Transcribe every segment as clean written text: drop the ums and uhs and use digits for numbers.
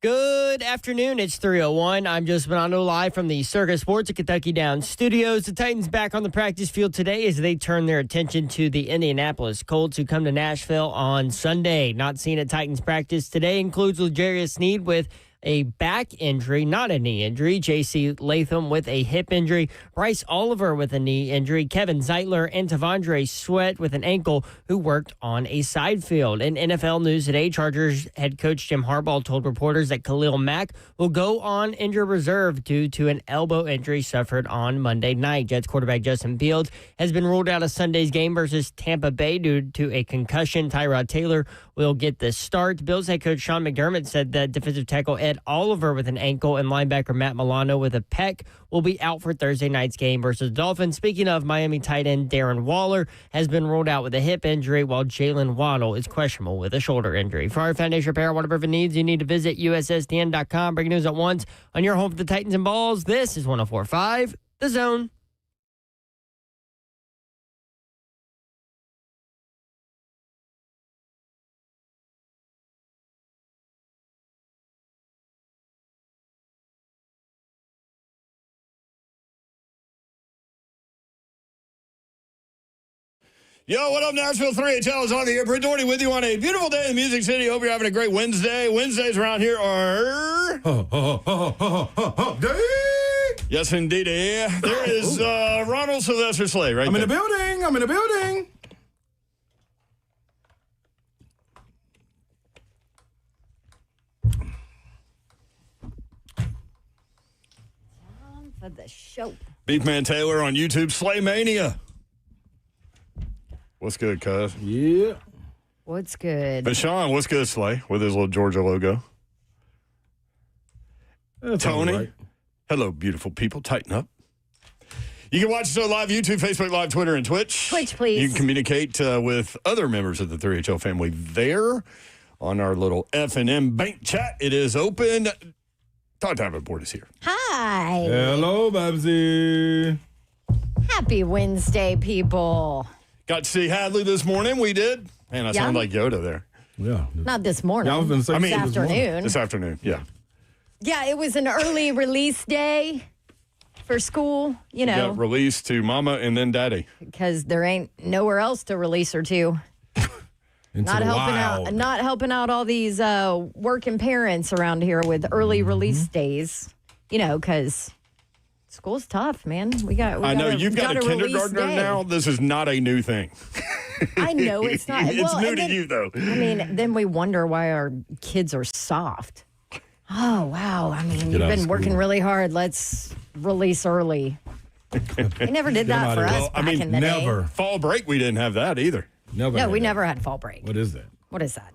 Good afternoon. It's 3:01. I'm Joseph Bonanno live from the Circus Sports at Kentucky Downs studios. The Titans back on the practice field today as they turn their attention to the Indianapolis Colts, who come to Nashville on Sunday. Not seen at Titans practice today includes L'Jarius Sneed with a back injury, not a knee injury. J.C. Latham with a hip injury. Bryce Oliver with a knee injury. Kevin Zeitler and Tavondre Sweat with an ankle, who worked on a side field. In NFL news today, Chargers head coach Jim Harbaugh told reporters that Khalil Mack will go on injured reserve due to an elbow injury suffered on Monday night. Jets quarterback Justin Fields has been ruled out of Sunday's game versus Tampa Bay due to a concussion. Tyrod Taylor will get the start. Bills head coach Sean McDermott said that defensive tackle Ed Oliver with an ankle and linebacker Matt Milano with a pec will be out for Thursday night's game versus the Dolphins. Speaking of, Miami tight end Darren Waller has been ruled out with a hip injury, while Jalen Waddle is questionable with a shoulder injury. For our foundation repair, waterproofing needs, you need to visit USSTN.com. Breaking news at once on your home for the Titans and Balls. This is 104.5 The Zone. Yo, what up, Nashville? 3HL is on the air. Brent Doherty with you on a beautiful day in Music City. Hope you're having a great Wednesday. Wednesdays around here are... Yes, indeed. There is Ronald Sylvester Slay right I'm there. in the building. For the show. Beefman Taylor on YouTube. Slay Mania. What's good, cuz? Yeah. What's good? But Sean, what's good, Slay, with his little Georgia logo? That's Tony. all right. Hello, beautiful people. Tighten up. You can watch the show live, YouTube, Facebook Live, Twitter, and Twitch. Twitch, please. You can communicate with other members of the 3HL family there on our little F&M bank chat. It is open. Todd Davenport is here. Hi. Hello, Babsy. Happy Wednesday, people. Got to see Hadley this morning. We did. Man, I sound like Yoda there. Yeah. Not this morning. Yeah, I was going to say this afternoon. This afternoon, yeah. Yeah, it was an early release day for school, you know. Got released to Mama and then Daddy. Because there ain't nowhere else to release her to. Not helping out all these working parents around here with early release days. You know, because school's tough, man. I know you've got a kindergartner now. This is not a new thing. I know it's not. It's new to you, though. I mean, then we wonder why our kids are soft. Oh, wow. I mean, you've been working really hard. Let's release early. They never did that for us back in the day. Fall break, we didn't have that either. No, we never had fall break. What is that? What is that?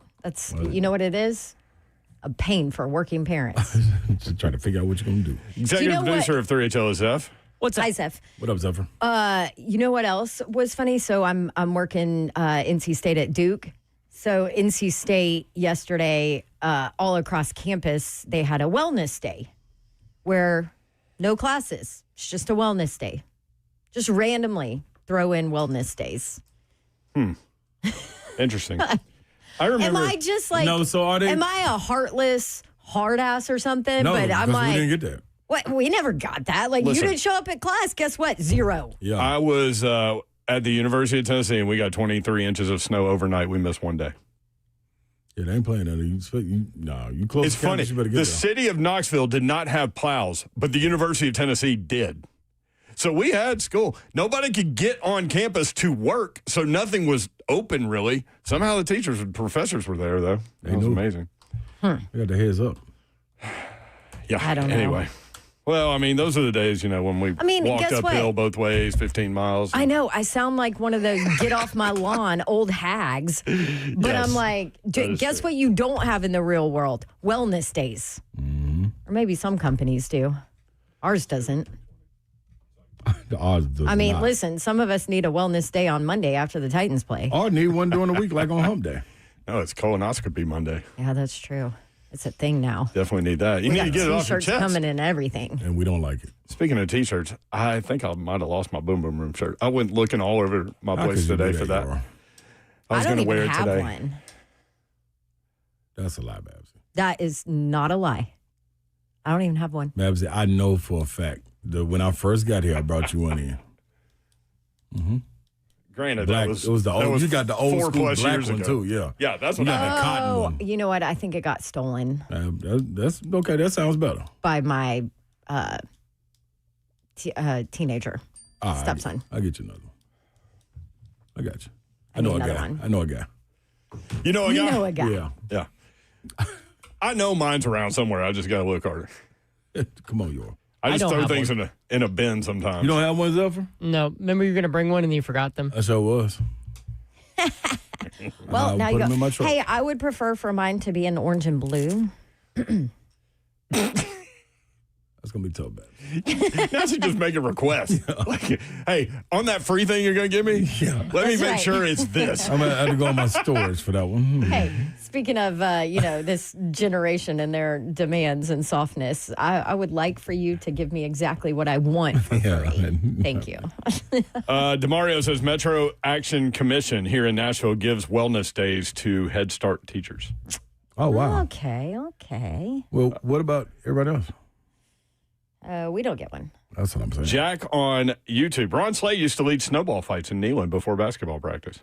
You know what it is? A pain for working parents. Just trying to figure out what you're going to do. Executive producer of 3HL is Zeph. What's up? Hi, Zeph. What up, Zephyr? You know what else was funny? So I'm working NC State at Duke. So NC State yesterday, all across campus, they had a wellness day where no classes. It's just a wellness day. Just randomly throw in wellness days. Interesting. I remember. Am I just like, No, so are they? am I a heartless hard ass or something? No, but I'm because like, we didn't get that. what? We never got that. Like, Listen. you didn't show up at class. Guess what? 0. Yeah. I was at the University of Tennessee, and we got 23 inches of snow overnight. We missed one day. Yeah, they ain't playing that. You close It's to funny. campus, you better get The there. city of Knoxville did not have plows, but the University of Tennessee did. So we had school. Nobody could get on campus to work, so nothing was open, really. Somehow the teachers and professors were there, though. It was amazing. They got the heads up. Yeah. I don't know. Anyway. Well, I mean, those are the days, when we walked guess uphill what? both ways, 15 miles. I know. I sound like one of those get off my lawn old hags. But Yes, I'm like, that is guess true. what you don't have in the real world? Wellness days. Or maybe some companies do. Ours doesn't. The odds does I mean, not. listen, some of us need a wellness day on Monday after the Titans play. Or need one during the week, like on Hump Day. No, it's colonoscopy Monday. Yeah, that's true. It's a thing now. Definitely need that. You We need got to get it off your T-shirts chest. coming and everything. And we don't like it. Speaking of T-shirts, I think I might have lost my Boom Boom Room shirt. I went looking all over my How place could you today do for that. Yara? I was don't going to even wear it have today. one. That's a lie, Babsy. That is not a lie. I don't even have one. Babsy, I know for a fact that when I first got here, I brought you one in. Mm-hmm. Granted, Black, that was it was the old. that was You got the old 4+ school black years one ago. too. Yeah. Yeah, that's You what got I the had. cotton one. You know what? I think it got stolen That's okay. That sounds better. by my teenager All right, stepson. I'll get you another one. I got you. I I know need a another guy. one. I know a guy. You know a You guy? know a guy. Yeah. Yeah. I know mine's around somewhere. I just got to look harder. Come on, Yor. I just don't throw have things one. in a bin sometimes. You don't have one, Zephyr? No, remember you were going to bring one and you forgot them. I sure was. Well, I'll now put you them go. in my truck. Hey, I would prefer for mine to be in orange and blue. That's gonna be tough, baby. Now she just make a request. Like, hey, on that free thing you're going to give me, let me That's make right. sure it's this. I'm gonna have to go on my storage for that one. Hey, speaking of, this generation and their demands and softness, I would like for you to give me exactly what I want for Yeah. free. Thank you. DeMario says Metro Action Commission here in Nashville gives wellness days to Head Start teachers. Oh wow. Okay. Well, what about everybody else? We don't get one. That's what I'm saying. Jack on YouTube. Ron Slay used to lead snowball fights in Neyland before basketball practice.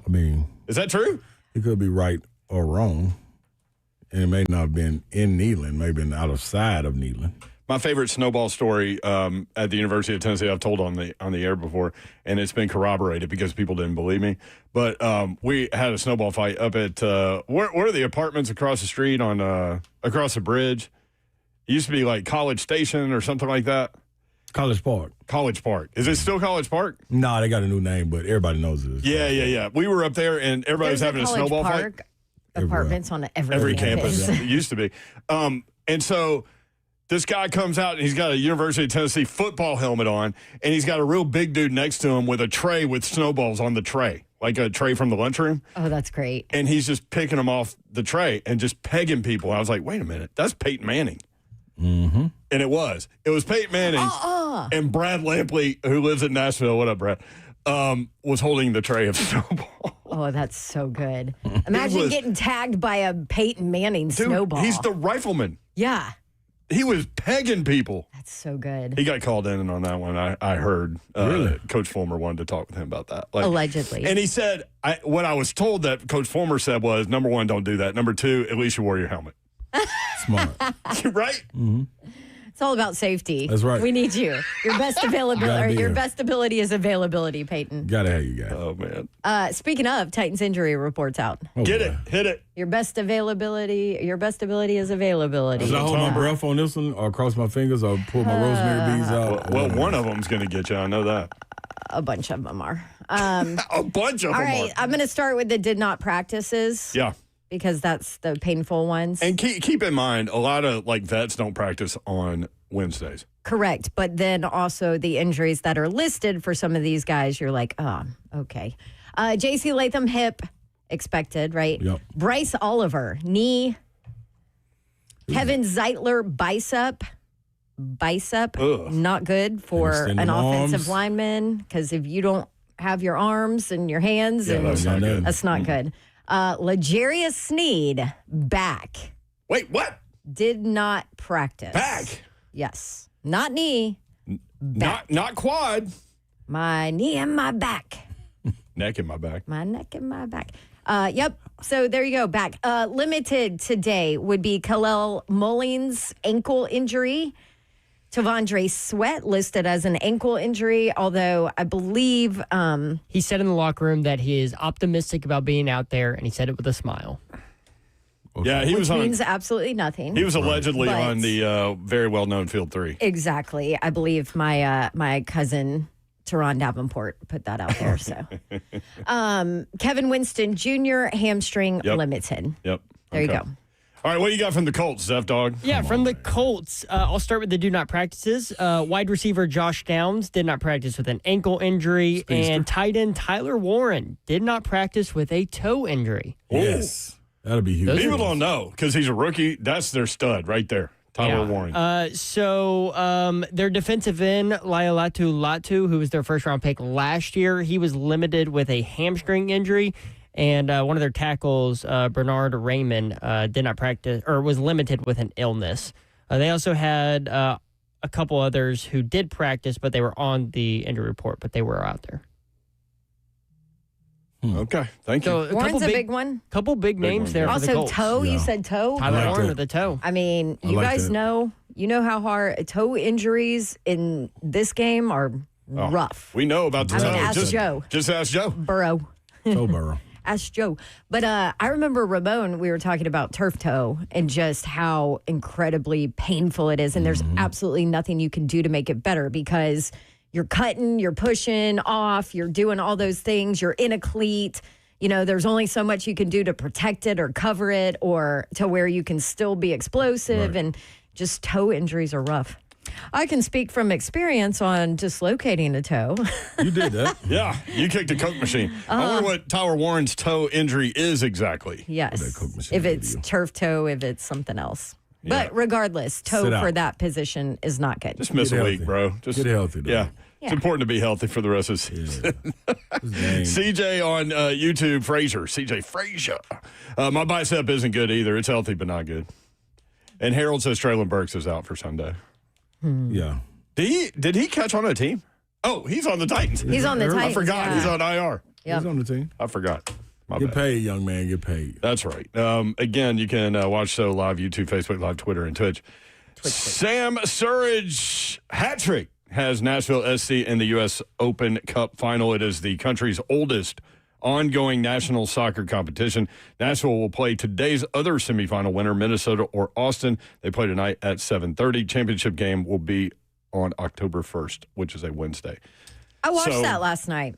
I mean, Is that true? he could be right or wrong, and it may not have been in Neyland, maybe been outside of Neyland. My favorite snowball story at the University of Tennessee I've told on the air before, and it's been corroborated because people didn't believe me. But we had a snowball fight up at where are the apartments across the street on across the bridge? It used to be like College Station or something like that. College Park. College Park. Is it still College Park? No, they got a new name, but everybody knows it. Yeah. We were up there and everybody was having a College snowball Park fight. apartments on Every campus. It used to be. And so this guy comes out and he's got a University of Tennessee football helmet on, and he's got a real big dude next to him with a tray with snowballs on the tray, like a tray from the lunchroom. Oh, that's great. And he's just picking them off the tray and just pegging people. I was like, wait a minute, that's Peyton Manning. Mm-hmm. And it was Peyton Manning. And Brad Lampley, who lives in Nashville. What up, Brad? Was holding the tray of snowball. Oh, that's so good. Imagine getting tagged by a Peyton Manning Dude, snowball. he's the rifleman. Yeah, He was pegging people. that's so good. He got called in on that one. I heard Really? Coach Fulmer wanted to talk with him about that. Like, Allegedly. And he said, what I was told that Coach Fulmer said was, number one, don't do that. Number two, at least you wore your helmet. Smart. Right? It's all about safety. That's right. We need you. Your best availability, Gotta or be your here. best ability is availability, Peyton. Gotta have you guys. Oh, man. Speaking of, Titans injury reports out. Oh, Get boy. it. Hit it. Your best ability is availability. Should I hold my breath on this one, or cross my fingers, or pull my rosemary beads out? Well, one of them's going to get you. I know that. A bunch of them are. A bunch of All them right, are. I'm going to start with the did not practices. Yeah. Because that's the painful ones. And keep in mind, a lot of like vets don't practice on Wednesdays. Correct. But then also the injuries that are listed for some of these guys, you're like, oh, okay. J.C. Latham, hip, expected, right? Yep. Bryce Oliver, knee. Kevin Zeitler, bicep. Ugh. Not good for Extend an them offensive arms. lineman because if you don't have your arms and your hands, Yeah, and that's not good. that's not good. Legarius Sneed, back. Wait, what? Did not practice. Back? Yes. Not knee. Back. Not quad. My knee and my back. Neck in my back. My neck and my back. Yep. So there you go. Back. Limited today would be Khalil Mullins' ankle injury. Tavondre Sweat listed as an ankle injury, although I believe He said in the locker room that he is optimistic about being out there, and he said it with a smile. Okay. Yeah, he was on. means absolutely nothing. He was allegedly But- on the very well known Field 3. Exactly. I believe my my cousin Teron Davenport put that out there. So, Kevin Winston Jr. hamstring Yep. limited. Yep. There you Okay. go. All right, what do you got from the Colts, Zeph Dog? Yeah, from the Colts, I'll start with the do not practices. Wide receiver Josh Downs did not practice with an ankle injury, Speedster. and tight end Tyler Warren did not practice with a toe injury. Yes. That'll be huge. Those People don't know because he's a rookie. That's their stud right there, Tyler Warren. So their defensive end, Laialatu Latu, who was their first round pick last year, he was limited with a hamstring injury. And one of their tackles, Bernard Raymond, did not practice or was limited with an illness. They also had a couple others who did practice, but they were on the injury report, but they were out there. Okay, thank you. So Warren's a big one. Couple big names one, there yeah. for the Also, Colts. toe. You said toe. Tyler like Warren that. with the toe. I mean, I you like guys that. know how hard toe injuries in this game are rough. We know about the I mean, toe. ask Joe. Just ask Joe. Burrow. Joe Burrow. Ask Joe. But I remember Ramon, we were talking about turf toe and just how incredibly painful it is. And there's absolutely nothing you can do to make it better because you're cutting, you're pushing off, you're doing all those things, you're in a cleat. You know, there's only so much you can do to protect it or cover it or to where you can still be explosive. Right. And just toe injuries are rough. I can speak from experience on dislocating a toe. You did that. Yeah, you kicked a Coke machine. I wonder what Tyler Warren's toe injury is exactly. Yes. That Coke machine If it's video. turf toe, if it's something else. Yeah. But regardless, toe Sit out. for that position is not good. Just miss Get a week, healthy. bro. Just Get healthy, though. Yeah. Yeah. It's important to be healthy for the rest of the season. CJ on YouTube, Frazier. CJ Frazier. My bicep isn't good either. It's healthy, but not good. And Harold says Traylon Burks is out for Sunday. Yeah. Did he catch on a team? Oh, he's on the Titans. He's on the I I Titans. forgot. yeah. He's on IR. Yep. He's on the team. I forgot. My Get bad. paid, young man. Get paid. That's right. Again, you can watch so live YouTube, Facebook Live, Twitter, and Twitch. Sam Surridge hat trick has Nashville SC in the U.S. Open Cup final. It is the country's oldest ongoing national soccer competition. Nashville will play today's other semifinal winner, Minnesota or Austin. They play tonight at 7:30. Championship game will be on October 1st, which is a Wednesday. I watched So- that last night.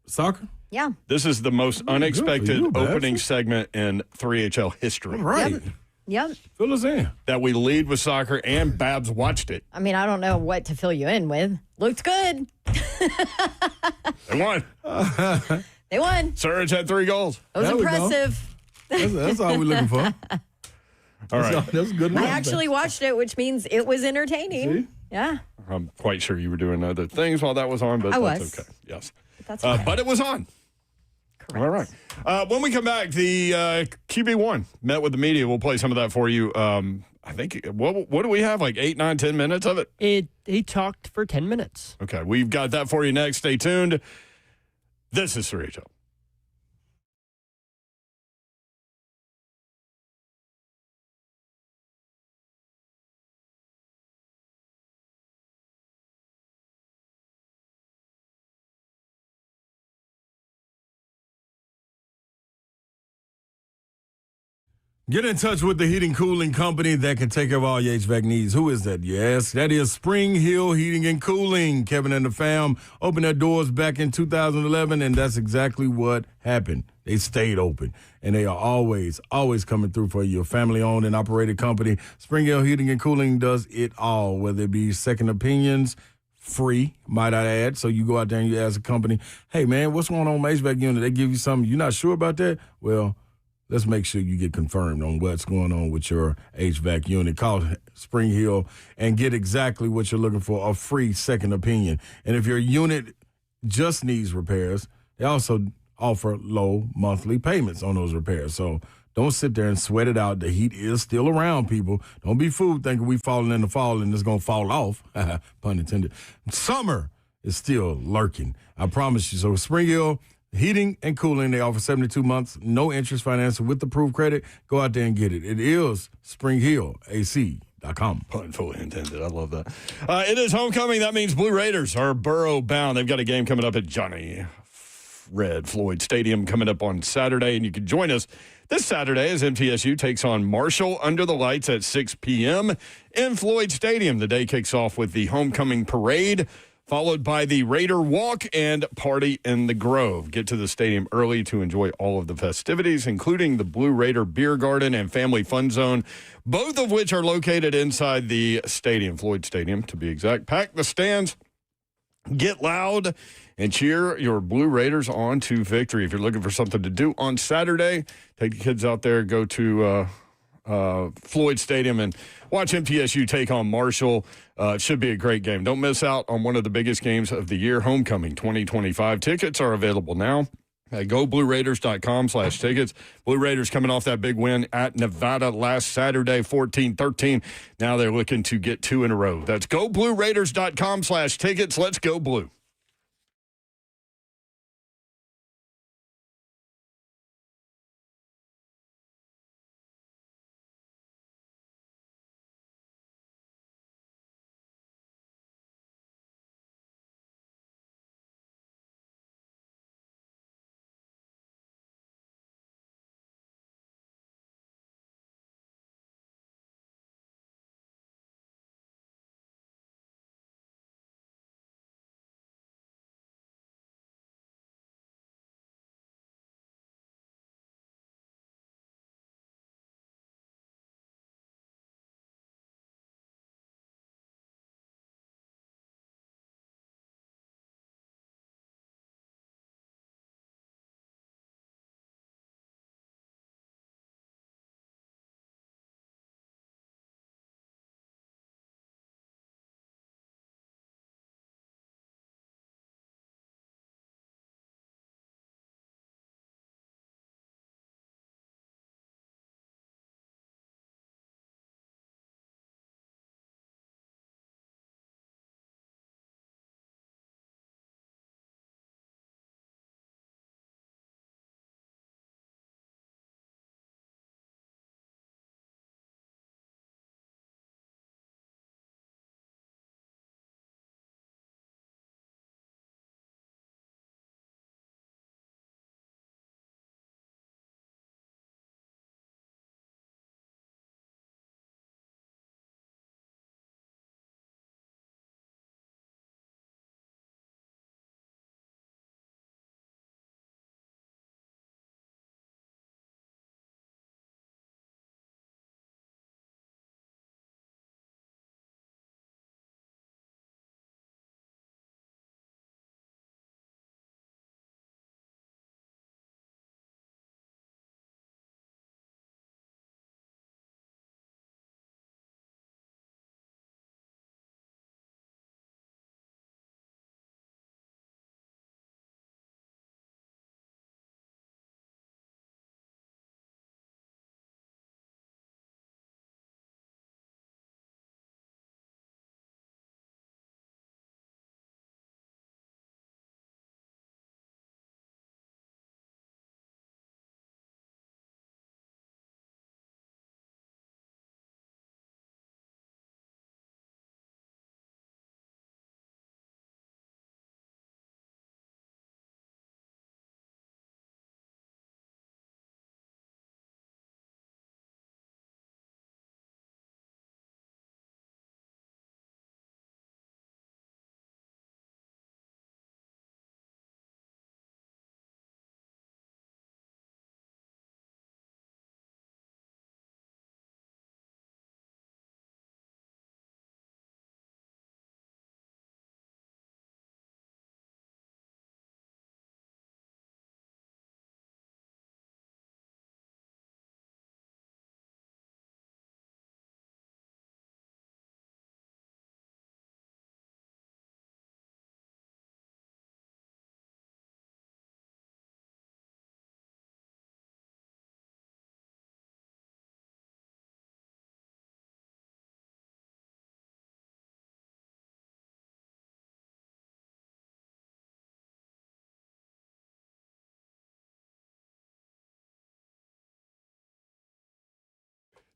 Soccer? Yeah. This is the most unexpected you, Babs. opening segment in 3HL history. Right. Yep. Fill us in. That we lead with soccer, and Babs watched it. I mean, I don't know what to fill you in with. Looked good. They won. They won. Surridge had 3 goals. It was There we go. impressive. That's all we're looking for. All right. That's good. I actually watched it, which means it was entertaining. See? Yeah. I'm quite sure you were doing other things while that was on, but I that's was. okay. Yes. That's okay. But it was on. Correct. All right. When we come back, the QB1 met with the media. We'll play some of that for you. I think, what do we have? Like 8, 9, 10 minutes of it? He talked for 10 minutes. Okay. We've got that for you next. Stay tuned. This is 3HL. Get in touch with the heating cooling company that can take care of all your HVAC needs. Who is that? Yes, that is Spring Hill Heating and Cooling. Kevin and the fam opened their doors back in 2011, and that's exactly what happened. They stayed open, and they are always coming through for you. A family-owned and operated company. Spring Hill Heating and Cooling does it all, whether it be second opinions, free, might I add. So you go out there and you ask a company, hey, man, what's going on with my HVAC unit? They give you something. You're not sure about that? Well, let's make sure you get confirmed on what's going on with your HVAC unit. Call Spring Hill and get exactly what you're looking for, a free second opinion. And if your unit just needs repairs, they also offer low monthly payments on those repairs. So don't sit there and sweat it out. The heat is still around, people. Don't be fooled thinking we falling in the fall and it's going to fall off. Pun intended. Summer is still lurking. I promise you. So Spring Hill Heating and Cooling, they offer 72 months, no interest financing with approved credit. Go out there and get it. It is springhillac.com. Pun fully intended. I love that. It is homecoming. That means Blue Raiders are borough bound. They've got a game coming up at Johnny Red Floyd Stadium coming up on Saturday, and you can join us this Saturday as MTSU takes on Marshall under the lights at 6 p.m. in Floyd Stadium. The day kicks off with the homecoming parade, followed by the Raider Walk and Party in the Grove. Get to the stadium early to enjoy all of the festivities, including the Blue Raider Beer Garden and Family Fun Zone, both of which are located inside the stadium, Floyd Stadium to be exact. Pack the stands, get loud, and cheer your Blue Raiders on to victory. If you're looking for something to do on Saturday, take the kids out there, go to Floyd Stadium and watch MTSU take on Marshall. It should be a great game. Don't miss out on one of the biggest games of the year, Homecoming 2025. Tickets are available now At GoBlueRaiders.com/tickets. Blue Raiders coming off that big win at Nevada last Saturday, 14-13. Now they're looking to get 2 in a row. That's GoBlueRaiders.com/tickets. Let's go Blue.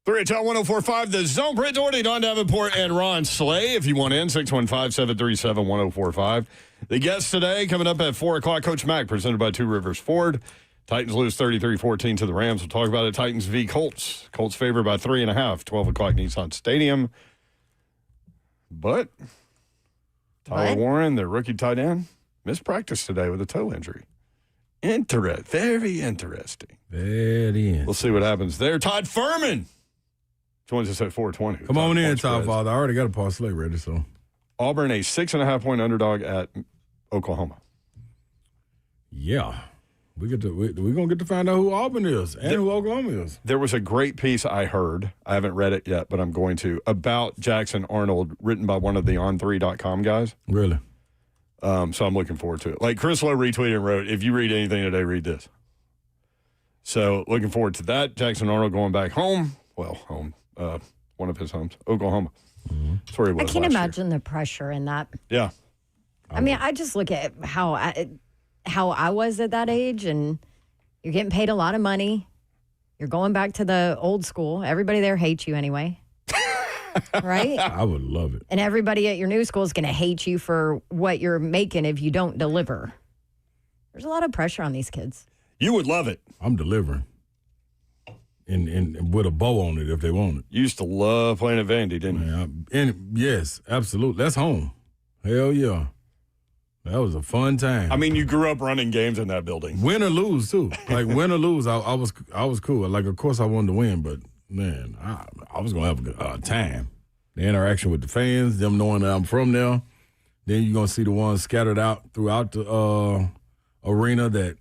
Three at 1045, The Zone. Brent Doherty, Don Davenport, and Ron Slay. If you want in, 615-737-1045. The guests today coming up at 4 o'clock, Coach Mack, presented by Two Rivers Ford. Titans lose 33-14 to the Rams. We'll talk about it. Titans v. Colts. Colts favored by 3.5, 12 o'clock, Nissan Stadium. But Tyler Warren, their rookie tight end, missed practice today with a toe injury. Very interesting. We'll see what happens there. Todd Furman joins us at 4:20. Come on in, Todd Father. I already got a parlay ready, so. Auburn, a 6.5-point underdog at Oklahoma. Yeah. We're going to get to find out who Auburn is and who Oklahoma is. There was a great piece I heard. I haven't read it yet, but I'm going to, about Jackson Arnold, written by one of the on3.com guys. Really? So I'm looking forward to it. Like Chris Lowe retweeted and wrote, if you read anything today, read this. So looking forward to that. Jackson Arnold going back home. Well, home. One of his homes, Oklahoma. Mm-hmm. That's where he was. I can't imagine the pressure in that. Yeah. I mean, I just look at how I was at that age, and you're getting paid a lot of money. You're going back to the old school. Everybody there hates you anyway. Right? I would love it. And everybody at your new school is going to hate you for what you're making if you don't deliver. There's a lot of pressure on these kids. You would love it. I'm delivering. And with a bow on it if they want it. You used to love playing at Vandy, didn't you? Yes, absolutely. That's home. Hell yeah. That was a fun time. I mean, you grew up running games in that building. Win or lose, too. Like, win or lose, I was cool. Like, of course I wanted to win, but, man, I was going to have a good time. The interaction with the fans, them knowing that I'm from there. Then you're going to see the ones scattered out throughout the arena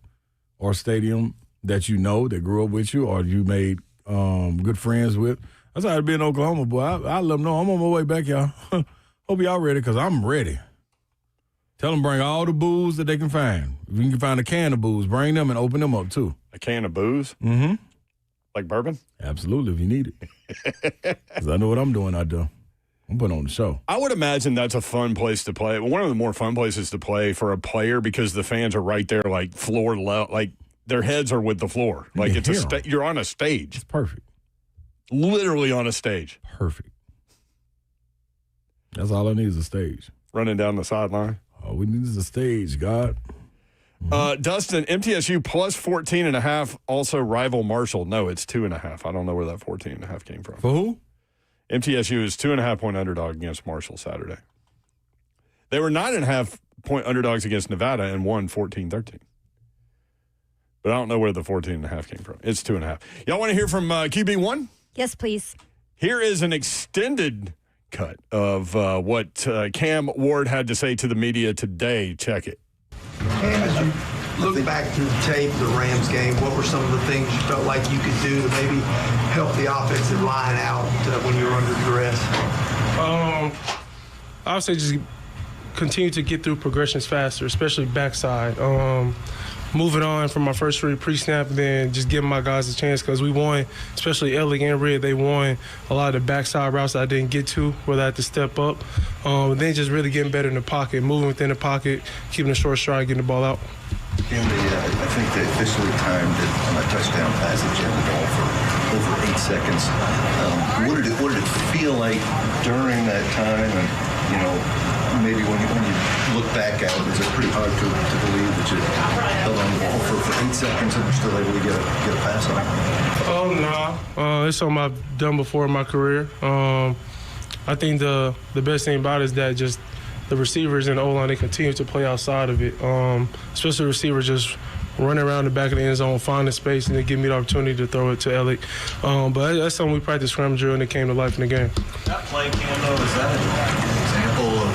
or stadium that you know, that grew up with you, or you made good friends with. That's how it be in Oklahoma, boy. I let them know I'm on my way back, y'all. Hope y'all ready, because I'm ready. Tell them bring all the booze that they can find. If you can find a can of booze, bring them and open them up, too. A can of booze? Mm-hmm. Like bourbon? Absolutely, if you need it. Because I know what I'm doing out there. I'm putting on the show. I would imagine that's a fun place to play. One of the more fun places to play for a player, because the fans are right there, like floor level, like their heads are with the floor. Like you're on a stage. It's perfect. Literally on a stage. Perfect. That's all I need is a stage. Running down the sideline. All we need is a stage, God. Dustin, MTSU plus 14.5, also rival Marshall. No, it's 2.5. I don't know where that 14.5 came from. For who? MTSU is 2.5-point underdog against Marshall Saturday. They were 9.5-point underdogs against Nevada and won 14-13. But I don't know where the 14.5 came from. It's 2.5. Y'all want to hear from QB1? Yes, please. Here is an extended cut of what Cam Ward had to say to the media today. Check it. Cam, as you look back through the tape, the Rams game, what were some of the things you felt like you could do to maybe help the offensive line out when you were under duress? I would say just continue to get through progressions faster, especially backside. Moving on from my first read pre-snap, and then just giving my guys a chance, because we won, especially Ellick and Red, they won a lot of the backside routes that I didn't get to, where I had to step up. Then just really getting better in the pocket, moving within the pocket, keeping a short stride, getting the ball out. I think they officially timed it on a touchdown pass that you had the ball for over 8 seconds. What did it feel like during that time? And, maybe when you look back at it, is it pretty hard to believe that you held on the ball for 8 seconds and still able to get a pass on? No. It's something I've done before in my career. I think the best thing about it is that just the receivers and the O-line, they continue to play outside of it. Especially receivers just running around the back of the end zone, finding space, and they give me the opportunity to throw it to Ellick. But that's something we practiced scrum drill, and it came to life in the game. That play, Cam, though, is that an example of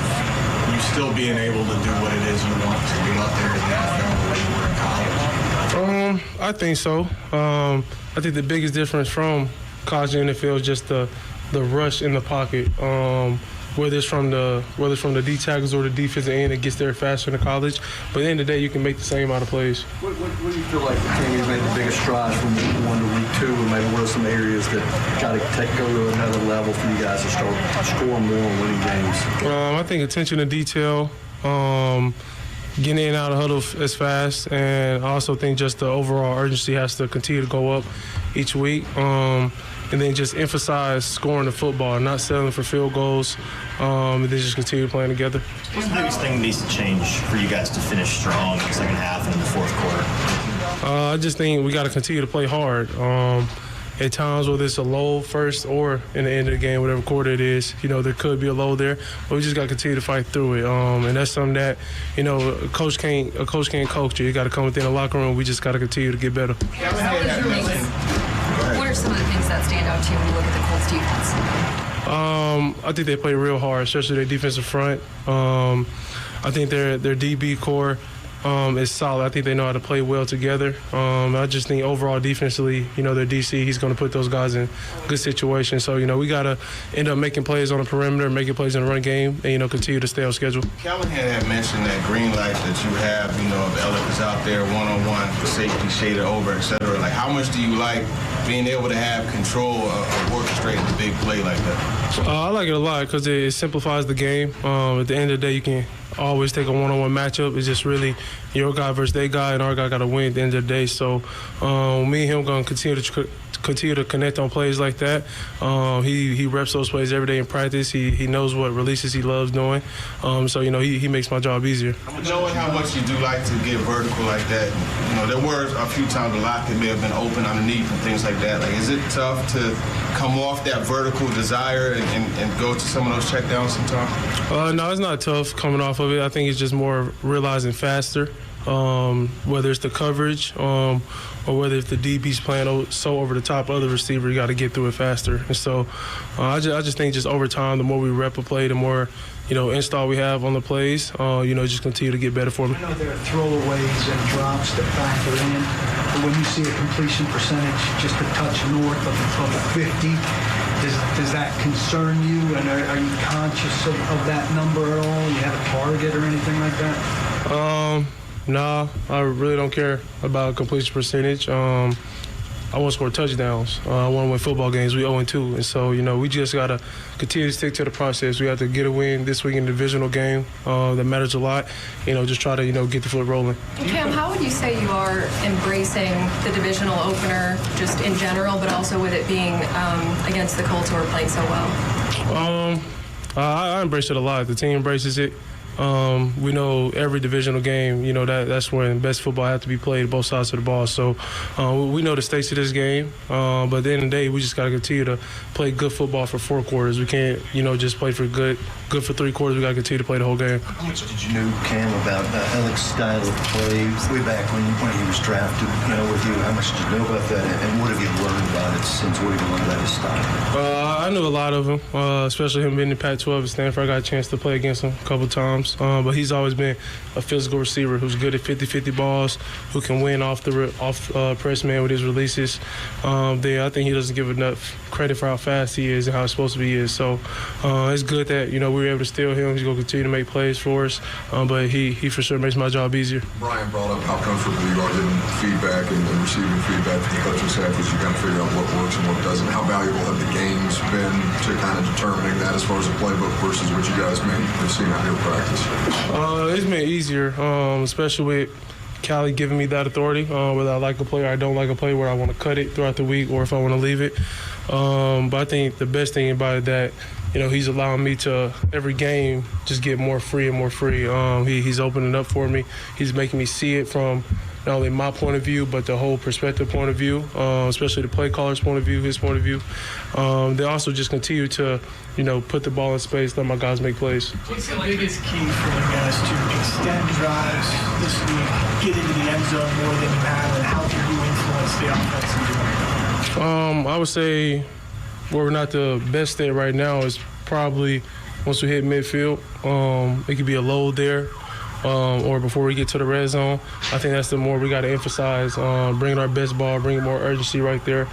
you still being able to do what it is you want to do out there in the NFL the way you were in college? I think so. I think the biggest difference from college and NFL is just the rush in the pocket. Whether it's from the D tackles or the defensive end, it gets there faster in college. But at the end of the day, you can make the same amount of plays. What do you feel like the team has made the biggest strides from week 1 to week 2, and maybe what are some areas that got to go to another level for you guys to start scoring more and winning games? I think attention to detail, getting in and out of huddle as fast, and I also think just the overall urgency has to continue to go up each week. And then just emphasize scoring the football, not settling for field goals, and then just continue playing together. What's the biggest thing that needs to change for you guys to finish strong in the second half and in the fourth quarter? I just think we got to continue to play hard. At times, whether it's a low first or in the end of the game, whatever quarter it is, there could be a low there, but we just got to continue to fight through it. And that's something that, a coach can't coach you. You got to come within the locker room. We just got to continue to get better. What are some of the things that stand out to you when you look at the Colts defense? I think they play real hard, especially their defensive front. I think their DB core is solid. I think they know how to play well together. I just think overall defensively, their DC, he's going to put those guys in good situations. So, we got to end up making plays on the perimeter, making plays in the run game, and, continue to stay on schedule. Callahan had mentioned that green light that you have, if Ellick is out there one-on-one, safety shaded over, et cetera. Like, how much do you like being able to have control of orchestrating a big play like that? I like it a lot because it simplifies the game. At the end of the day, you can always take a one-on-one matchup. It's just really your guy versus their guy, and our guy got to win at the end of the day. So me and him going to continue to connect on plays like that. He reps those plays every day in practice. He knows what releases he loves doing. So, he makes my job easier. Knowing how much you do like to get vertical like that, there were a few times the lock may have been open underneath and things like that. Like, is it tough to come off that vertical desire and go to some of those checkdowns sometimes? No, it's not tough coming off of it. I think it's just more realizing faster, whether it's the coverage or whether if the DB's playing so over the top of the receiver, you got to get through it faster. And so I just think just over time, the more we rep a play, the more install we have on the plays, just continue to get better for me. I know there are throwaways and drops that factor in, but when you see a completion percentage just a touch north of 50, does that concern you? And are you conscious of that number at all? You have a target or anything like that? No, I really don't care about completion percentage. I want to score touchdowns. I want to win football games. We 0-2. And so, we just got to continue to stick to the process. We have to get a win this week in the divisional game. That matters a lot. Just try to, get the foot rolling. Cam, how would you say you are embracing the divisional opener just in general, but also with it being against the Colts who are playing so well? I embrace it a lot. The team embraces it. We know every divisional game, that's when best football has to be played, both sides of the ball. So we know the stakes of this game. But at the end of the day, we just got to continue to play good football for 4 quarters. We can't, just play for good for 3 quarters. We got to continue to play the whole game. How much did you know, Cam, about Alex's style of play way back when he was drafted, with you? How much did you know about that? And what have you learned about it since? What have you learned about his style? I knew a lot of him, especially him being in Pac-12 at Stanford. I got a chance to play against him a couple times. But he's always been a physical receiver who's good at 50-50 balls, who can win off press man with his releases. I think he doesn't give enough credit for how fast he is and how supposed to be is. So it's good that we were able to steal him. He's going to continue to make plays for us. But he for sure makes my job easier. Brian brought up how comfortable you are getting feedback and receiving feedback from the coaching staff as you kind of figure out what works and what doesn't. How valuable have the games been to kind of determining that as far as the playbook versus what you guys may have seen out here in practice? It's been easier, especially with Callie giving me that authority, whether I like a play or I don't like a play, where I want to cut it throughout the week or if I want to leave it. But I think the best thing about it that, he's allowing me to, every game, just get more free and more free. He's opening up for me. He's making me see it from not only my point of view, but the whole perspective point of view, especially the play caller's point of view, his point of view. They also just continue to, put the ball in space, let my guys make plays. What's the biggest key for you guys to extend drives this week, get into the end zone more than you have, and how can you influence the offense? I would say where we're not the best at right now is probably once we hit midfield. It could be a load there. Or before we get to the red zone. I think that's the more we got to emphasize, bringing our best ball, bringing more urgency right there.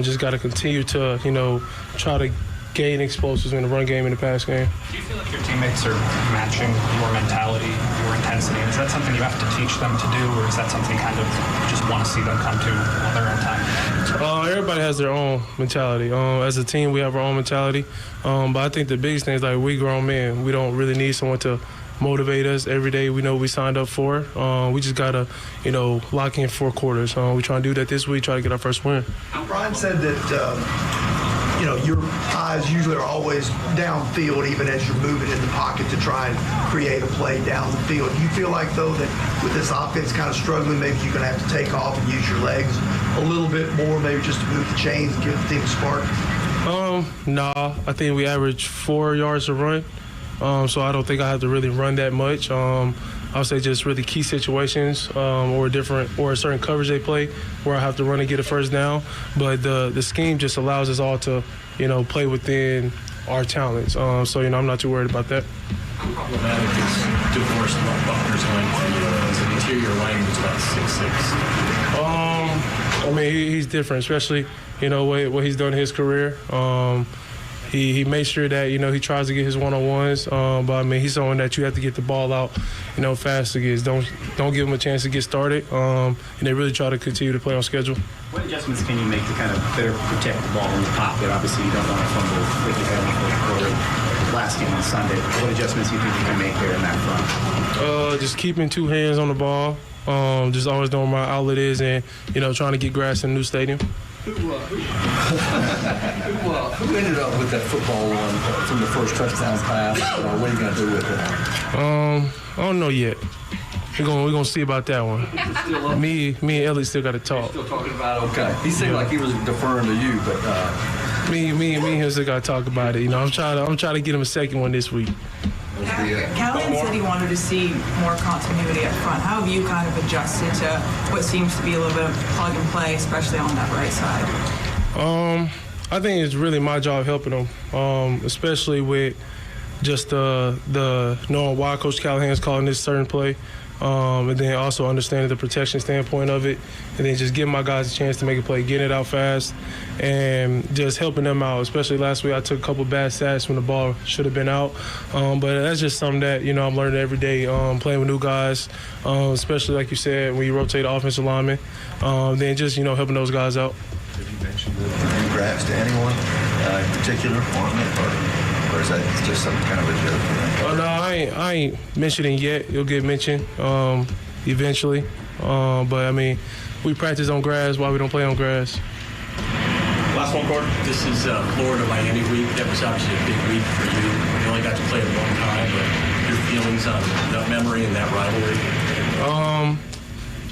Just got to continue to, try to gain explosives in the run game and the pass game. Do you feel like your teammates are matching your mentality, your intensity? Is that something you have to teach them to do, or is that something kind of just want to see them come to on their own time? Everybody has their own mentality. As a team, we have our own mentality. But I think the biggest thing is, like, we grown men. We don't really need someone to motivate us every day. We know what we signed up for. We just got to, lock in 4 quarters. We try to do that this week, try to get our first win. Brian said that, your eyes usually are always downfield, even as you're moving in the pocket to try and create a play down the field. Do you feel like, though, that with this offense kind of struggling, maybe you're going to have to take off and use your legs a little bit more, maybe just to move the chains and give the team a spark? No, I think we average 4 yards a run. So I don't think I have to really run that much. I would say just really key situations or a certain coverage they play where I have to run and get a first down. But the scheme just allows us all to, play within our talents. So, I'm not too worried about that. How problematic is divorce Buckner's going for you as a year your range was about 6'6". I mean, he's different, especially, what he's done in his career. He makes sure that, he tries to get his one-on-ones. But, I mean, he's someone that you have to get the ball out, fast to get. Don't give him a chance to get started. And they really try to continue to play on schedule. What adjustments can you make to kind of better protect the ball in the pocket? Obviously, you don't want to fumble like you had in the fourth quarter last game on Sunday. What adjustments do you think you can make there in that front? Just keeping two hands on the ball. Just always knowing where my outlet is and, trying to get grass in the new stadium. Who ended up with that football from the first touchdown pass? What are you going to do with it? I don't know yet. We're gonna see about that one. Me and Elliot still got to talk. Still talking about it? Okay. He seemed like he was deferring to you, but me and him still got to talk about it. I'm trying to get him a second one this week. Callahan said he wanted to see more continuity up front. How have you kind of adjusted to what seems to be a little bit of plug and play, especially on that right side? I think it's really my job helping them, especially with just the knowing why Coach Callahan's calling this certain play, and then also understanding the protection standpoint of it, and then just giving my guys a chance to make a play, getting it out fast, and just helping them out. Especially last week, I took a couple bad sacks when the ball should have been out, but that's just something that I'm learning every day, playing with new guys, especially like you said when you rotate offensive linemen, then just helping those guys out. Have you mentioned the congrats to anyone in particular on it, or is that just some kind of a joke? No, I ain't mentioning yet. It'll get mentioned eventually. But, I mean, we practice on grass while we don't play on grass. Last one, Court. This is Florida-Miami week. That was obviously a big week for you. You only got to play it one time, but your feelings on that memory and that rivalry?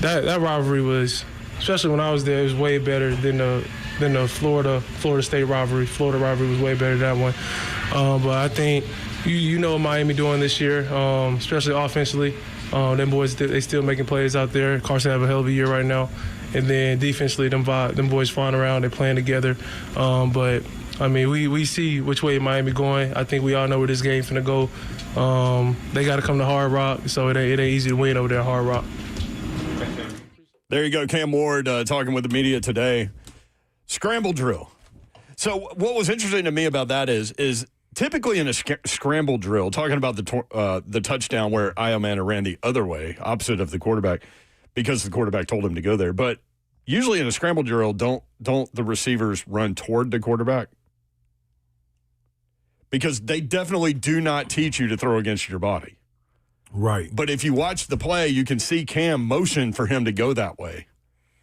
That rivalry was, especially when I was there, it was way better than the Florida State rivalry. Florida rivalry was way better than that one. But I think you know what Miami doing this year, especially offensively. Them boys, they still making plays out there. Carson have a hell of a year right now. And then defensively, them boys flying around, they're playing together. But, I mean, we see which way Miami going. I think we all know where this game's finna go. They got to come to Hard Rock, so it ain't easy to win over there at Hard Rock. There you go, Cam Ward talking with the media today. Scramble drill. So what was interesting to me about that is typically in a scramble drill, talking about the touchdown where Iomanna ran the other way, opposite of the quarterback, because the quarterback told him to go there. But usually in a scramble drill, don't the receivers run toward the quarterback? Because they definitely do not teach you to throw against your body. Right. But if you watch the play, you can see Cam motion for him to go that way,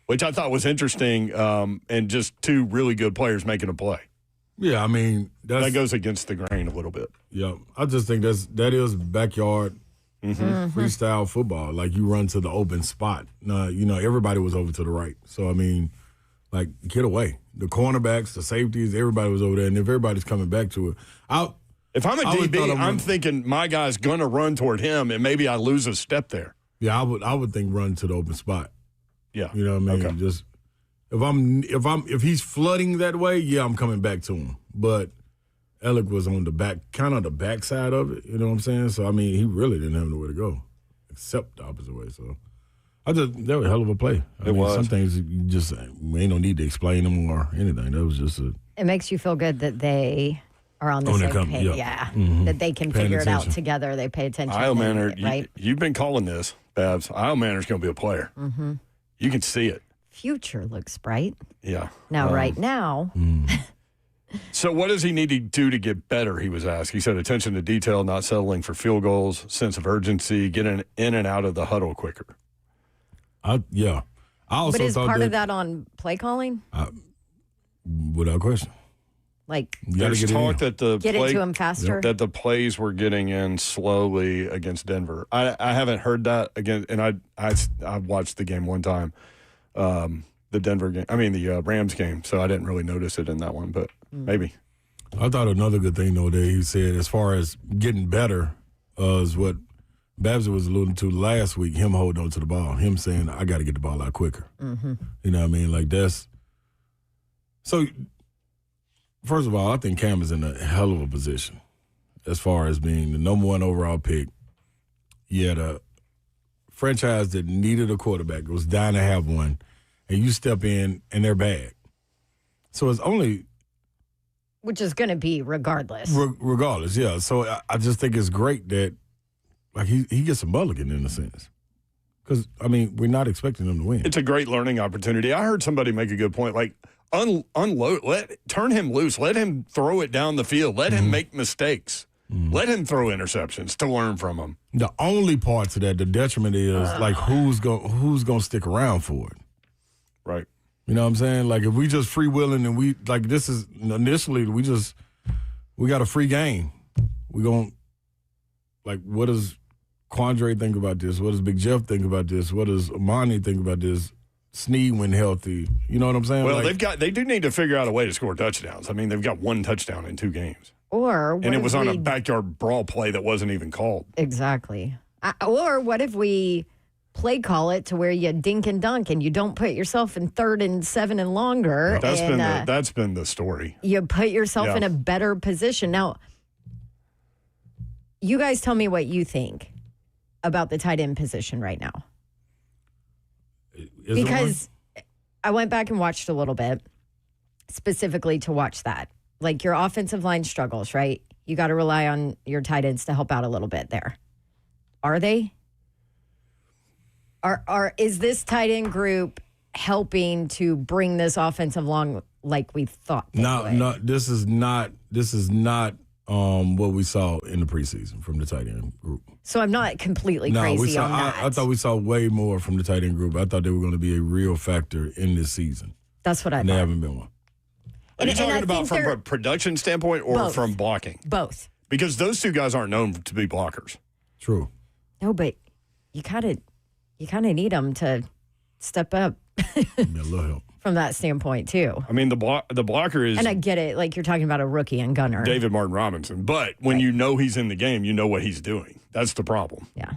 which I thought was interesting, and just two really good players making a play. Yeah, I mean, that goes against the grain a little bit. Yeah, I just think that is backyard freestyle football. Like, you run to the open spot. Everybody was over to the right. So, I mean, like, get away. The cornerbacks, the safeties, everybody was over there. And if everybody's coming back to it, if I'm a DB, I'm thinking my guy's going to run toward him, and maybe I lose a step there. Yeah, I would think run to the open spot. Yeah. You know what I mean? Okay. Just if he's flooding that way, yeah, I'm coming back to him. But Alec was on the back, kind of the back side of it, you know what I'm saying? So, I mean, he really didn't have nowhere to go except the opposite way. So, that was a hell of a play. I mean, some things you just ain't no need to explain them or anything. That was just It makes you feel good that they are on the same page. Yeah. That they can figure it out together. They pay attention. Iomanna, right? You've been calling this, Babs. Iomanna's going to be a player. Mm-hmm. You can see it. Future looks bright. Yeah. Now, right now. So what does he need to do to get better, he was asked. He said attention to detail, not settling for field goals, sense of urgency, getting in and out of the huddle quicker. Yeah. I also but is thought part of that on play calling? Without question. Like, there's talk that get it to him faster? That the plays were getting in slowly against Denver. I haven't heard that again, and I watched the game one time, the Denver game. I mean the Rams game, so I didn't really notice it in that one, but maybe. I thought another good thing though that he said, as far as getting better, is what Babs was alluding to last week. Him holding on to the ball, him saying, "I got to get the ball out quicker." Mm-hmm. You know what I mean? Like that's so. First of all, I think Cam is in a hell of a position as far as being the number one overall pick. He had a franchise that needed a quarterback, was dying to have one, and you step in and they're bad. So it's only... Which is going to be regardless. Regardless, yeah. So I just think it's great that he gets a mulligan in a sense. Because, I mean, we're not expecting him to win. It's a great learning opportunity. I heard somebody make a good point. Like, unload, turn him loose. Let him throw it down the field. Let him make mistakes. Let him throw interceptions to learn from them. The only part to that, the detriment is, who's going to stick around for it? Right. You know what I'm saying? Like, if we just freewheeling and this is, initially, we got a free game. We going to, what does Quandre think about this? What does Big Jeff think about this? What does Amani think about this? Snead when healthy. You know what I'm saying? Well, they do need to figure out a way to score touchdowns. I mean, they've got one touchdown in 2 games. And it was on a backyard brawl play that wasn't even called. Exactly. Or what if we play call it to where you dink and dunk and you don't put yourself in 3rd and 7 and longer? That's been the story. You put yourself in a better position. Now, you guys tell me what you think about the tight end position right now. Because I went back and watched a little bit, specifically to watch that. Like, your offensive line struggles, right? You got to rely on your tight ends to help out a little bit there. Are they? Is this tight end group helping to bring this offensive line like we thought they would? No, this is not what we saw in the preseason from the tight end group. So I'm not completely crazy on that. I thought we saw way more from the tight end group. I thought they were going to be a real factor in this season. That's what I thought. And they haven't been one. Are you talking about from a production standpoint or from blocking? Both. Because those 2 guys aren't known to be blockers. True. No, but you kind of need them to step up a little help from that standpoint too. I mean, the blocker is, and I get it. Like, you're talking about a rookie and Gunner, David Martin Robinson, but when you know he's in the game, you know what he's doing. That's the problem. Yeah.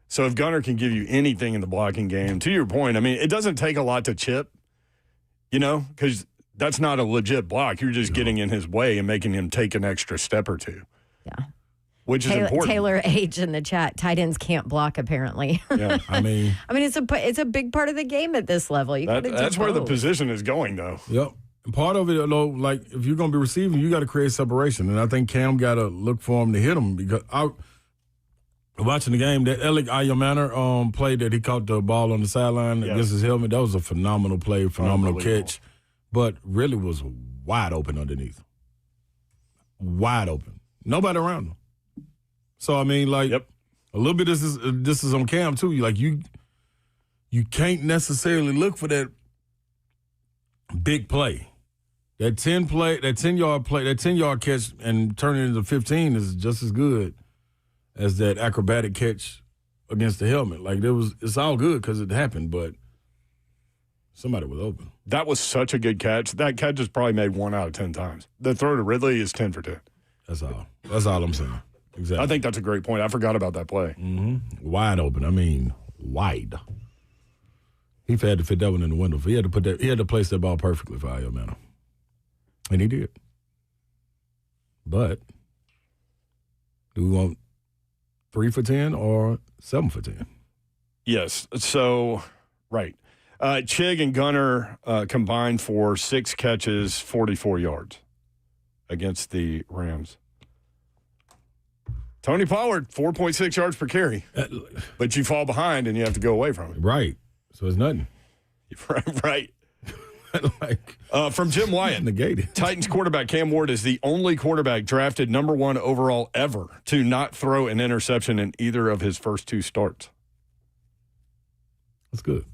So if Gunner can give you anything in the blocking game, to your point, I mean, it doesn't take a lot to chip, because that's not a legit block. You're just getting in his way and making him take an extra step or 2. Yeah. Which is important. Taylor H in the chat, tight ends can't block apparently. Yeah, I mean it's a big part of the game at this level. That's where the position is going, though. Yep. And part of it, though, like, if you're going to be receiving, you got to create separation. And I think Cam got to look for him to hit him, because watching the game, that Alec Ayomana play that he caught the ball on the sideline against his helmet, that was a phenomenal play, phenomenal catch, but really was wide open underneath. Wide open. Nobody around him. So, I mean, like, a little bit of this is on Cam, too. You can't necessarily look for that big play. That 10-yard catch and turn it into 15 is just as good as that acrobatic catch against the helmet. Like, it's all good because it happened, but somebody was open. That was such a good catch. That catch is probably made 1 out of 10 times. The throw to Ridley is 10 for 10. That's all. That's all I'm saying. Exactly. I think that's a great point. I forgot about that play. Mm-hmm. Wide open. I mean, wide. He had to fit that one in the window. He had to place that ball perfectly for Ayomana. And he did. But do we want 3 for 10 or 7 for 10? Yes. So, right. Chig and Gunner combined for 6 catches, 44 yards against the Rams. Tony Pollard, 4.6 yards per carry. But you fall behind and you have to go away from it. Right. So it's nothing. Right. From Jim Wyatt, negated. Titans quarterback Cam Ward is the only quarterback drafted number 1 overall ever to not throw an interception in either of his first 2 starts. That's good.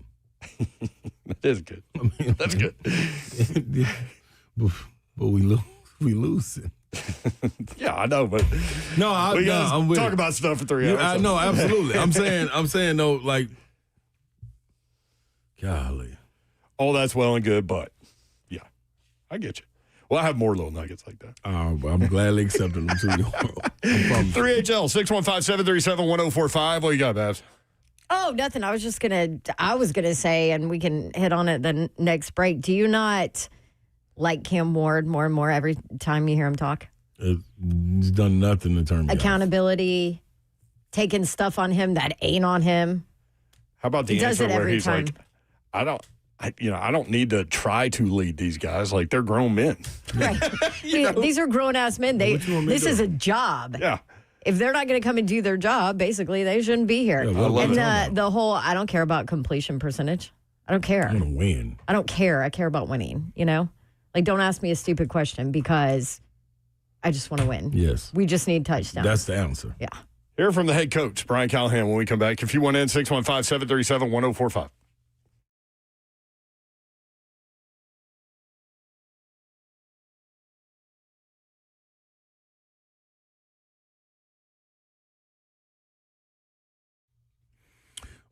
That is good. I mean, that's good. But we losing. Yeah, I know, but we gotta talk about stuff for 3 hours. No, absolutely. I'm saying though, like, golly. Oh, that's well and good, but yeah, I get you. Well, I have more little nuggets like that. I'm gladly accepting them too. 3HL 615-737-1045. What you got, Babs? Oh, nothing. I was gonna say, and we can hit on it the next break. Do you not like Cam Ward more and more every time you hear him talk? He's done nothing to turn me accountability, taking stuff on him that ain't on him. How about the He does answer it where every he's time. like, I don't need to try to lead these guys. Like, they're grown men. Right. These are grown-ass men. This is a job. Yeah. If they're not going to come and do their job, basically, they shouldn't be here. Yeah, well, and the whole, I don't care about completion percentage. I don't care. I'm going to win. I don't care. I care about winning, you know? Like, don't ask me a stupid question because I just want to win. Yes. We just need touchdowns. That's the answer. Yeah. Hear from the head coach, Brian Callahan, when we come back. If you want in, 615-737-1045.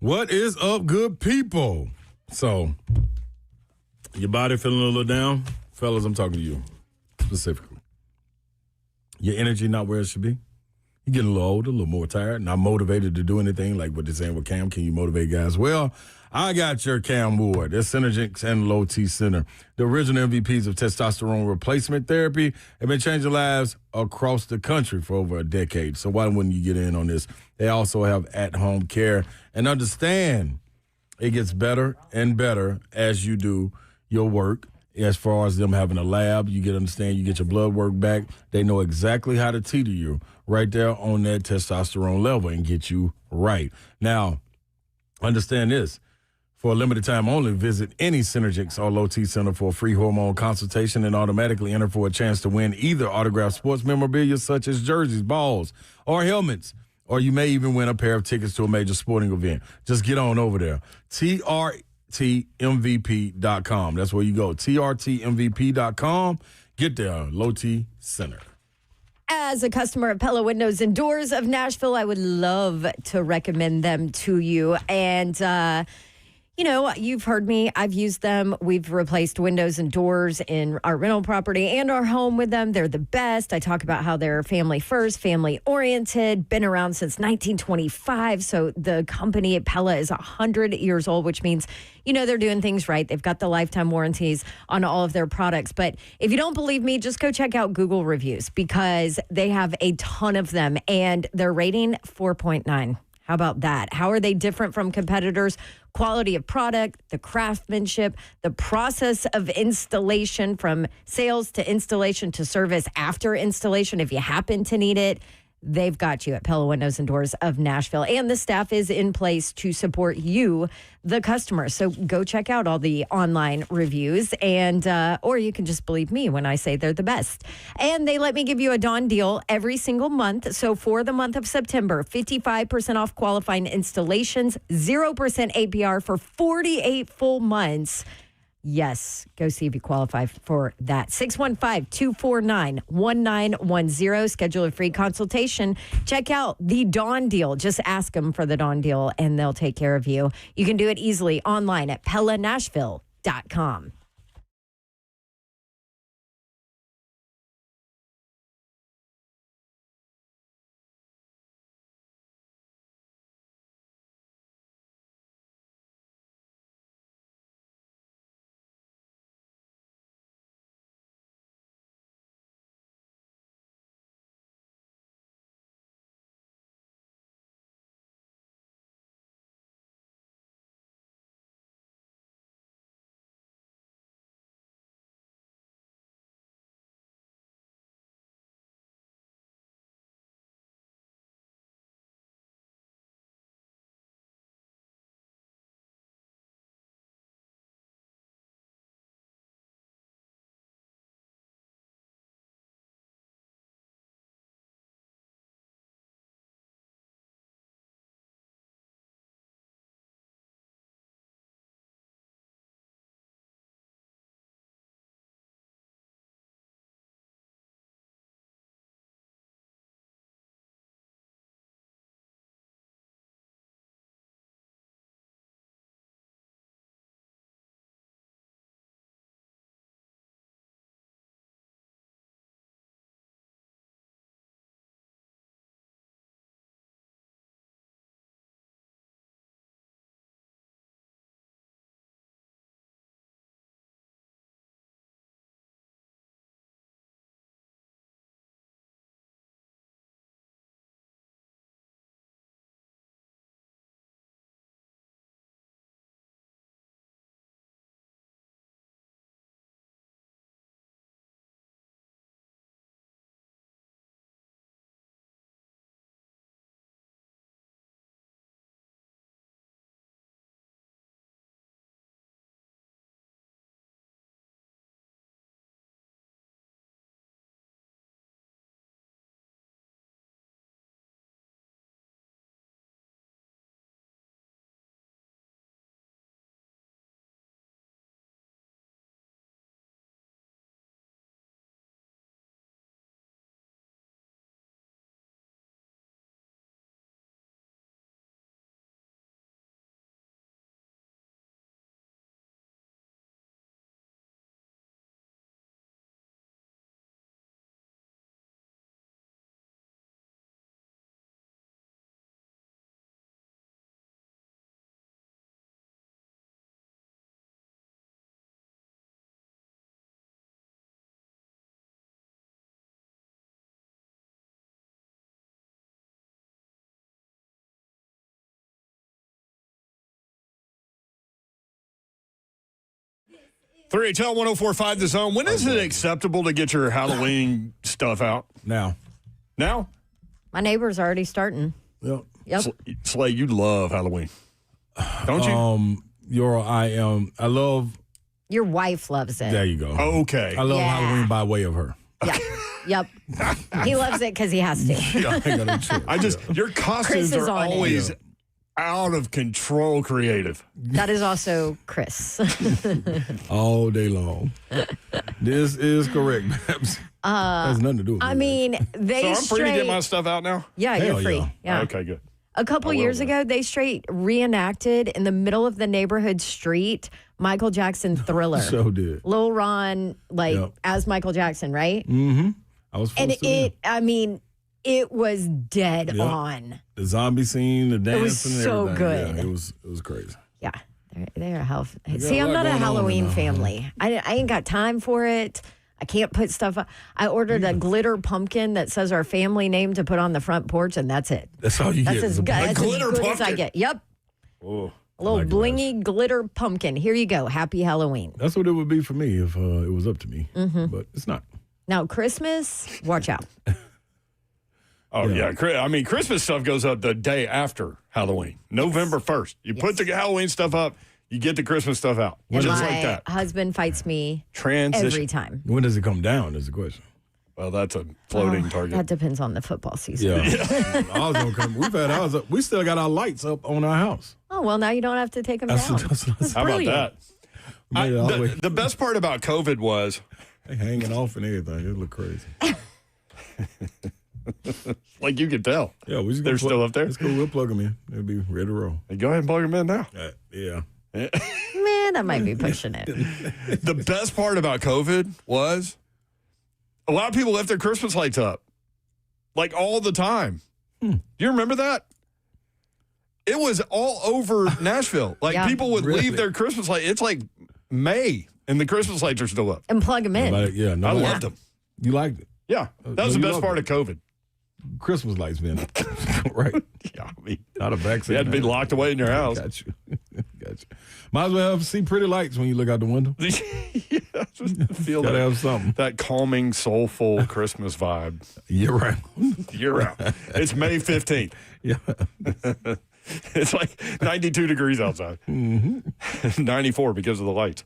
What is up, good people? So, your body feeling a little down? Fellas, I'm talking to you specifically. Your energy not where it should be? You're getting a little older, a little more tired, not motivated to do anything like what they're saying with Cam. Can you motivate guys? Well, I got your Cam Ward. That's Synergix and Low T Center. The original MVPs of testosterone replacement therapy have been changing lives across the country for over a decade. So why wouldn't you get in on this? They also have at-home care. And understand, it gets better and better as you do your work. As far as them having a lab, you get your blood work back. They know exactly how to teeter you right there on that testosterone level and get you right. Now, understand this. For a limited time only, visit any Synergix or Low T Center for a free hormone consultation and automatically enter for a chance to win either autographed sports memorabilia such as jerseys, balls, or helmets. Or you may even win a pair of tickets to a major sporting event. Just get on over there. TRTMVP.com. That's where you go. TRTMVP.com. Get there. Low T Center. As a customer of Pella Windows and Doors of Nashville, I would love to recommend them to you. And, you know, you've heard me. I've used them. We've replaced windows and doors in our rental property and our home with them. They're the best. I talk about how they're family first, family oriented, been around since 1925. So the company at Pella is 100 years old, which means, you know, they're doing things right. They've got the lifetime warranties on all of their products. But if you don't believe me, just go check out Google reviews because they have a ton of them and their rating 4.9. How about that? How are they different from competitors? Quality of product, the craftsmanship, the process of installation from sales to installation to service after installation. If you happen to need it, they've got you at Pella Windows and Doors of Nashville. And the staff is in place to support you, the customer. So go check out all the online reviews and or you can just believe me when I say they're the best. And they let me give you a Dawn deal every single month. So for the month of September, 55% off qualifying installations, 0% APR for 48 full months. Yes, go see if you qualify for that. 615-249-1910. Schedule a free consultation. Check out the Dawn Deal. Just ask them for the Dawn Deal, and they'll take care of you. You can do it easily online at PellaNashville.com. 3HL 104.5 The Zone. When is it acceptable to get your Halloween stuff out? Now. Now? My neighbor's already starting. Yep. Yep. Slay, you love Halloween. Don't you? I love. Your wife loves it. There you go. Okay. I love Halloween by way of her. Yeah. Yep. He loves it because he has to. Your costumes are always out of control creative. That is also Chris. All day long. This is correct, Babs. Has nothing to do with I mean, they So I'm free to get my stuff out now? Yeah, Hell you're free. Yeah. Okay, good. A couple years ago, they straight reenacted in the middle of the neighborhood street Michael Jackson Thriller. So did. Lil Ron, as Michael Jackson, right? Mm-hmm. I was forced and it was dead Yep. on. The zombie scene, the dancing, It was and so everything. good. Yeah, it was crazy. Yeah, they're health. got See, a I'm lot not a going on Halloween now. family. I ain't got time for it. I can't put stuff up. I ordered a glitter pumpkin that says our family name to put on the front porch, and that's it. That's all you That's get. as is a good, that's glitter as good as I pumpkin? get. Yep. Oh, A little blingy glitter pumpkin. Here you go. Happy Halloween. that's what it would be for me if it was up to me. Mm-hmm. But it's not. Now, Christmas, watch out. Oh, yeah. I mean, Christmas stuff goes up the day after Halloween, November 1st. You put the Halloween stuff up, you get the Christmas stuff out. And Just my like that. husband fights me Transition. every time. When does it come down is the question. Well, that's a floating target. That depends on the football season. Yeah. Ours don't come. We've had ours up. We still got our lights up on our house. Oh, well, now you don't have to take them down. That's How about brilliant. that? The best part about COVID was they hanging off and everything. It look crazy. like you could tell. Yeah, we just They're still up there. It's cool. We'll plug them in. They'll be ready to roll. Hey, go ahead and plug them in now. Yeah. Man, that might be pushing it. The best part about COVID was a lot of people left their Christmas lights up, like all the time. Do you remember that? It was all over Nashville. Like people would leave their Christmas light. It's like May, and the Christmas lights are still up. And plug them in. Yeah, I loved them. You liked it? Yeah, that was the best part of COVID. Christmas lights, man. Right? Yeah, I mean, not a vaccine. You had to be locked away in your house. Got you. Might as well see pretty lights when you look out the window. Yeah, just feel Gotta have something. that calming, soulful Christmas vibe. Year round. Year round. It's May 15th. Yeah. It's like 92 degrees outside. 94 because of the lights.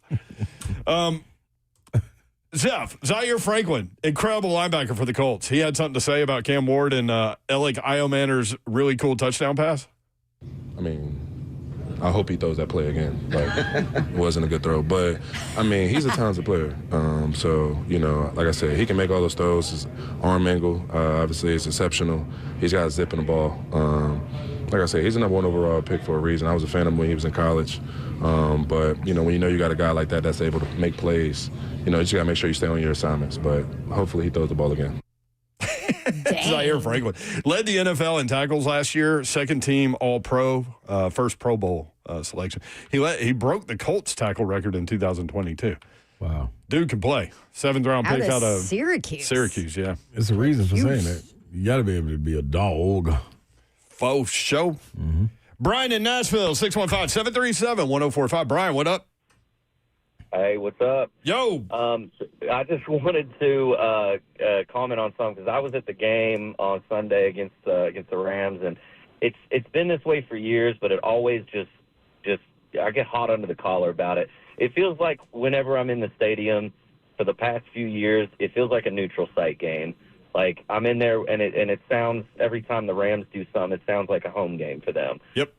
Zeph, Zaire Franklin, incredible linebacker for the Colts. He had something to say about Cam Ward and Alec Iomanner's really cool touchdown pass. I mean, I hope he throws that play again. Like, it wasn't a good throw. But, I mean, he's a talented player. So, you know, like I said, he can make all those throws. His arm angle, obviously, is exceptional. He's got a zip in the ball. Like I said, he's the number 1 overall pick for a reason. I was a fan of him when he was in college. But, you know, when you got a guy like that that's able to make plays, you know, you just got to make sure you stay on your assignments. But hopefully he throws the ball again. Zaire Franklin led the NFL in tackles last year, second team All-Pro, first Pro Bowl selection. He broke the Colts tackle record in 2022. Wow. Dude can play. 7th round pick out of Syracuse. Syracuse, yeah. There's a reason for saying that. You got to be able to be a dog. Faux show. Brian in Nashville, 615-737-1045. Brian, what up? Hey, what's up? Yo. I just wanted to comment on something because I was at the game on Sunday against the Rams, and it's been this way for years, but it always just I get hot under the collar about it. It feels like whenever I'm in the stadium for the past few years, it feels like a neutral site game. Like I'm in there, and it sounds every time the Rams do something, it sounds like a home game for them. Yep.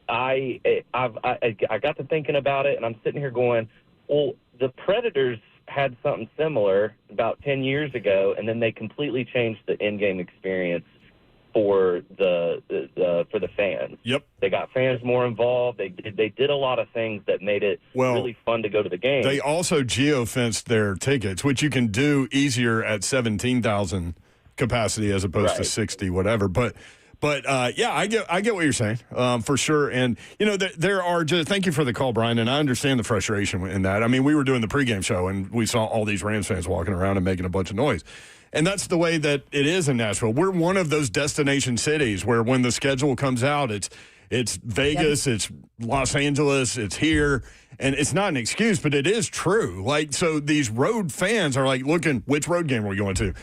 I got to thinking about it, and I'm sitting here going, well, the Predators had something similar about 10 years ago, and then they completely changed the in-game experience for the fans. Yep. They got fans more involved. They did a lot of things that made it really fun to go to the game. They also geofenced their tickets, which you can do easier at 17,000 capacity as opposed to 60, whatever. But yeah, I get what you're saying for sure. And, you know, there are just – thank you for the call, Brian, and I understand the frustration in that. I mean, we were doing the pregame show, and we saw all these Rams fans walking around and making a bunch of noise. And that's the way that it is in Nashville. We're one of those destination cities where when the schedule comes out, it's It's Vegas, it's Los Angeles, it's here. And it's not an excuse, but it is true. Like, so these road fans are like, looking, which road game are we going to?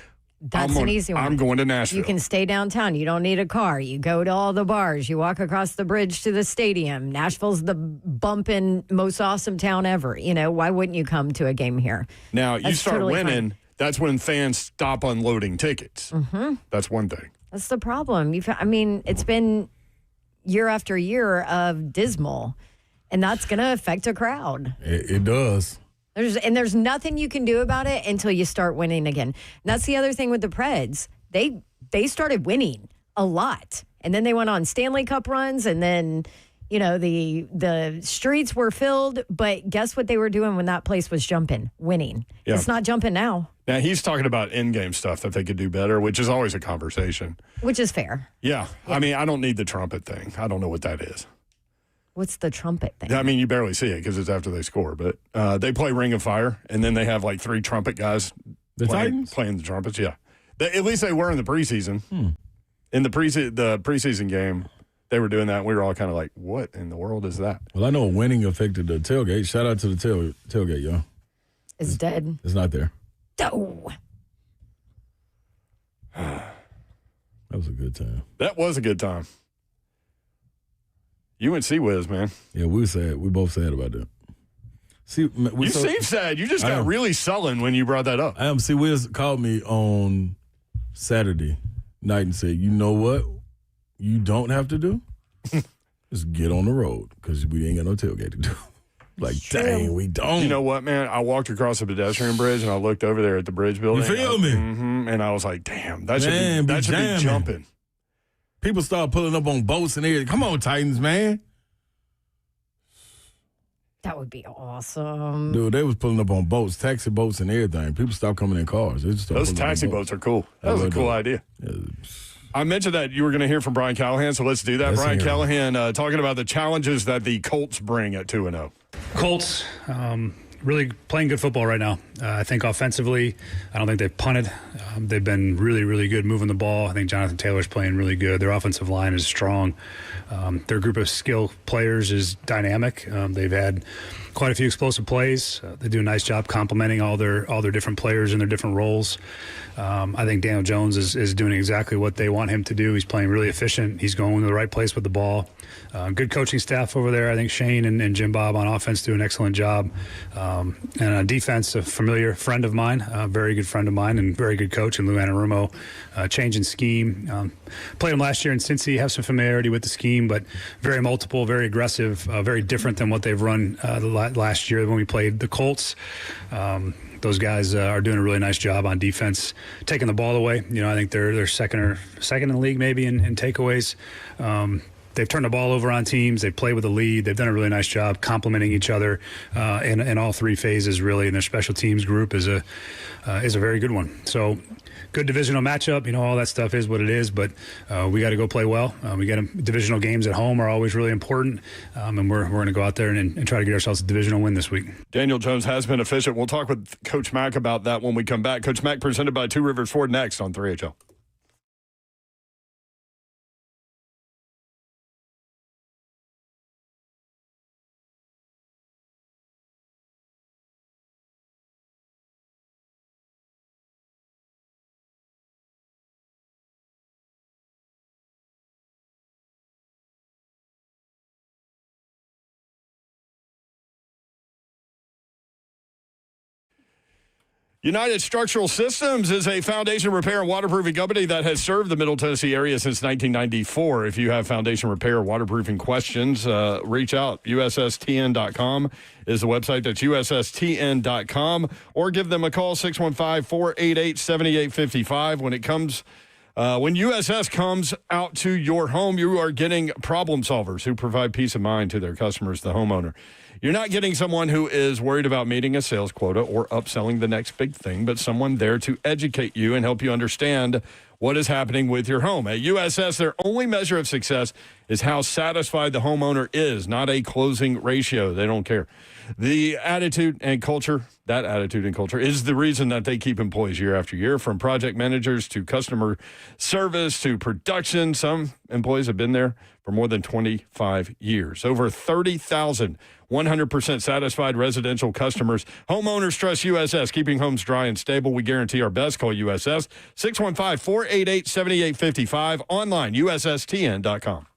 That's an easy one. I'm going to Nashville. You can stay downtown. You don't need a car. You go to all the bars. You walk across the bridge to the stadium. Nashville's the bumpin' most awesome town ever. You know, why wouldn't you come to a game here? Now, you start totally winning, fine. that's when fans stop unloading tickets. Mm-hmm. That's one thing. That's the problem. It's been year after year of dismal, and that's going to affect a crowd. It does. There's nothing you can do about it until you start winning again. And that's the other thing with the Preds. They started winning a lot, and then they went on Stanley Cup runs, and then the streets were filled. But guess what they were doing when that place was jumping? Winning. Yeah. It's not jumping now. Now, he's talking about in-game stuff that they could do better, which is always a conversation. Which is fair. Yeah. I mean, I don't need the trumpet thing. I don't know what that is. What's the trumpet thing? I mean, you barely see it because it's after they score, but they play Ring of Fire, and then they have like 3 trumpet guys playing the trumpets. Yeah. At least they were in the preseason. In the preseason game, they were doing that, and we were all kind of like, what in the world is that? Well, I know winning affected the tailgate. Shout out to the tailgate, y'all. It's dead. It's not there. Oh. That was a good time. That was a good time. You and C-Wiz, man. Yeah, we both sad about that. See, you seem sad. You just got really sullen when you brought that up. C-Wiz called me on Saturday night and said, you know what you don't have to do? Just get on the road because we ain't got no tailgate to do. Like, dang, we don't. You know what, man? I walked across the pedestrian bridge and I looked over there at the bridge building. You feel me? Mm-hmm, and I was like, damn, that should be jumping. People start pulling up on boats and everything. Come on, Titans, man. That would be awesome. Dude, they was pulling up on boats, taxi boats and everything. People stopped coming in cars. Those taxi boats are cool. That was a cool idea. I mentioned that you were going to hear from Brian Callahan, so let's do that. Brian Callahan talking about the challenges that the Colts bring at 2-0. Colts, really playing good football right now. I think offensively, I don't think they've punted. They've been really, really good moving the ball. I think Jonathan Taylor's playing really good. Their offensive line is strong. Their group of skill players is dynamic. They've had quite a few explosive plays. They do a nice job complementing all their different players in their different roles. I think Daniel Jones is doing exactly what they want him to do. He's playing really efficient. He's going to the right place with the ball. Good coaching staff over there. I think Shane and Jim Bob on offense do an excellent job. And on defense, a familiar friend of mine, a very good friend of mine and very good coach, and Lou Anarumo, changing scheme. Played him last year in Cincy, have some familiarity with the scheme, but very multiple, very aggressive, very different than what they've run last year when we played the Colts. Those guys are doing a really nice job on defense, taking the ball away. I think they're second in the league maybe in takeaways. They've turned the ball over on teams. They play with the lead. They've done a really nice job complementing each other in all 3 phases, really. And their special teams group is a very good one. So good divisional matchup. All that stuff is what it is, but we got to go play well. We got divisional games at home are always really important, and we're going to go out there and try to get ourselves a divisional win this week. Daniel Jones has been efficient. We'll talk with Coach Mack about that when we come back. Coach Mack presented by Two Rivers Ford next on 3HL. United Structural Systems is a foundation repair and waterproofing company that has served the Middle Tennessee area since 1994. If you have foundation repair or waterproofing questions, reach out. USSTN.com is the website. That's USSTN.com. Or give them a call, 615-488-7855. When USS comes out to your home, you are getting problem solvers who provide peace of mind to their customers, the homeowner. You're not getting someone who is worried about meeting a sales quota or upselling the next big thing, but someone there to educate you and help you understand what is happening with your home. At USS, their only measure of success is how satisfied the homeowner is, not a closing ratio. They don't care. The attitude and culture is the reason that they keep employees year after year, from project managers to customer service to production. Some employees have been there for for more than 25 years. Over 30,000 100% satisfied residential customers. Homeowners trust USS, keeping homes dry and stable. We guarantee our best. Call USS 615-488-7855. Online, USSTN.com.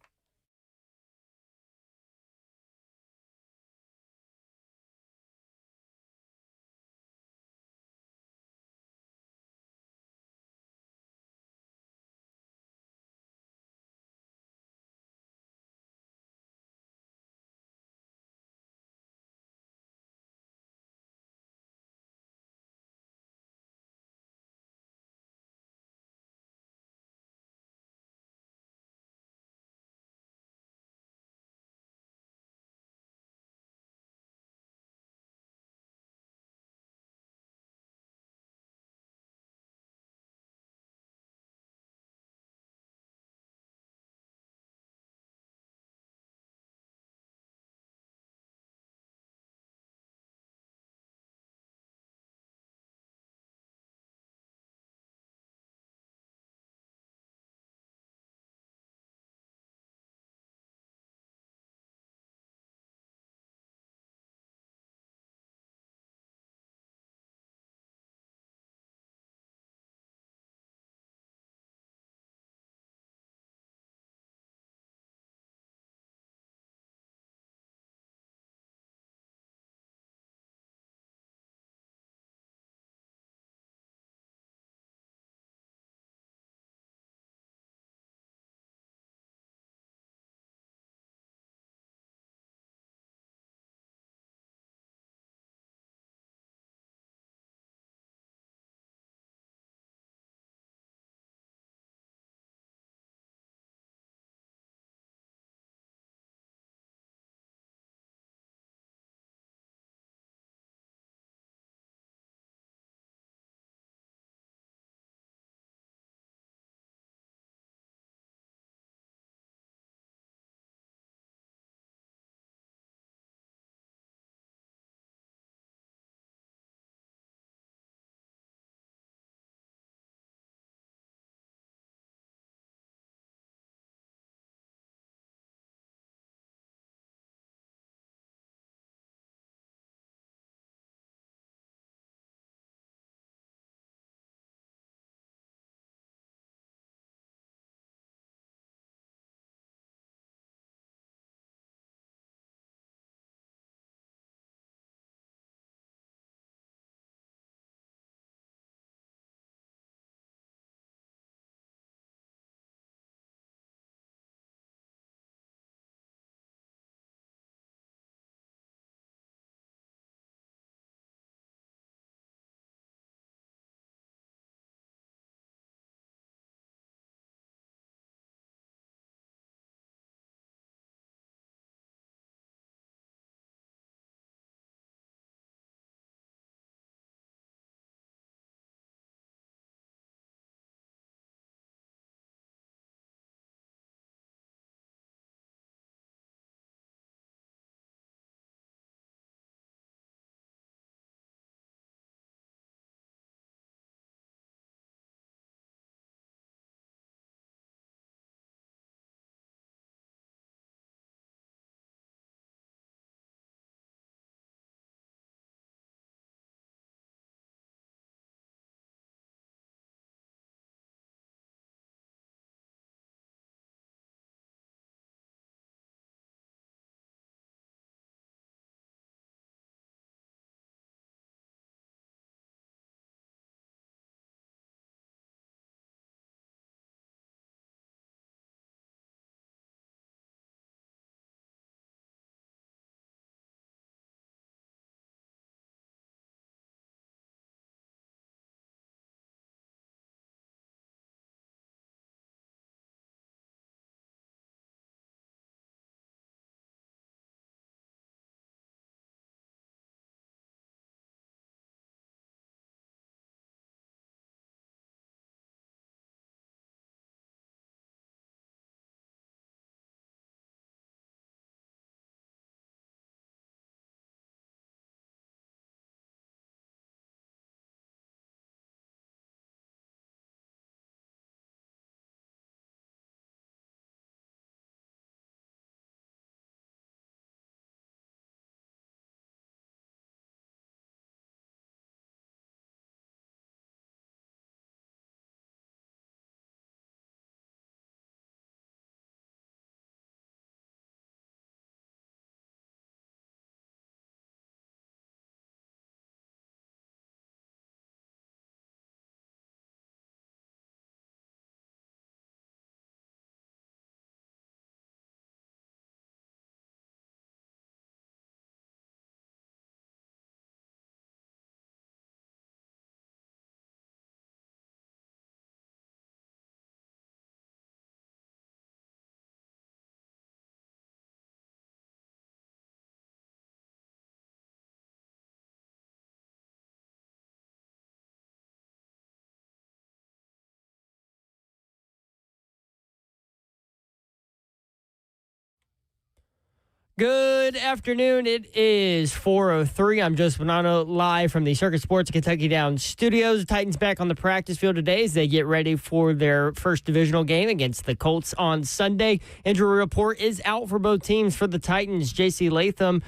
Good afternoon. It is 4:03. I'm Joseph Bonanno, live from the Circus Sports Kentucky Downs studios. The Titans back on the practice field today as they get ready for their first divisional game against the Colts on Sunday. Injury report is out for both teams. For the Titans, J.C. Latham,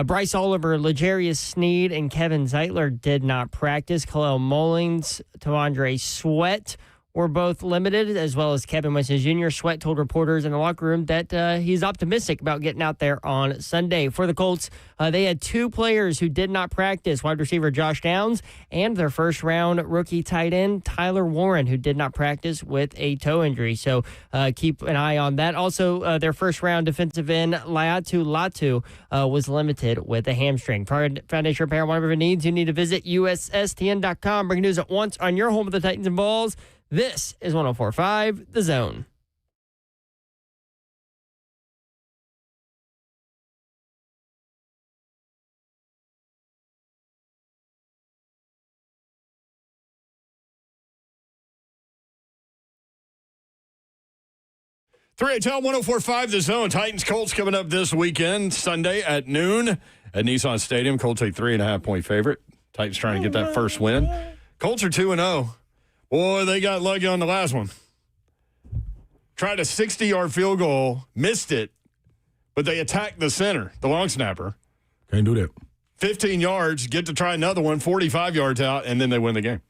Bryce Oliver, L'Jarius Sneed, and Kevin Zeitler did not practice. Khalil Mullins, Tavondre Sweat were both limited, as well as Kevin Winston Jr. Sweat told reporters in the locker room that he's optimistic about getting out there on Sunday. For the Colts, they had two players who did not practice, wide receiver Josh Downs and their first-round rookie tight end Tyler Warren, who did not practice with a toe injury. So keep an eye on that. Also, their first-round defensive end Laiatu Latu was limited with a hamstring. For foundation repair, whatever needs, you need to visit USSTN.com. Bring news at once on your home of the Titans and Balls. This is 104.5 The Zone. Tell 104.5 The Zone. Titans Colts coming up this weekend, Sunday at noon at Nissan Stadium. Colts a 3.5-point favorite. Titans trying to get that first win. Colts are 2-0. Boy, they got lucky on the last one. Tried a 60-yard field goal, missed it, but they attacked the center, the long snapper. Can't do that. 15 yards, get to try another one, 45 yards out, and then they win the game.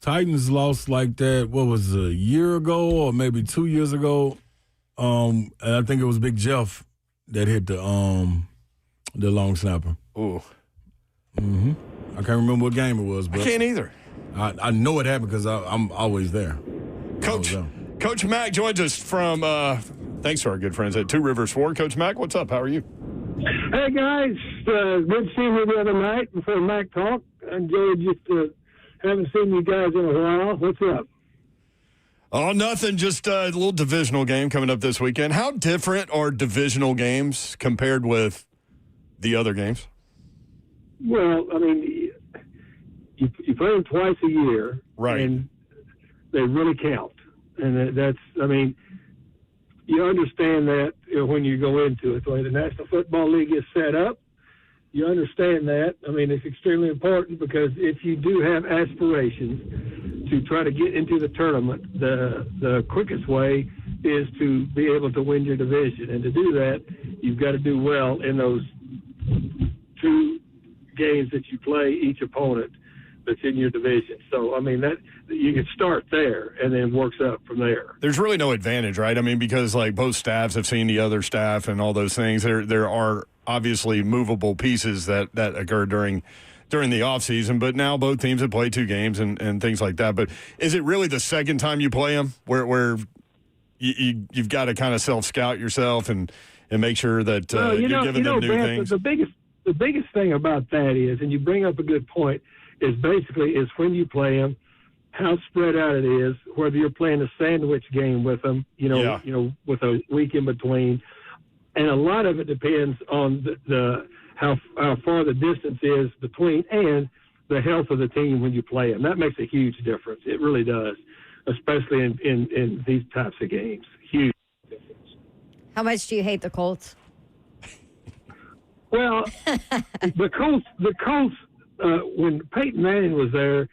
Titans lost like that, what was it, a year ago or maybe 2 years ago? And I think it was Big Jeff that hit the long snapper. Ooh. Mm-hmm. I can't remember what game it was. But I can't either. I know it happened because I'm always there. Coach Mack joins us from, thanks to our good friends at Two Rivers Ford. Coach Mack, what's up? How are you? Hey, guys. Good seeing you the other night before Mac talked. I enjoyed just haven't seen you guys in a while. What's up? Oh, nothing. Just a little divisional game coming up this weekend. How different are divisional games compared with the other games? Well, I mean, you play them twice a year. Right. And they really count. And that's, I mean, you understand that when you go into it. The way the National Football League is set up, you understand that. I mean, it's extremely important because if you do have aspirations to try to get into the tournament, the quickest way is to be able to win your division. And to do that, you've got to do well in those two games that you play each opponent that's in your division. So, I mean, that you can start there and then works up from there. There's really no advantage, right? I mean, because like both staffs have seen the other staff and all those things. There are obviously movable pieces that occur during the offseason, but now both teams have played two games and things like that. But is it really the second time you play them where you've got to kind of self-scout yourself and make sure that you're giving them new things? The biggest thing about that is, and you bring up a good point, is when you play them, how spread out it is, whether you're playing a sandwich game with them, with a week in between. And a lot of it depends on how far the distance is between and the health of the team when you play them. That makes a huge difference. It really does, especially in these types of games. Huge difference. How much do you hate the Colts? Well, the Colts, when Peyton Manning was there,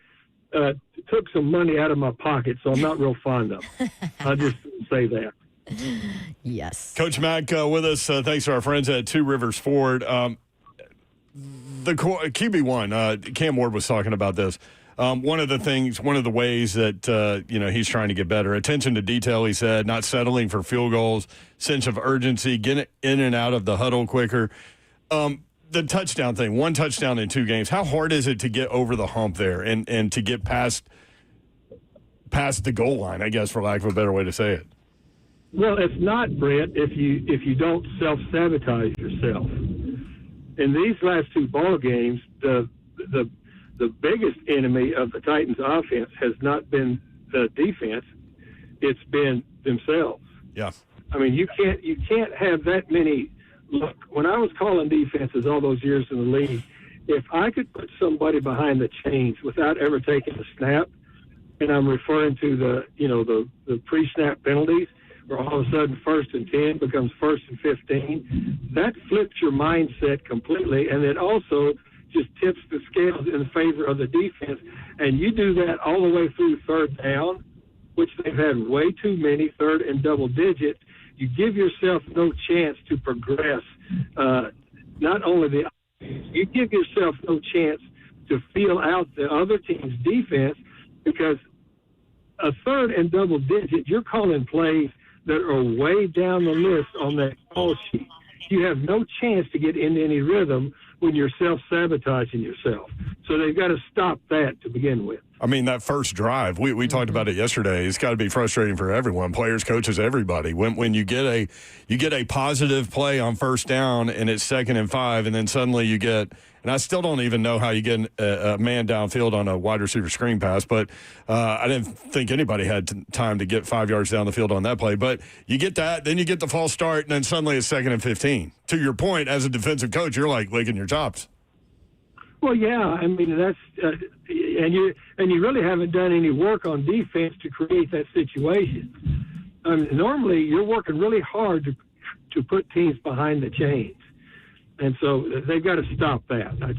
took some money out of my pocket, so I'm not real fond of them. I'll just say that. Yes. Coach Mack with us. Thanks to our friends at Two Rivers Ford. The QB1, Cam Ward was talking about this. One of the ways that, he's trying to get better. Attention to detail, he said, not settling for field goals, sense of urgency, getting in and out of the huddle quicker. The touchdown thing, one touchdown in 2 games. How hard is it to get over the hump there and to get past the goal line, I guess, for lack of a better way to say it? Well, it's not, Brent, if you don't self-sabotage yourself. In these last 2 ball games, the biggest enemy of the Titans' offense has not been the defense; it's been themselves. Yeah. I mean, you can't have that many. Look, when I was calling defenses all those years in the league, if I could put somebody behind the chains without ever taking a snap, and I'm referring to the pre-snap penalties, where all of a sudden 1st and 10 becomes 1st and 15. That flips your mindset completely, and it also just tips the scales in favor of the defense. And you do that all the way through 3rd down, which they've had way too many 3rd and double digits. You give yourself no chance to progress. Not only you give yourself no chance to feel out the other team's defense, because a 3rd and double digit, you're calling plays that are way down the list on that call sheet. You have no chance to get into any rhythm when you're self-sabotaging yourself. So they've got to stop that to begin with. I mean, that first drive, we talked about it yesterday. It's got to be frustrating for everyone, players, coaches, everybody. When you get a positive play on 1st down and it's 2nd and 5, and then suddenly you get, and I still don't even know how you get a man downfield on a wide receiver screen pass, but I didn't think anybody had time to get 5 yards down the field on that play. But you get that, then you get the false start, and then suddenly it's 2nd and 15. To your point, as a defensive coach, you're like licking your chops. Well, yeah, I mean that's and you really haven't done any work on defense to create that situation. Normally, you're working really hard to put teams behind the chains, and so they've got to stop that. They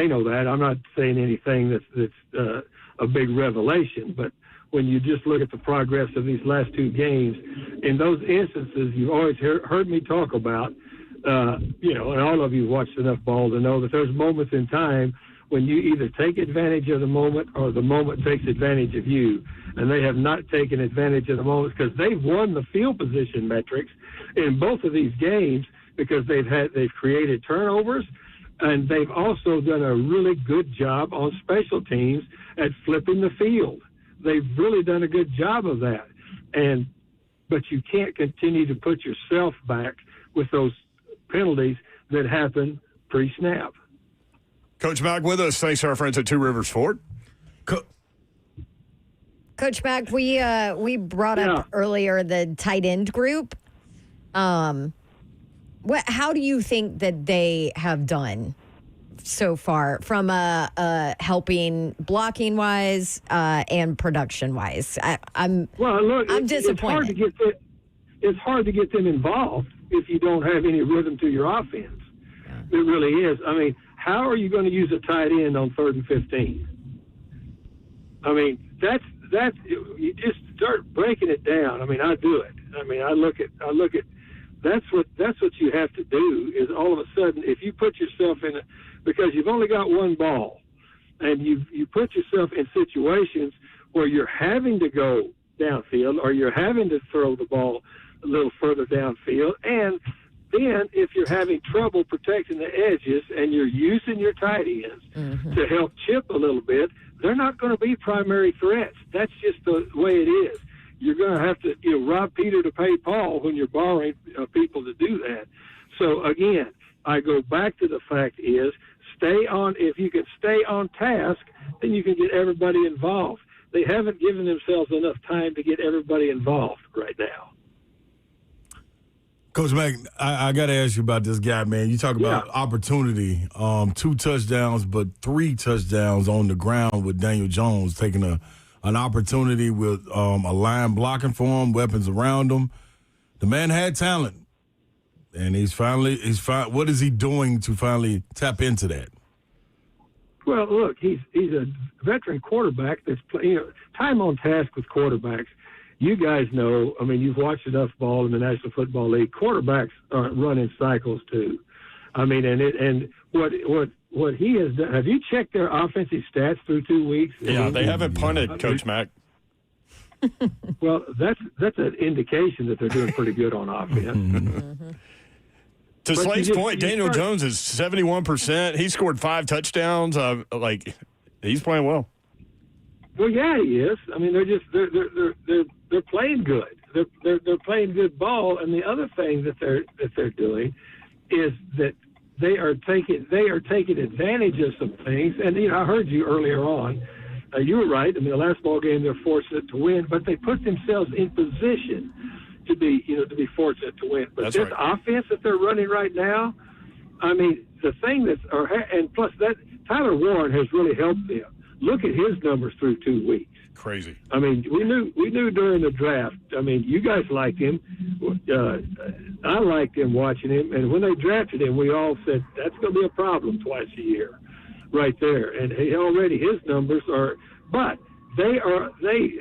know that. I'm not saying anything that's a big revelation, but when you just look at the progress of these last 2 games, in those instances, you've always heard me talk about. And all of you watched enough ball to know that there's moments in time when you either take advantage of the moment or the moment takes advantage of you. And they have not taken advantage of the moment because they've won the field position metrics in both of these games because they've created turnovers, and they've also done a really good job on special teams at flipping the field. They've really done a good job of that. But you can't continue to put yourself back with those penalties that happen pre-snap. Coach Mack with us. Thanks to our friends at Two Rivers Ford. Coach Mack, we brought up earlier the tight end group. How do you think that they have done so far from helping blocking wise and production wise? I'm disappointed. It's hard to get them involved if you don't have any rhythm to your offense. Yeah. It really is. I mean, how are you going to use a tight end on 3rd and 15? I mean, that's you just start breaking it down. I mean, I do it. I mean, I look at that's what you have to do is all of a sudden if you put yourself in because you've only got one ball and you put yourself in situations where you're having to go downfield or you're having to throw the ball a little further downfield, and then if you're having trouble protecting the edges and you're using your tight ends to help chip a little bit, they're not going to be primary threats. That's just the way it is. You're going to have to rob Peter to pay Paul when you're borrowing people to do that. So again, I go back to the fact is if you can stay on task, then you can get everybody involved. They haven't given themselves enough time to get everybody involved right now. Coach Mack, I got to ask you about this guy, man. You talk about opportunity, 2 touchdowns, but 3 touchdowns on the ground with Daniel Jones taking an opportunity with a line blocking for him, weapons around him. The man had talent, and he's what is he doing to finally tap into that? Well, look, he's a veteran quarterback that's time on task with quarterbacks. You guys know, I mean, you've watched enough ball in the National Football League. Quarterbacks are running cycles too. I mean, and what he has done. Have you checked their offensive stats through 2 weeks? Yeah, they haven't punted, Coach Mack. Well, that's an indication that they're doing pretty good on offense. To Slate's point, Daniel Jones is 71%. He scored 5 touchdowns. He's playing well. Well, yeah, he is. I mean, they're playing good. They're playing good ball. And the other thing that they're doing is that they are taking advantage of some things. And I heard you earlier on. You were right. I mean, the last ball game they're fortunate to win, but they put themselves in position to be fortunate to win. But this offense that they're running right now, I mean, the thing and plus that Tyler Warren has really helped them. Look at his numbers through 2 weeks. Crazy. I mean, we knew during the draft. I mean, you guys liked him. I liked him watching him, and when they drafted him, we all said that's going to be a problem twice a year, right there. And his numbers are, but they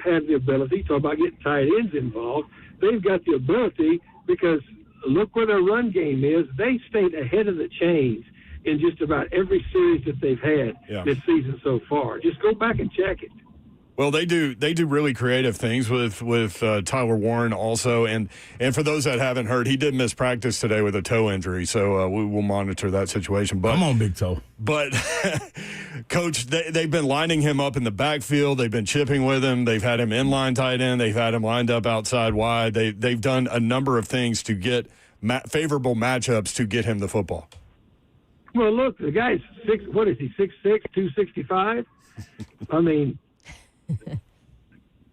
have the ability. Talk about getting tight ends involved. They've got the ability because look where their run game is. They stayed ahead of the chains in just about every series that they've had this season so far. Just go back and check it. Well, they do really creative things with Tyler Warren also, and for those that haven't heard, he did miss practice today with a toe injury, so we will monitor that situation. But come on, Big Toe. But Coach, they've been lining him up in the backfield. They've been chipping with him. They've had him inline tight end. They've had him lined up outside wide. They've done a number of things to get favorable matchups to get him the football. Well, look, the guy's 6'6", 265. I mean.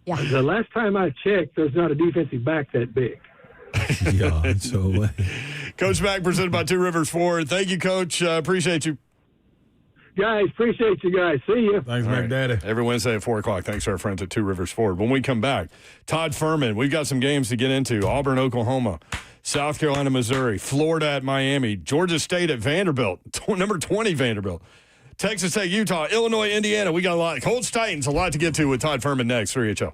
Yeah. The last time I checked, there's not a defensive back that big. Yeah, so Coach Mack, presented by Two Rivers Ford. Thank you, Coach. Appreciate you. Guys, appreciate you guys. See you. Thanks, Mac Daddy. Every Wednesday at 4 o'clock. Thanks to our friends at Two Rivers Ford. When we come back, Todd Furman, we've got some games to get into. Auburn, Oklahoma, South Carolina, Missouri, Florida at Miami, Georgia State at Vanderbilt, number 20 Vanderbilt. Texas Tech, Utah, Illinois, Indiana. We got a lot. Colts, Titans, a lot to get to with Todd Furman next. 3HL.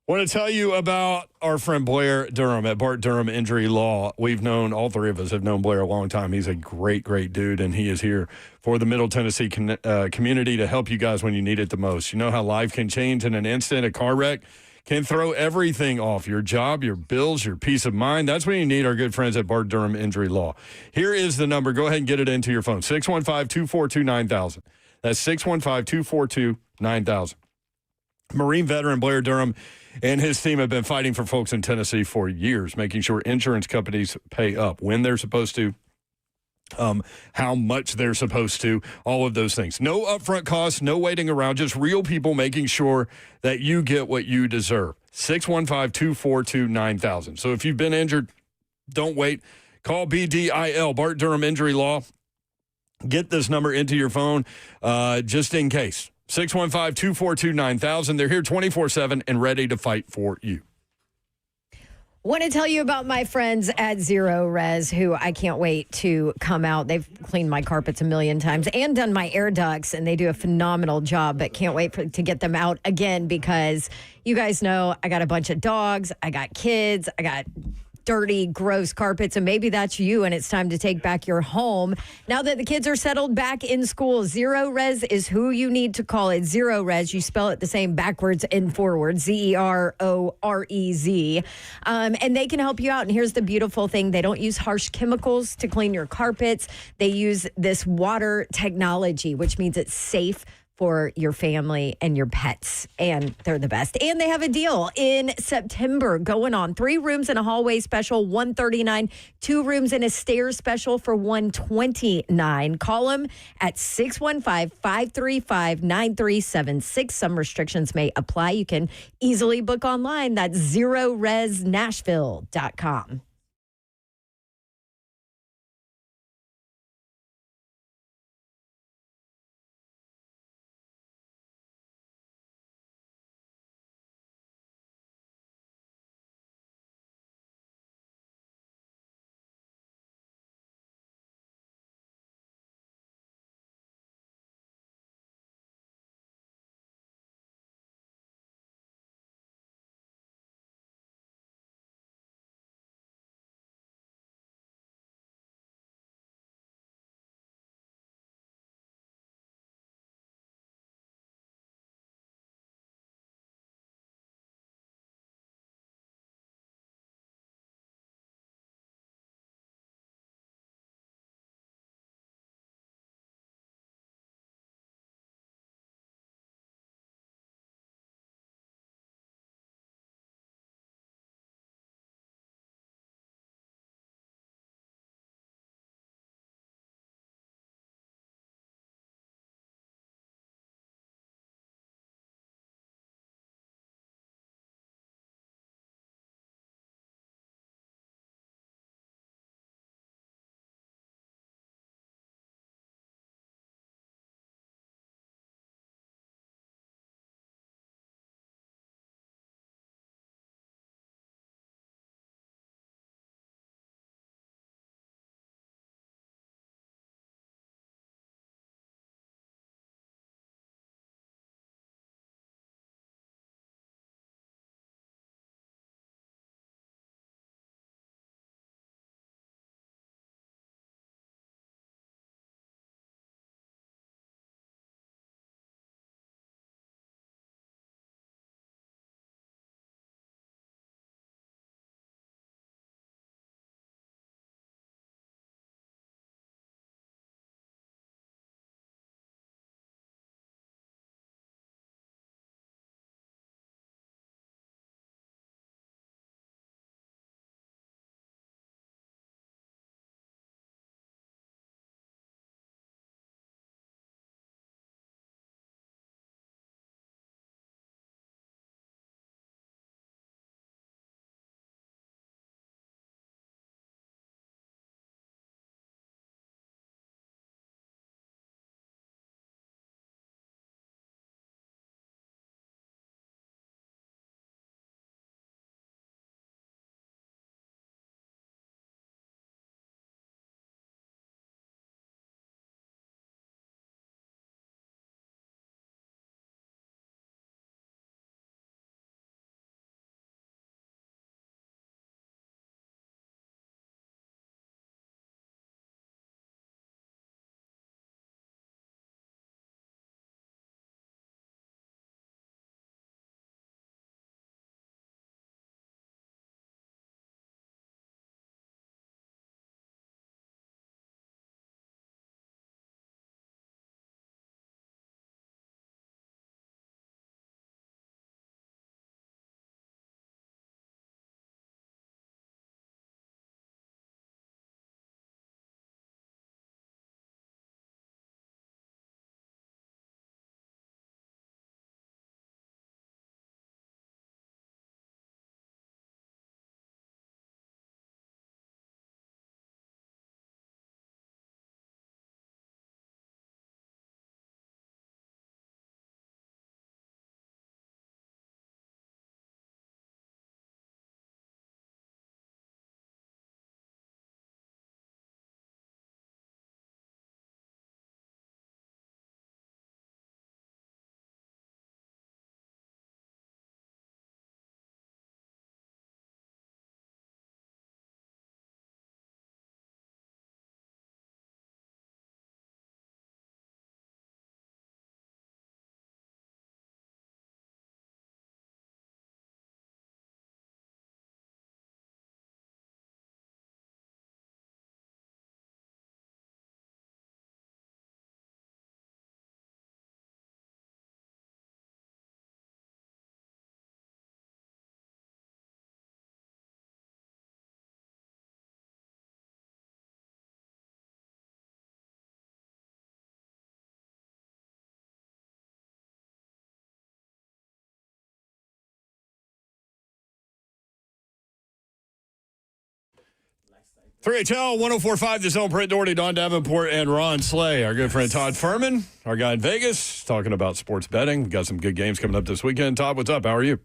Want to tell you about our friend Blair Durham at Bart Durham Injury Law. We've known, all three of us have known Blair a long time. He's a great, great dude, and he is here for the Middle Tennessee community to help you guys when you need it the most. You know how life can change in an instant. A car wreck can throw everything off, your job, your bills, your peace of mind. That's when you need our good friends at Bart Durham Injury Law. Here is the number. Go ahead and get it into your phone, 615-242-9000. That's 615-242-9000. Marine veteran Blair Durham and his team have been fighting for folks in Tennessee for years, making sure insurance companies pay up when they're supposed to, how much they're supposed to, all of those things. No upfront costs, no waiting around, just real people making sure that you get what you deserve. 615-242-9000. So if you've been injured, don't wait. Call BDIL, Bart Durham Injury Law. Get this number into your phone just in case. 615-242-9000. They're here 24/7 and ready to fight for you. Want to tell you about my friends at Zero Res, who I can't wait to come out. They've cleaned my carpets a million times and done my air ducts, and they do a phenomenal job, but can't wait to get them out again because you guys know I got a bunch of dogs, I got kids, I got dirty, gross carpets, and maybe that's you, and it's time to take back your home. Now that the kids are settled back in school, Zero Res is who you need to call. It Zero Res. You spell it the same backwards and forward, ZEROREZ. And they can help you out. And here's the beautiful thing. They don't use harsh chemicals to clean your carpets. They use this water technology, which means it's safe for your family and your pets, and they're the best. And they have a deal in September going on. 3 rooms and a hallway special, $139. 2 rooms and a stairs special for $129. Call them at 615-535-9376. Some restrictions may apply. You can easily book online. That's ZeroResNashville.com. 3HL 104.5, The Zone. Brent Doherty, Don Davenport, and Ron Slay. Our good friend Todd Furman, our guy in Vegas, talking about sports betting. We've got some good games coming up this weekend. Todd, what's up? How are you?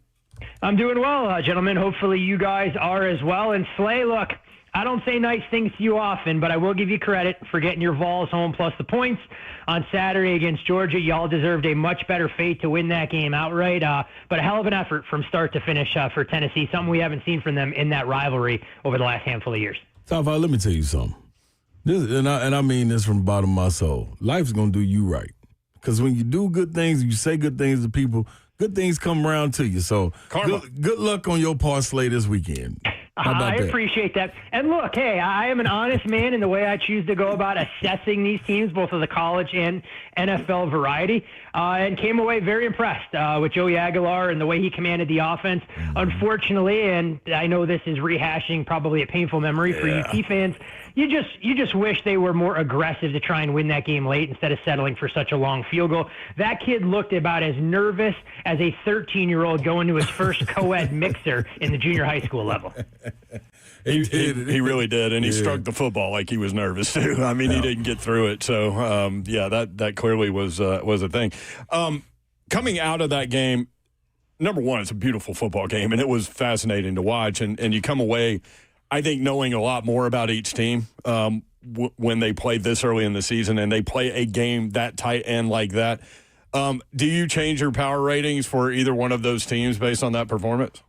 I'm doing well, gentlemen. Hopefully you guys are as well. And Slay, look, I don't say nice things to you often, but I will give you credit for getting your Vols home plus the points on Saturday against Georgia. Y'all deserved a much better fate to win that game outright, but a hell of an effort from start to finish for Tennessee, something we haven't seen from them in that rivalry over the last handful of years. Top five, let me tell you something. And I mean this from the bottom of my soul. Life's going to do you right. Because when you do good things, you say good things to people, good things come around to you. So good luck on your parlay this weekend. I appreciate that. And look, hey, I am an honest man in the way I choose to go about assessing these teams, both of the college and NFL variety, and came away very impressed with Joey Aguilar and the way he commanded the offense. Unfortunately, and I know this is rehashing probably a painful memory for UT fans, you just wish they were more aggressive to try and win that game late instead of settling for such a long field goal. That kid looked about as nervous as a 13-year-old going to his first co-ed mixer in the junior high school level. He really did, and he struck the football like he was nervous too. I mean, he didn't get through it, so that clearly was a thing. Coming out of that game, number one, it's a beautiful football game, and it was fascinating to watch. And you come away, I think, knowing a lot more about each team when they play this early in the season, and they play a game that tight end like that. Do you change your power ratings for either one of those teams based on that performance?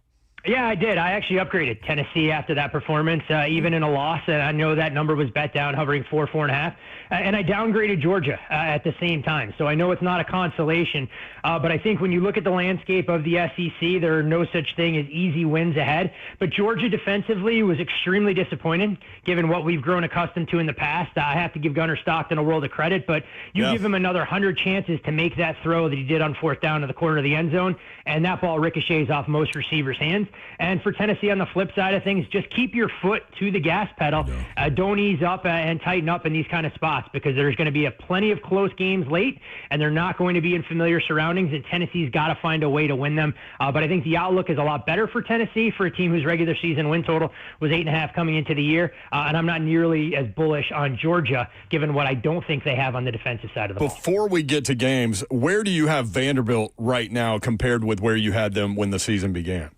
Yeah, I did. I actually upgraded Tennessee after that performance, even in a loss. And I know that number was bet down, hovering 4.5. And I downgraded Georgia at the same time. So I know it's not a consolation. But I think when you look at the landscape of the SEC, there are no such thing as easy wins ahead. But Georgia defensively was extremely disappointing, given what we've grown accustomed to in the past. I have to give Gunnar Stockton a world of credit, but you give him another 100 chances to make that throw that he did on fourth down to the corner of the end zone, and that ball ricochets off most receivers' hands. And for Tennessee, on the flip side of things, just keep your foot to the gas pedal. Don't ease up and tighten up in these kind of spots, because there's going to be plenty of close games late, and they're not going to be in familiar surroundings, and Tennessee's got to find a way to win them. But I think the outlook is a lot better for Tennessee, for a team whose regular season win total was 8.5 coming into the year. And I'm not nearly as bullish on Georgia, given what I don't think they have on the defensive side of the ball. Before we get to games, where do you have Vanderbilt right now compared with where you had them when the season began?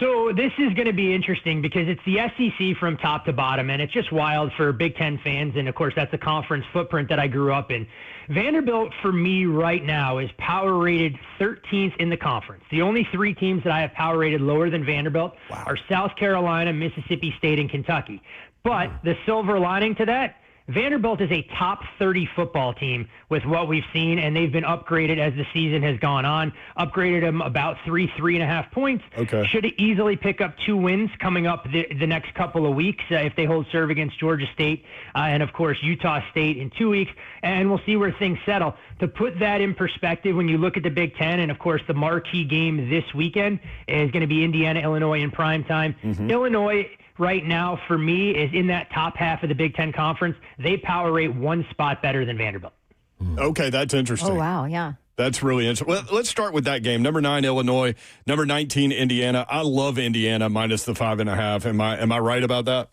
So this is going to be interesting because it's the SEC from top to bottom, and it's just wild for Big Ten fans. And, of course, that's a conference footprint that I grew up in. Vanderbilt, for me right now, is power rated 13th in the conference. The only three teams that I have power rated lower than Vanderbilt are South Carolina, Mississippi State, and Kentucky. But the silver lining to that, Vanderbilt is a top 30 football team with what we've seen, and they've been upgraded as the season has gone on. Upgraded them about 3.5 points. Okay. Should easily pick up 2 wins coming up the next couple of weeks if they hold serve against Georgia State and, of course, Utah State in 2 weeks, and we'll see where things settle. To put that in perspective, when you look at the Big Ten, and, of course, the marquee game this weekend is going to be Indiana-Illinois in prime time. Illinois right now, for me, is in that top half of the Big Ten Conference. They power rate 1 spot better than Vanderbilt. Okay, that's interesting. Oh, wow, yeah. That's really interesting. Well, let's start with that game. Number 9, Illinois. Number 19, Indiana. I love Indiana minus the 5.5. Am I right about that?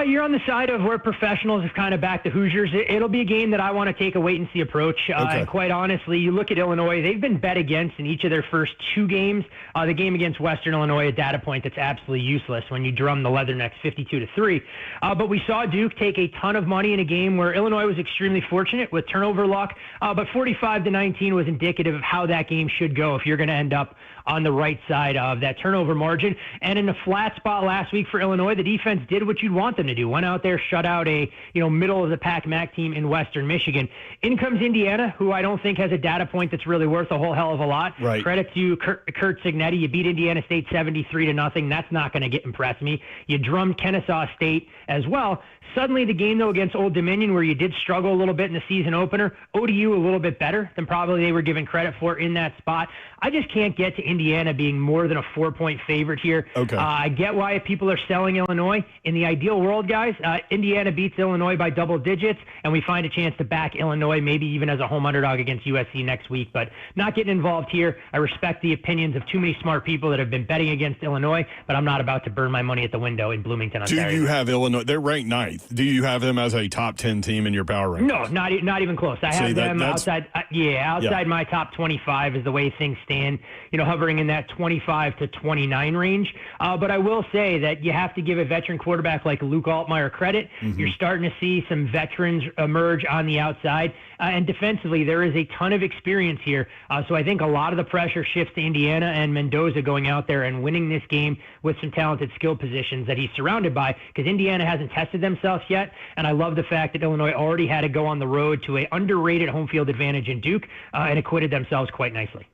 You're on the side of where professionals have kind of backed the Hoosiers. It'll be a game that I want to take a wait-and-see approach. And quite honestly, you look at Illinois, they've been bet against in each of their first 2 games. The game against Western Illinois, a data point that's absolutely useless when you drum the Leathernecks 52-3. But we saw Duke take a ton of money in a game where Illinois was extremely fortunate with turnover luck, but 45-19 was indicative of how that game should go if you're going to end up on the right side of that turnover margin. And in a flat spot last week for Illinois, the defense did what you'd want them to do. Went out there, shut out a middle of the pack MAC team in Western Michigan. In comes Indiana, who I don't think has a data point that's really worth a whole hell of a lot. Right. Credit to Kurt Cignetti. You beat Indiana State 73-0. That's not going to impress me. You drummed Kennesaw State as well. Suddenly the game, though, against Old Dominion, where you did struggle a little bit in the season opener, ODU a little bit better than probably they were given credit for in that spot. I just can't get to Indiana being more than a 4-point favorite here. Okay. I get why people are selling Illinois. In the ideal world, guys, Indiana beats Illinois by double digits, and we find a chance to back Illinois, maybe even as a home underdog against USC next week. But not getting involved here. I respect the opinions of too many smart people that have been betting against Illinois, but I'm not about to burn my money at the window in Bloomington, Ontario. Do you have Illinois? They're ranked 9th. Do you have them as a top 10 team in your power rankings? No, not even close. I have them outside. Outside my top 25 is the way things stand. Hovering in that 25 to 29 range. But I will say that you have to give a veteran quarterback like Luke Altmaier credit. Mm-hmm. You're starting to see some veterans emerge on the outside. And defensively, there is a ton of experience here. So I think a lot of the pressure shifts to Indiana and Mendoza going out there and winning this game with some talented skill positions that he's surrounded by, because Indiana hasn't tested themselves yet. And I love the fact that Illinois already had to go on the road to an underrated home field advantage in Duke and acquitted themselves quite nicely.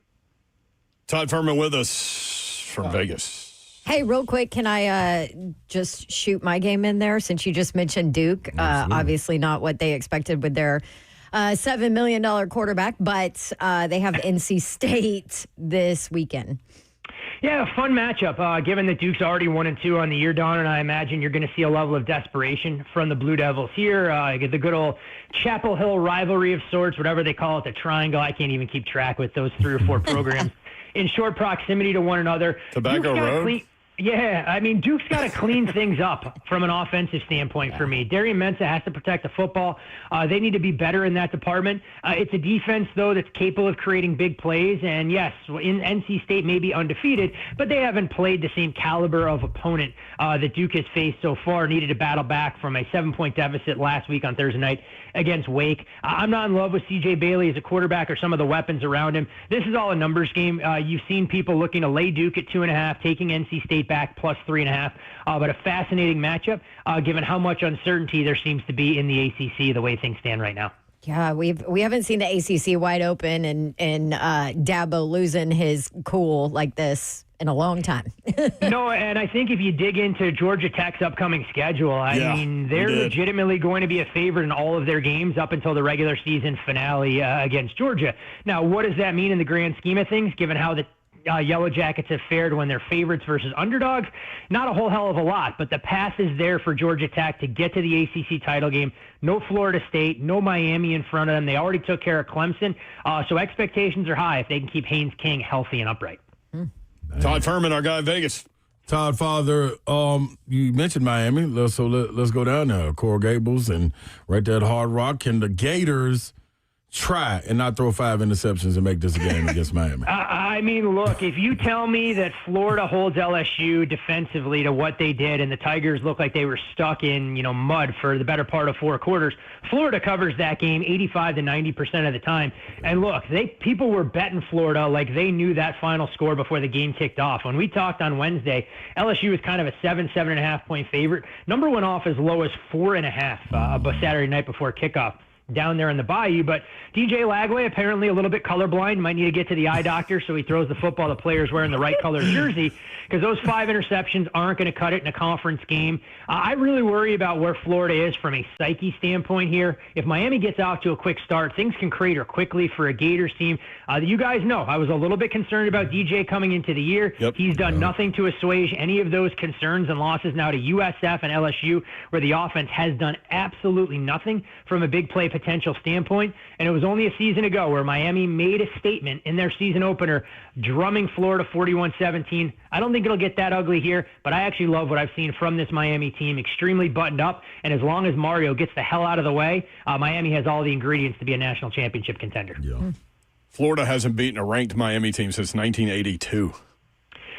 Todd Furman with us from Vegas. Hey, real quick, can I just shoot my game in there since you just mentioned Duke? Obviously not what they expected with their $7 million quarterback, but they have NC State this weekend. Yeah, a fun matchup, given that Duke's already 1-2 on the year, Don, and I imagine you're going to see a level of desperation from the Blue Devils here. Get the good old Chapel Hill rivalry of sorts, whatever they call it, the triangle. I can't even keep track with those 3 or 4 programs in short proximity to one another. Tobacco Road? Duke's got to clean things up from an offensive standpoint for me. Darian Mensah has to protect the football. They need to be better in that department. It's a defense, though, that's capable of creating big plays. And, yes, in NC State may be undefeated, but they haven't played the same caliber of opponent that Duke has faced so far. Needed to battle back from a 7-point deficit last week on Thursday night against Wake. I'm not in love with C.J. Bailey as a quarterback or some of the weapons around him. This is all a numbers game. You've seen people looking to lay Duke at 2.5, taking NC State back plus 3.5. But a fascinating matchup, given how much uncertainty there seems to be in the ACC the way things stand right now. Yeah, we haven't seen the ACC wide open and Dabo losing his cool like this in a long time. No, and I think if you dig into Georgia Tech's upcoming schedule, they're legitimately going to be a favorite in all of their games up until the regular season finale against Georgia. Now, what does that mean in the grand scheme of things, given how the Yellow Jackets have fared when they're favorites versus underdogs? Not a whole hell of a lot, but the path is there for Georgia Tech to get to the ACC title game. No Florida State, no Miami in front of them. They already took care of Clemson, so expectations are high if they can keep Haynes King healthy and upright. Todd Furman, our guy in Vegas. Todd, Father, you mentioned Miami. Let's go down there. Coral Gables and right there at Hard Rock. Can the Gators try and not throw 5 interceptions and make this a game against Miami? Look, if you tell me that Florida holds LSU defensively to what they did and the Tigers look like they were stuck in, mud for the better part of 4 quarters, Florida covers that game 85 to 90% of the time. And look, people were betting Florida like they knew that final score before the game kicked off. When we talked on Wednesday, LSU was kind of a 7.5 point favorite. Number went off as low as 4.5 Saturday night before kickoff down there in the Bayou. But DJ Lagway, apparently a little bit colorblind, might need to get to the eye doctor, so he throws the football to players wearing the right color jersey, because those 5 interceptions aren't going to cut it in a conference game. I really worry about where Florida is from a psyche standpoint here. If Miami gets off to a quick start, things can crater quickly for a Gators team. You guys know I was a little bit concerned about DJ coming into the year. Yep. He's done nothing to assuage any of those concerns and losses now to USF and LSU, where the offense has done absolutely nothing from a big play potential standpoint. And it was only a season ago where Miami made a statement in their season opener, drumming Florida 41-17. I don't think it'll get that ugly here, but I actually love what I've seen from this Miami team. Extremely buttoned up, and as long as Mario gets the hell out of the way, Miami has all the ingredients to be a national championship contender. Yeah. Florida hasn't beaten a ranked Miami team since 1982.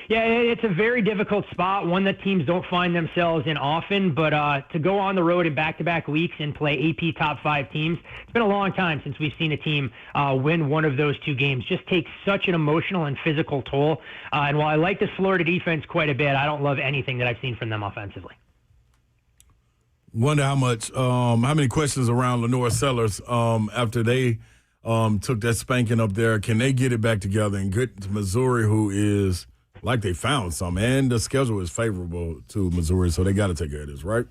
Yeah, it's a very difficult spot, one that teams don't find themselves in often, but to go on the road in back-to-back weeks and play AP top 5 teams, it's been a long time since we've seen a team win one of those 2 games. Just takes such an emotional and physical toll. And while I like this Florida defense quite a bit, I don't love anything that I've seen from them offensively. Wonder how many questions around Lenore Sellers after they took that spanking up there. Can they get it back together and get to Missouri, who is like they found some, and the schedule is favorable to Missouri, so they got to take care of this, right?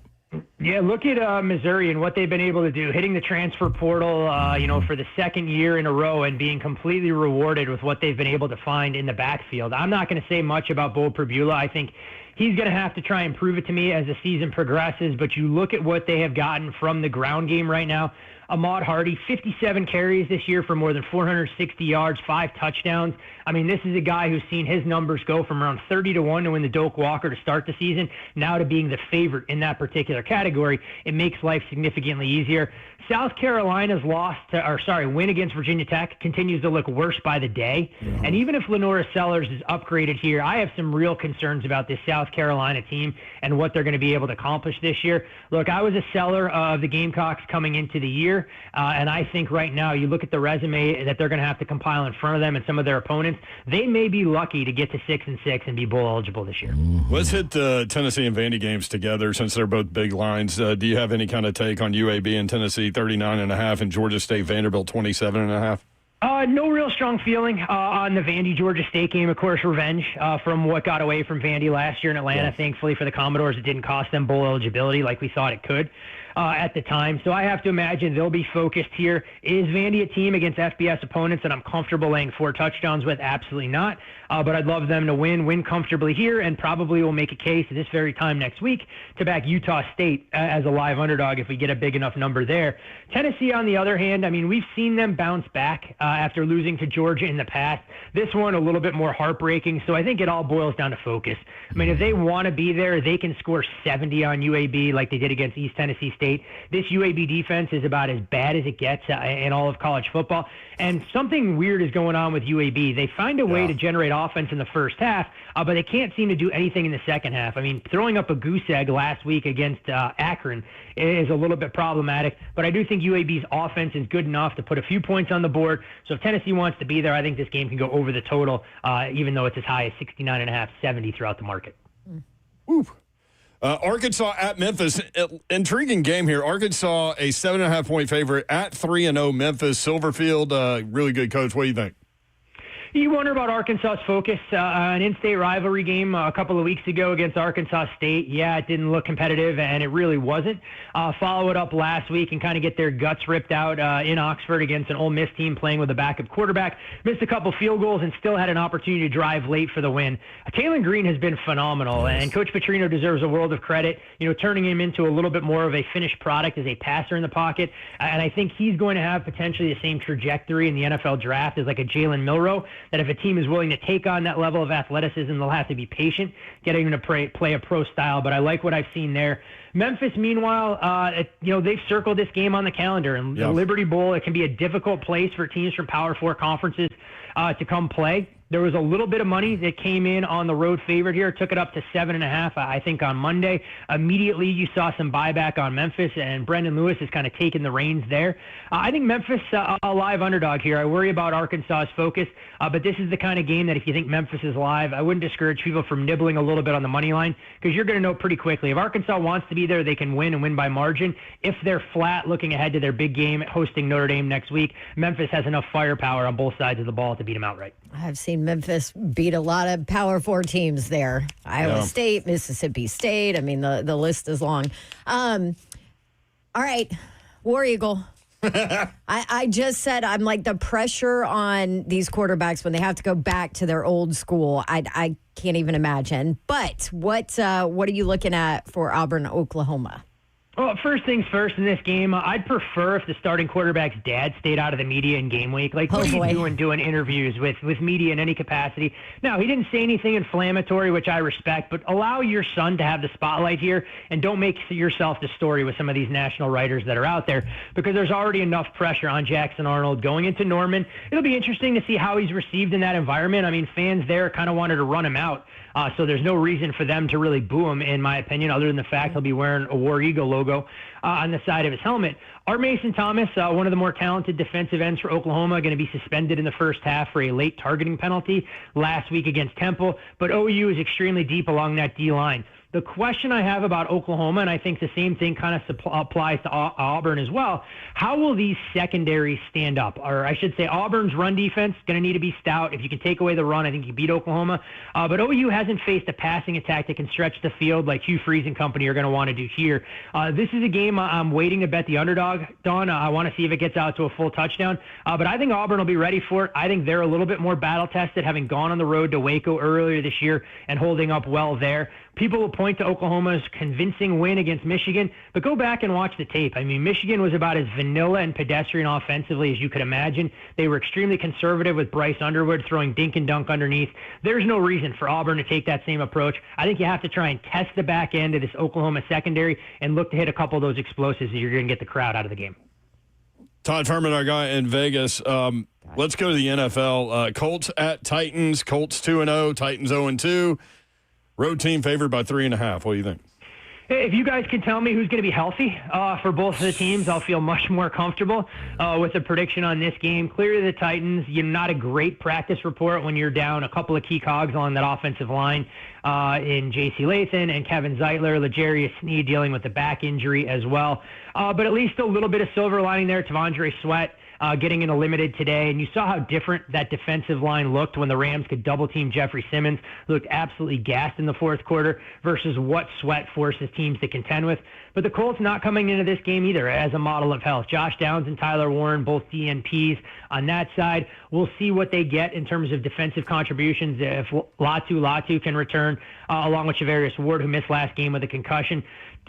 Yeah, look at Missouri and what they've been able to do, hitting the transfer portal, for the second year in a row and being completely rewarded with what they've been able to find in the backfield. I'm not going to say much about Bo Perbula. I think he's going to have to try and prove it to me as the season progresses, but you look at what they have gotten from the ground game right now. Ahmad Hardy, 57 carries this year for more than 460 yards, 5 touchdowns. I mean, this is a guy who's seen his numbers go from around 30-1 to win the Doak Walker to start the season, now to being the favorite in that particular category. It makes life significantly easier. South Carolina's win against Virginia Tech continues to look worse by the day. Yeah. And even if Lenora Sellers is upgraded here, I have some real concerns about this South Carolina team and what they're going to be able to accomplish this year. Look, I was a seller of the Gamecocks coming into the year, and I think right now you look at the resume that they're going to have to compile in front of them and some of their opponents, they may be lucky to get to 6-6 and be bowl eligible this year. Let's hit the Tennessee and Vandy games together since they're both big lines. Do you have any kind of take on UAB and Tennessee 39.5 and Georgia State Vanderbilt 27.5? No real strong feeling on the Vandy-Georgia State game. Of course, revenge from what got away from Vandy last year in Atlanta. Yeah. Thankfully for the Commodores, it didn't cost them bowl eligibility like we thought it could at the time. So I have to imagine they'll be focused here. Is Vandy a team against FBS opponents that I'm comfortable laying 4 touchdowns with? Absolutely not. But I'd love them to win comfortably here, and probably will make a case at this very time next week to back Utah State as a live underdog if we get a big enough number there. Tennessee, on the other hand, I mean, we've seen them bounce back after losing to Georgia in the past. This one a little bit more heartbreaking, so I think it all boils down to focus. I mean, if they want to be there, they can score 70 on UAB like they did against East Tennessee State. This UAB defense is about as bad as it gets in all of college football. And something weird is going on with UAB. They find a way to generate offense in the first half, but they can't seem to do anything in the second half. I mean, throwing up a goose egg last week against Akron is a little bit problematic, but I do think UAB's offense is good enough to put a few points on the board. So if Tennessee wants to be there, I think this game can go over the total, even though it's as high as 69.5, 70 throughout the market. Ooh. Arkansas at Memphis. Intriguing game here. Arkansas, a 7.5-point favorite at 3-0 Memphis. Silverfield, really good coach. What do you think? You wonder about Arkansas's focus. An in-state rivalry game a couple of weeks ago against Arkansas State. Yeah, it didn't look competitive, and it really wasn't. Follow it up last week and kind of get their guts ripped out in Oxford against an Ole Miss team playing with a backup quarterback. Missed a couple field goals and still had an opportunity to drive late for the win. Taylor Green has been phenomenal, and Coach Petrino deserves a world of credit, turning him into a little bit more of a finished product as a passer in the pocket. And I think he's going to have potentially the same trajectory in the NFL draft as like a Jalen Milroe, that if a team is willing to take on that level of athleticism, they'll have to be patient, getting him to play a pro style. But I like what I've seen there. Memphis, meanwhile, they've circled this game on the calendar. And the Liberty Bowl, it can be a difficult place for teams from Power 4 conferences to come play. There was a little bit of money that came in on the road favorite here. Took it up to 7.5, I think, on Monday. Immediately, you saw some buyback on Memphis, and Brendan Lewis has kind of taken the reins there. I think Memphis a live underdog here. I worry about Arkansas's focus, but this is the kind of game that if you think Memphis is live, I wouldn't discourage people from nibbling a little bit on the money line, because you're going to know pretty quickly. If Arkansas wants to be there, they can win and win by margin. If they're flat looking ahead to their big game hosting Notre Dame next week, Memphis has enough firepower on both sides of the ball to beat them outright. I've seen Memphis beat a lot of Power 4 teams there. Iowa State, Mississippi State. I mean, the list is long. All right, War Eagle. I just said, I'm like, the pressure on these quarterbacks when they have to go back to their old school, I can't even imagine. But what are you looking at for Auburn, Oklahoma? Well, first things first in this game, I'd prefer if the starting quarterback's dad stayed out of the media in game week. Like, what are you doing interviews with media in any capacity? Now, he didn't say anything inflammatory, which I respect, but allow your son to have the spotlight here and don't make yourself the story with some of these national writers that are out there, because there's already enough pressure on Jackson Arnold going into Norman. It'll be interesting to see how he's received in that environment. I mean, fans there kind of wanted to run him out. So there's no reason for them to really boo him, in my opinion, other than the fact he'll be wearing a War Eagle logo on the side of his helmet. Art Mason Thomas, one of the more talented defensive ends for Oklahoma, going to be suspended in the first half for a late targeting penalty last week against Temple. But OU is extremely deep along that D-line. The question I have about Oklahoma, and I think the same thing kind of applies to Auburn as well, how will these secondaries stand up? Or I should say Auburn's run defense is going to need to be stout. If you can take away the run, I think you beat Oklahoma. But OU hasn't faced a passing attack that can stretch the field like Hugh Freeze and company are going to want to do here. This is a game I'm waiting to bet the underdog, Don. I want to see if it gets out to a full touchdown. But I think Auburn will be ready for it. I think they're a little bit more battle-tested, having gone on the road to Waco earlier this year and holding up well there. People will point to Oklahoma's convincing win against Michigan, but go back and watch the tape. I mean, Michigan was about as vanilla and pedestrian offensively as you could imagine. They were extremely conservative with Bryce Underwood throwing dink and dunk underneath. There's no reason for Auburn to take that same approach. I think you have to try and test the back end of this Oklahoma secondary and look to hit a couple of those explosives that you're going to get the crowd out of the game. Todd Furman, our guy in Vegas. Let's go to the NFL. Colts at Titans. Colts 2-0, Titans 0-2. Road team favored by 3.5. What do you think? If you guys can tell me who's going to be healthy for both of the teams, I'll feel much more comfortable with a prediction on this game. Clearly, the Titans, not a great practice report when you're down a couple of key cogs on that offensive line in J.C. Lathan and Kevin Zeitler, L'Jarius Sneed dealing with the back injury as well. But at least a little bit of silver lining there. T'Vondre Sweat getting into limited today, and you saw how different that defensive line looked when the Rams could double-team Jeffrey Simmons. Looked absolutely gassed in the fourth quarter versus what Sweat forces teams to contend with. But the Colts not coming into this game either as a model of health. Josh Downs and Tyler Warren, both DNPs on that side. We'll see what they get in terms of defensive contributions if Latu can return, along with Shavarius Ward, who missed last game with a concussion.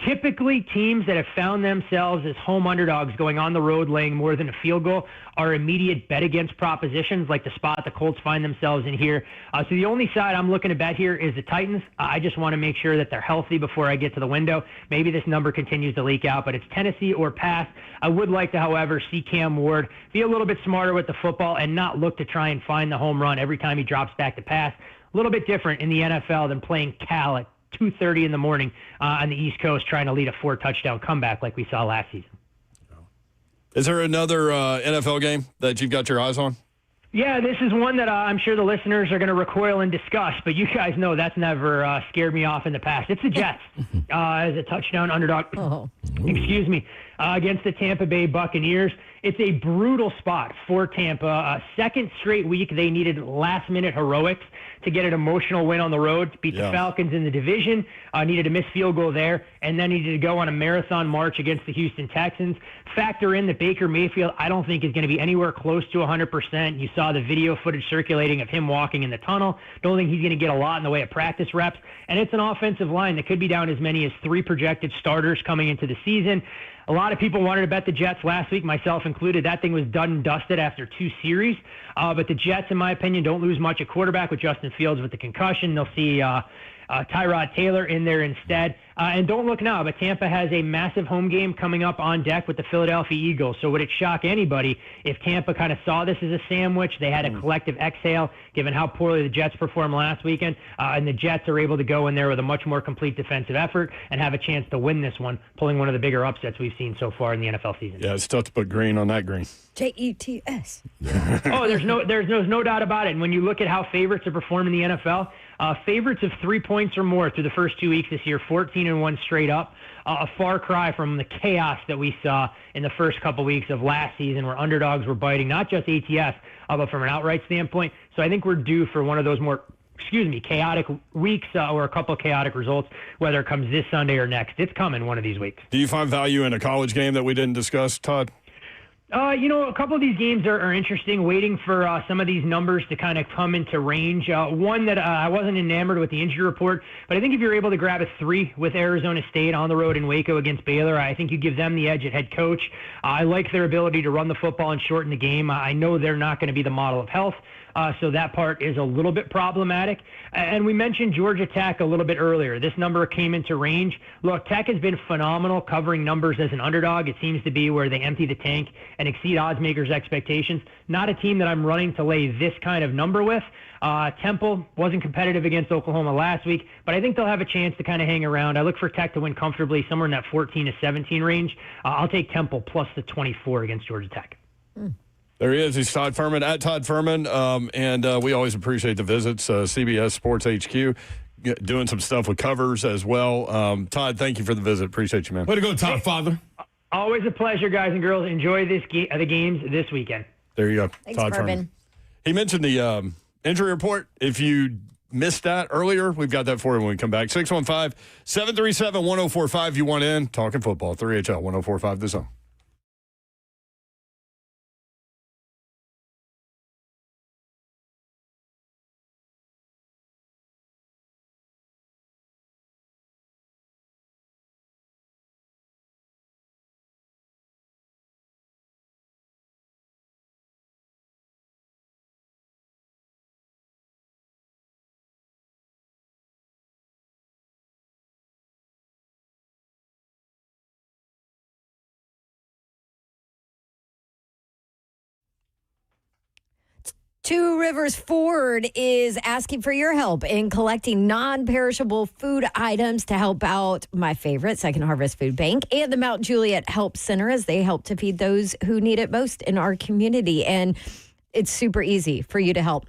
Typically, teams that have found themselves as home underdogs going on the road laying more than a field goal are immediate bet against propositions like the spot the Colts find themselves in here. So the only side I'm looking to bet here is the Titans. I just want to make sure that they're healthy before I get to the window. Maybe this number continues to leak out, but it's Tennessee or pass. I would like to, however, see Cam Ward be a little bit smarter with the football and not look to try and find the home run every time he drops back to pass. A little bit different in the NFL than playing Cal at 2:30 in the morning on the East Coast trying to lead a 4-touchdown comeback like we saw last season. Is there another NFL game that you've got your eyes on? Yeah, this is one that I'm sure the listeners are going to recoil in disgust, but you guys know that's never scared me off in the past. It's the Jets as a touchdown underdog. Excuse me. Against the Tampa Bay Buccaneers. It's a brutal spot for Tampa. A second straight week, they needed last-minute heroics to get an emotional win on the road, to beat the Falcons in the division, needed a missed field goal there, and then needed to go on a marathon march against the Houston Texans. Factor in that Baker Mayfield, I don't think is going to be anywhere close to 100%. You saw the video footage circulating of him walking in the tunnel. Don't think he's going to get a lot in the way of practice reps. And it's an offensive line that could be down as many as 3 projected starters coming into the season. A lot of people wanted to bet the Jets last week, myself included. That thing was done and dusted after 2 series. But the Jets, in my opinion, don't lose much at quarterback with Justin Fields with the concussion. They'll see Tyrod Taylor in there instead. And don't look now, but Tampa has a massive home game coming up on deck with the Philadelphia Eagles. So would it shock anybody if Tampa kind of saw this as a sandwich? They had a collective exhale, given how poorly the Jets performed last weekend. And the Jets are able to go in there with a much more complete defensive effort and have a chance to win this one, pulling one of the bigger upsets we've seen so far in the NFL season. Yeah, it's tough to put green on that green. Jets. Oh, there's no doubt about it. And when you look at how favorites have performed in the NFL, favorites of 3 points or more through the first 2 weeks this year, 14-1 straight up. A far cry from the chaos that we saw in the first couple weeks of last season where underdogs were biting, not just ATS, but from an outright standpoint. So I think we're due for one of those more, chaotic weeks or a couple of chaotic results, whether it comes this Sunday or next. It's coming one of these weeks. Do you find value in a college game that we didn't discuss, Todd? A couple of these games are interesting, waiting for some of these numbers to kind of come into range. One that I wasn't enamored with the injury report, but I think if you're able to grab a 3 with Arizona State on the road in Waco against Baylor, I think you give them the edge at head coach. I like their ability to run the football and shorten the game. I know they're not going to be the model of health. So that part is a little bit problematic. And we mentioned Georgia Tech a little bit earlier. This number came into range. Look, Tech has been phenomenal covering numbers as an underdog. It seems to be where they empty the tank and exceed odds makers' expectations. Not a team that I'm running to lay this kind of number with. Temple wasn't competitive against Oklahoma last week, but I think they'll have a chance to kind of hang around. I look for Tech to win comfortably somewhere in that 14-17 range. I'll take Temple plus the 24 against Georgia Tech. There he is. He's Todd Furman, at Todd Furman. And we always appreciate the visits. CBS Sports HQ. doing some stuff with covers as well. Todd, thank you for the visit. Appreciate you, man. Way to go, Todd, father. Always a pleasure, guys and girls. Enjoy the games this weekend. There you go. Thanks, Todd Corbin. Furman. He mentioned the injury report. If you missed that earlier, we've got that for you when we come back. 615-737-1045. You want in? Talking football. 3HL 1045 The Zone. Two Rivers Ford is asking for your help in collecting non-perishable food items to help out my favorite, Second Harvest Food Bank, and the Mount Juliet Help Center as they help to feed those who need it most in our community. And it's super easy for you to help.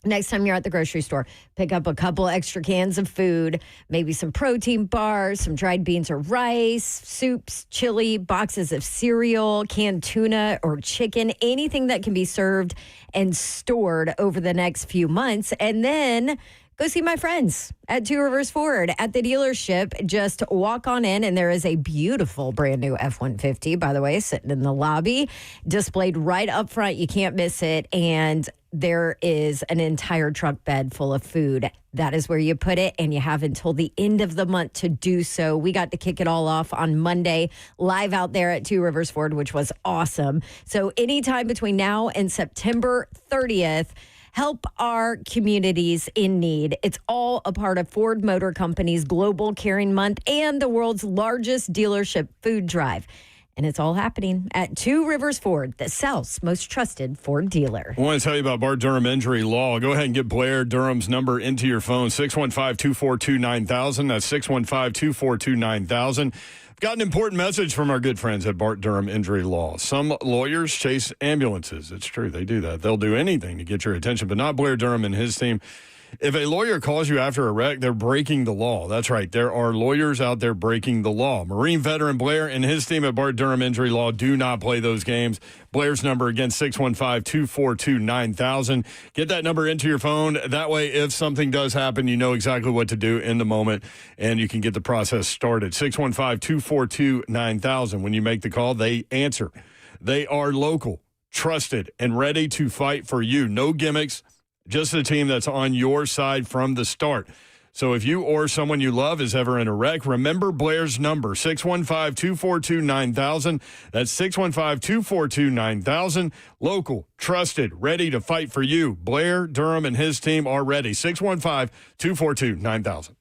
Next time you're at the grocery store, pick up a couple extra cans of food, maybe some protein bars, some dried beans or rice, soups, chili, boxes of cereal, canned tuna or chicken, anything that can be served and stored over the next few months. And then go see my friends at Two Rivers Ford at the dealership. Just walk on in, and there is a beautiful brand new F-150, by the way, sitting in the lobby, displayed right up front. You can't miss it. And there is an entire truck bed full of food. That is where you put it, and you have until the end of the month to do so. We got to kick it all off on Monday, live out there at Two Rivers Ford, which was awesome. So anytime between now and September 30th, help our communities in need. It's all a part of Ford Motor Company's Global Caring Month and the world's largest dealership food drive. And it's all happening at Two Rivers Ford, the South's most trusted Ford dealer. I want to tell you about Bart Durham Injury Law. Go ahead and get Blair Durham's number into your phone, 615-242-9000. That's 615-242-9000. Got an important message from our good friends at Bart Durham Injury Law. Some lawyers chase ambulances. It's true, they do that. They'll do anything to get your attention, but not Blair Durham and his team. If a lawyer calls you after a wreck, they're breaking the law. That's right. There are lawyers out there breaking the law. Marine veteran Blair and his team at Bart Durham Injury Law do not play those games. Blair's number, again, 615-242-9000. Get that number into your phone. That way, if something does happen, you know exactly what to do in the moment, and you can get the process started. 615-242-9000. When you make the call, they answer. They are local, trusted, and ready to fight for you. No gimmicks. Just a team that's on your side from the start. So if you or someone you love is ever in a wreck, remember Blair's number, 615-242-9000. That's 615-242-9000. Local, trusted, ready to fight for you. Blair, Durham, and his team are ready. 615-242-9000.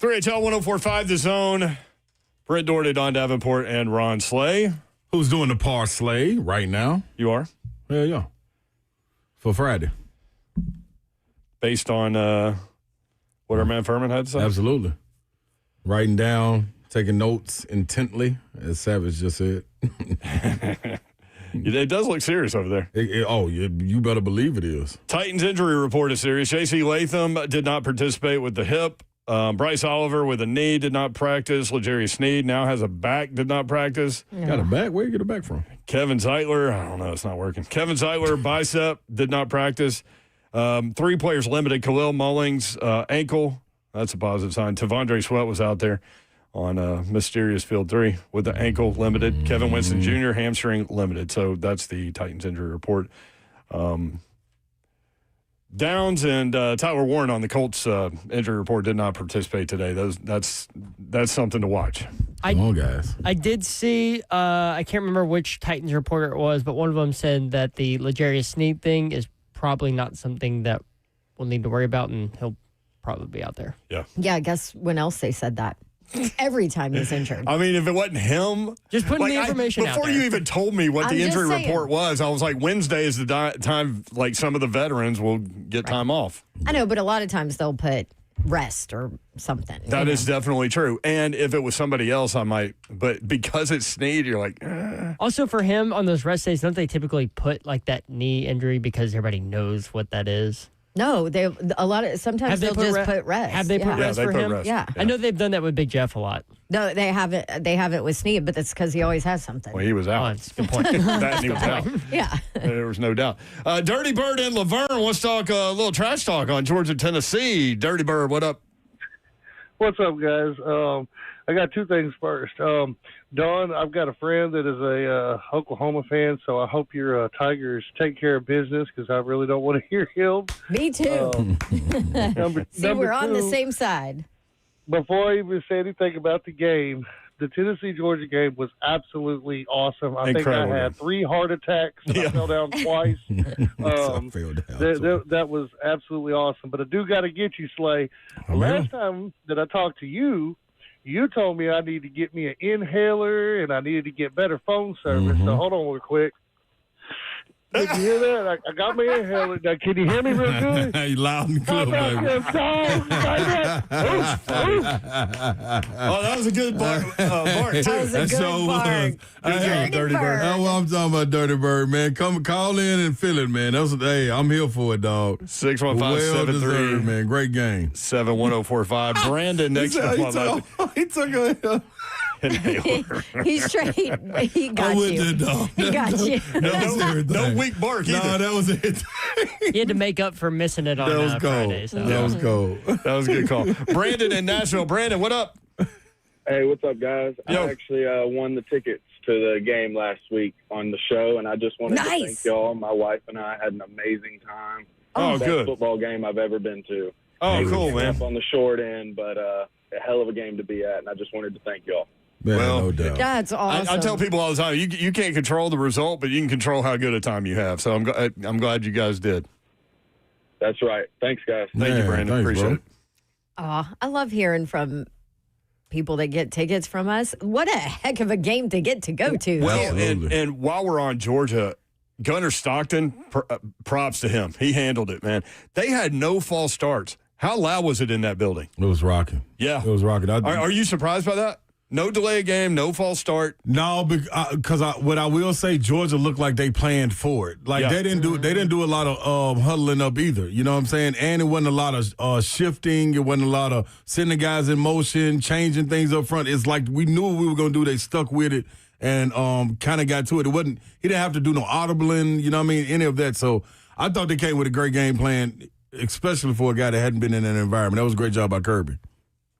3HL 104.5 The Zone. Brent Doherty, Don Davenport, and Ron Slay. Who's doing the parsley right now? You are? Yeah. For Friday. Based on what our man Furman had to say? Absolutely. Writing down, taking notes intently, as Savage just said. It does look serious over there. You better believe it is. Titans injury report is serious. J.C. Latham did not participate with the hip. Bryce Oliver with a knee did not practice. L'Jarius Sneed now has a back, did not practice. Got a back? Where you get a back from? Kevin Zeitler, I don't know, it's not working. Kevin Zeitler, bicep, did not practice. 3 players limited. Khalil Mullings, ankle. That's a positive sign. Tavondre Sweat was out there on Mysterious Field 3 with the ankle limited. Kevin Winston Jr., hamstring limited. So that's the Titans injury report. Downs and Tyler Warren on the Colts injury report did not participate today. That's something to watch. Come on, guys. I did see, I can't remember which Titans reporter it was, but one of them said that the L'Jarius Sneed thing is probably not something that we'll need to worry about, and he'll probably be out there. Yeah. Yeah, guess when else they said that? Every time he's injured. I mean, if it wasn't him. Just putting the information out before there. you even told me what I'm the just injury saying. report was, I was like, Wednesday is the time, like, some of the veterans will get time off. I know, but a lot of times they'll put rest or something. That is definitely true. And if it was somebody else, I might. But because it's Sneed, you're like, Also, for him on those rest days, don't they typically put like that knee injury because everybody knows what that is? No, sometimes they'll just put rest. Have they put rest they for put him? rest. Yeah. I know they've done that with Big Jeff a lot. No, they haven't with Sneed, but that's because he always has something. well, he was out. Oh, that's a good point. That he was out. Yeah. There was no doubt. Dirty Bird in Laverne wants to talk a little trash talk on Georgia, Tennessee. Dirty Bird, what up? What's up, guys? I got 2 things first. Don, I've got a friend that is a Oklahoma fan, so I hope your Tigers take care of business because I really don't want to hear him. Me too. See, we're on the 2, same side. Before I even say anything about the game, the Tennessee-Georgia game was absolutely awesome. I Incredible. think I had 3 heart attacks and I fell down twice. That was absolutely awesome. But I do got to get you, Slay. Last time that I talked to you, you told me I need to get me an inhaler and I needed to get better phone service. So hold on real quick. Did you hear that? I got my inhaler. Now, can you hear me real good? You loud and clear, baby. Oh, that was a good bark, too. That was a good bark. Dirty Bird. That's what I'm talking about, Dirty Bird, man. Come call in and feel it, man. Hey, I'm here for it, dog. 615-73. Man. Great game. 71045. Brandon next to He took a He's straight. He got I'm with you. that, dog. He got you. no weak bark either. No, that was it. He had to make up for missing it on That was cold. Friday. So. That was cold. That was a good call. Brandon in Nashville. Brandon, what up? Hey, what's up, guys? Yo. I actually won the tickets to the game last week on the show, and I just wanted to thank y'all. My wife and I had an amazing time. Oh, Best good. football game I've ever been to. Oh, cool, man. Up on the short end, but a hell of a game to be at, and I just wanted to thank y'all. Man, Well, no doubt. That's awesome. I tell people all the time, you can't control the result, but you can control how good a time you have. So I'm glad you guys did. That's right. Thanks, guys. Thank you, Brandon. Thanks, Appreciate bro. it. I love hearing from people that get tickets from us. What a heck of a game to get to go to. Well, and while we're on Georgia, Gunnar Stockton, props to him. He handled it, man. They had no false starts. How loud was it in that building? It was rocking. Yeah. It was rocking. Are you surprised by that? No delay of game, no false start. No, because what I will say, Georgia looked like they planned for it. Like they didn't do a lot of huddling up either. You know what I'm saying? And it wasn't a lot of shifting. It wasn't a lot of sending guys in motion, changing things up front. It's like we knew what we were going to do. They stuck with it and kind of got to it. It wasn't. He didn't have to do no audibling. You know what I mean? Any of that. So I thought they came with a great game plan, especially for a guy that hadn't been in that environment. That was a great job by Kirby.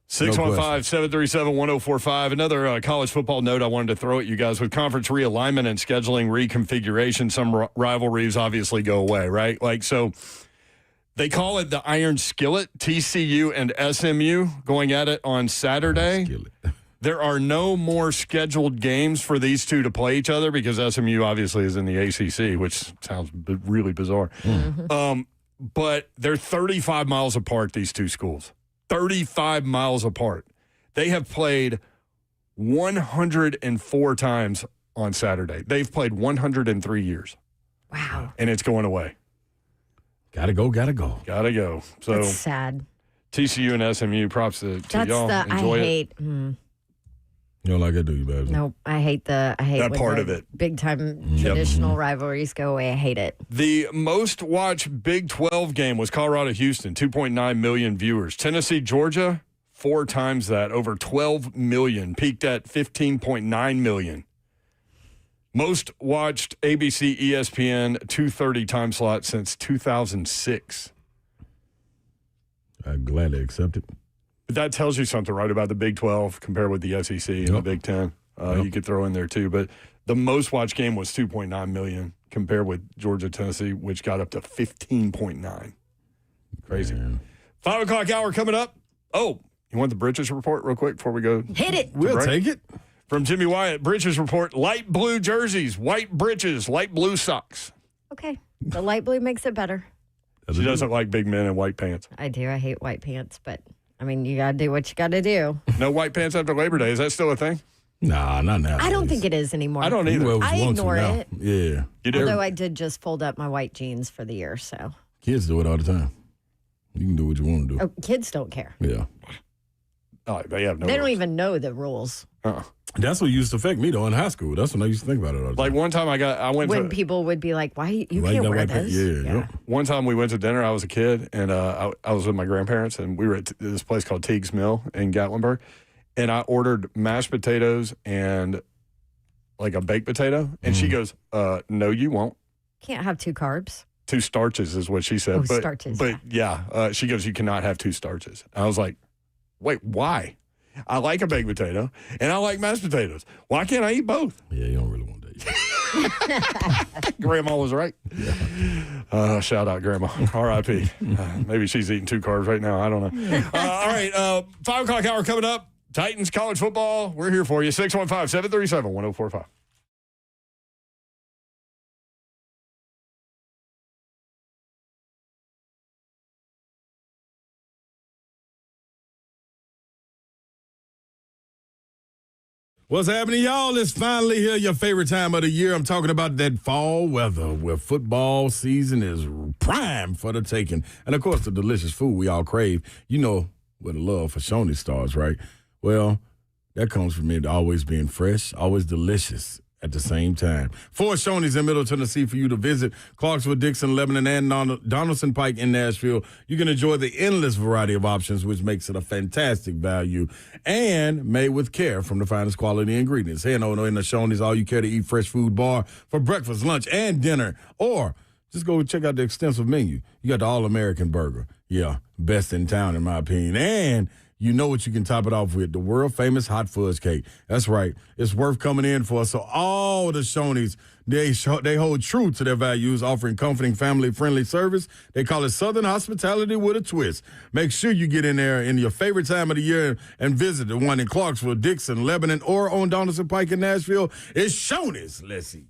615-737-1045. Another college football note I wanted to throw at you guys. With conference realignment and scheduling reconfiguration, some rivalries obviously go away, right? Like, so they call it the Iron Skillet, TCU and SMU going at it on Saturday. There are no more scheduled games for these two to play each other because SMU obviously is in the ACC, which sounds really bizarre. But they're 35 miles apart, these two schools. 35 miles apart. They have played 104 times on Saturday. They've played 103 years. Wow. And it's going away. Gotta go. Gotta go. So That's sad. TCU and SMU, props to That's y'all. Enjoy I it. hate. You don't like it, do you, baby? No, I hate that when part the of it. Big time traditional rivalries go away. I hate it. The most watched Big 12 game was Colorado-Houston, 2.9 million viewers. Tennessee-Georgia, 4 times that, over 12 million, peaked at 15.9 million. Most watched ABC ESPN 2:30 time slot since 2006. I gladly accept it. But that tells you something, right, about the Big 12 compared with the SEC and the Big 10. You could throw in there, too. But the most watched game was 2.9 million compared with Georgia-Tennessee, which got up to 15.9. Crazy. Man. 5 o'clock hour coming up. Oh, you want the Bridges report real quick before we go? Hit it. We'll take it. From Jimmy Wyatt, Bridges report, light blue jerseys, white breeches, light blue socks. Okay. The light blue makes it better. She doesn't like big men in white pants. I do. I hate white pants, but I mean, you got to do what you got to do. No white pants after Labor Day. Is that still a thing? Nah, not now. I don't think it is anymore. I don't either. Well, I ignore it. Yeah. You do? Although I did just fold up my white jeans for the year, so. Kids do it all the time. You can do what you want to do. Oh, kids don't care. Yeah. Oh, they have no They don't rules. even know the rules. That's what used to affect me, though, in high school. That's when I used to think about it all the time. Like one time I went When to... people would be like, why you Why you can't got wear white pants? this? Yeah. One time we went to dinner. I was a kid, and I was with my grandparents, and we were at this place called Teague's Mill in Gatlinburg, and I ordered mashed potatoes and like a baked potato, and she goes, no, you won't. Can't have 2 carbs. 2 starches is what she said. Oh, starches. But yeah, she goes, you cannot have 2 starches. I was like, wait, why? I like a baked potato, and I like mashed potatoes. Why can't I eat both? Yeah, you don't really want that. Grandma was right. Yeah. Shout out, Grandma. R.I.P. Maybe she's eating 2 carbs right now. I don't know. All right, 5 o'clock hour coming up. Titans college football. We're here for you. 615-737-1045. What's happening, y'all? It's finally here, your favorite time of the year. I'm talking about that fall weather where football season is prime for the taking. And, of course, the delicious food we all crave. You know where the love for Shoney starts, right? Well, that comes from it always being fresh, always delicious at the same time. 4 Shoney's in Middle Tennessee for you to visit. Clarksville, Dixon, Lebanon, and Donaldson Pike in Nashville. You can enjoy the endless variety of options, which makes it a fantastic value and made with care from the finest quality ingredients. Head over in the Shoney's All You Care to Eat Fresh Food Bar for breakfast, lunch, and dinner. Or just go check out the extensive menu. You got the All-American Burger. Yeah, best in town in my opinion. And you know what you can top it off with, the world-famous hot fudge cake. That's right. It's worth coming in for. So all the Shoney's, they hold true to their values, offering comforting, family-friendly service. They call it Southern hospitality with a twist. Make sure you get in there in your favorite time of the year and visit the one in Clarksville, Dixon, Lebanon, or on Donaldson Pike in Nashville. It's Shoney's. Let's eat.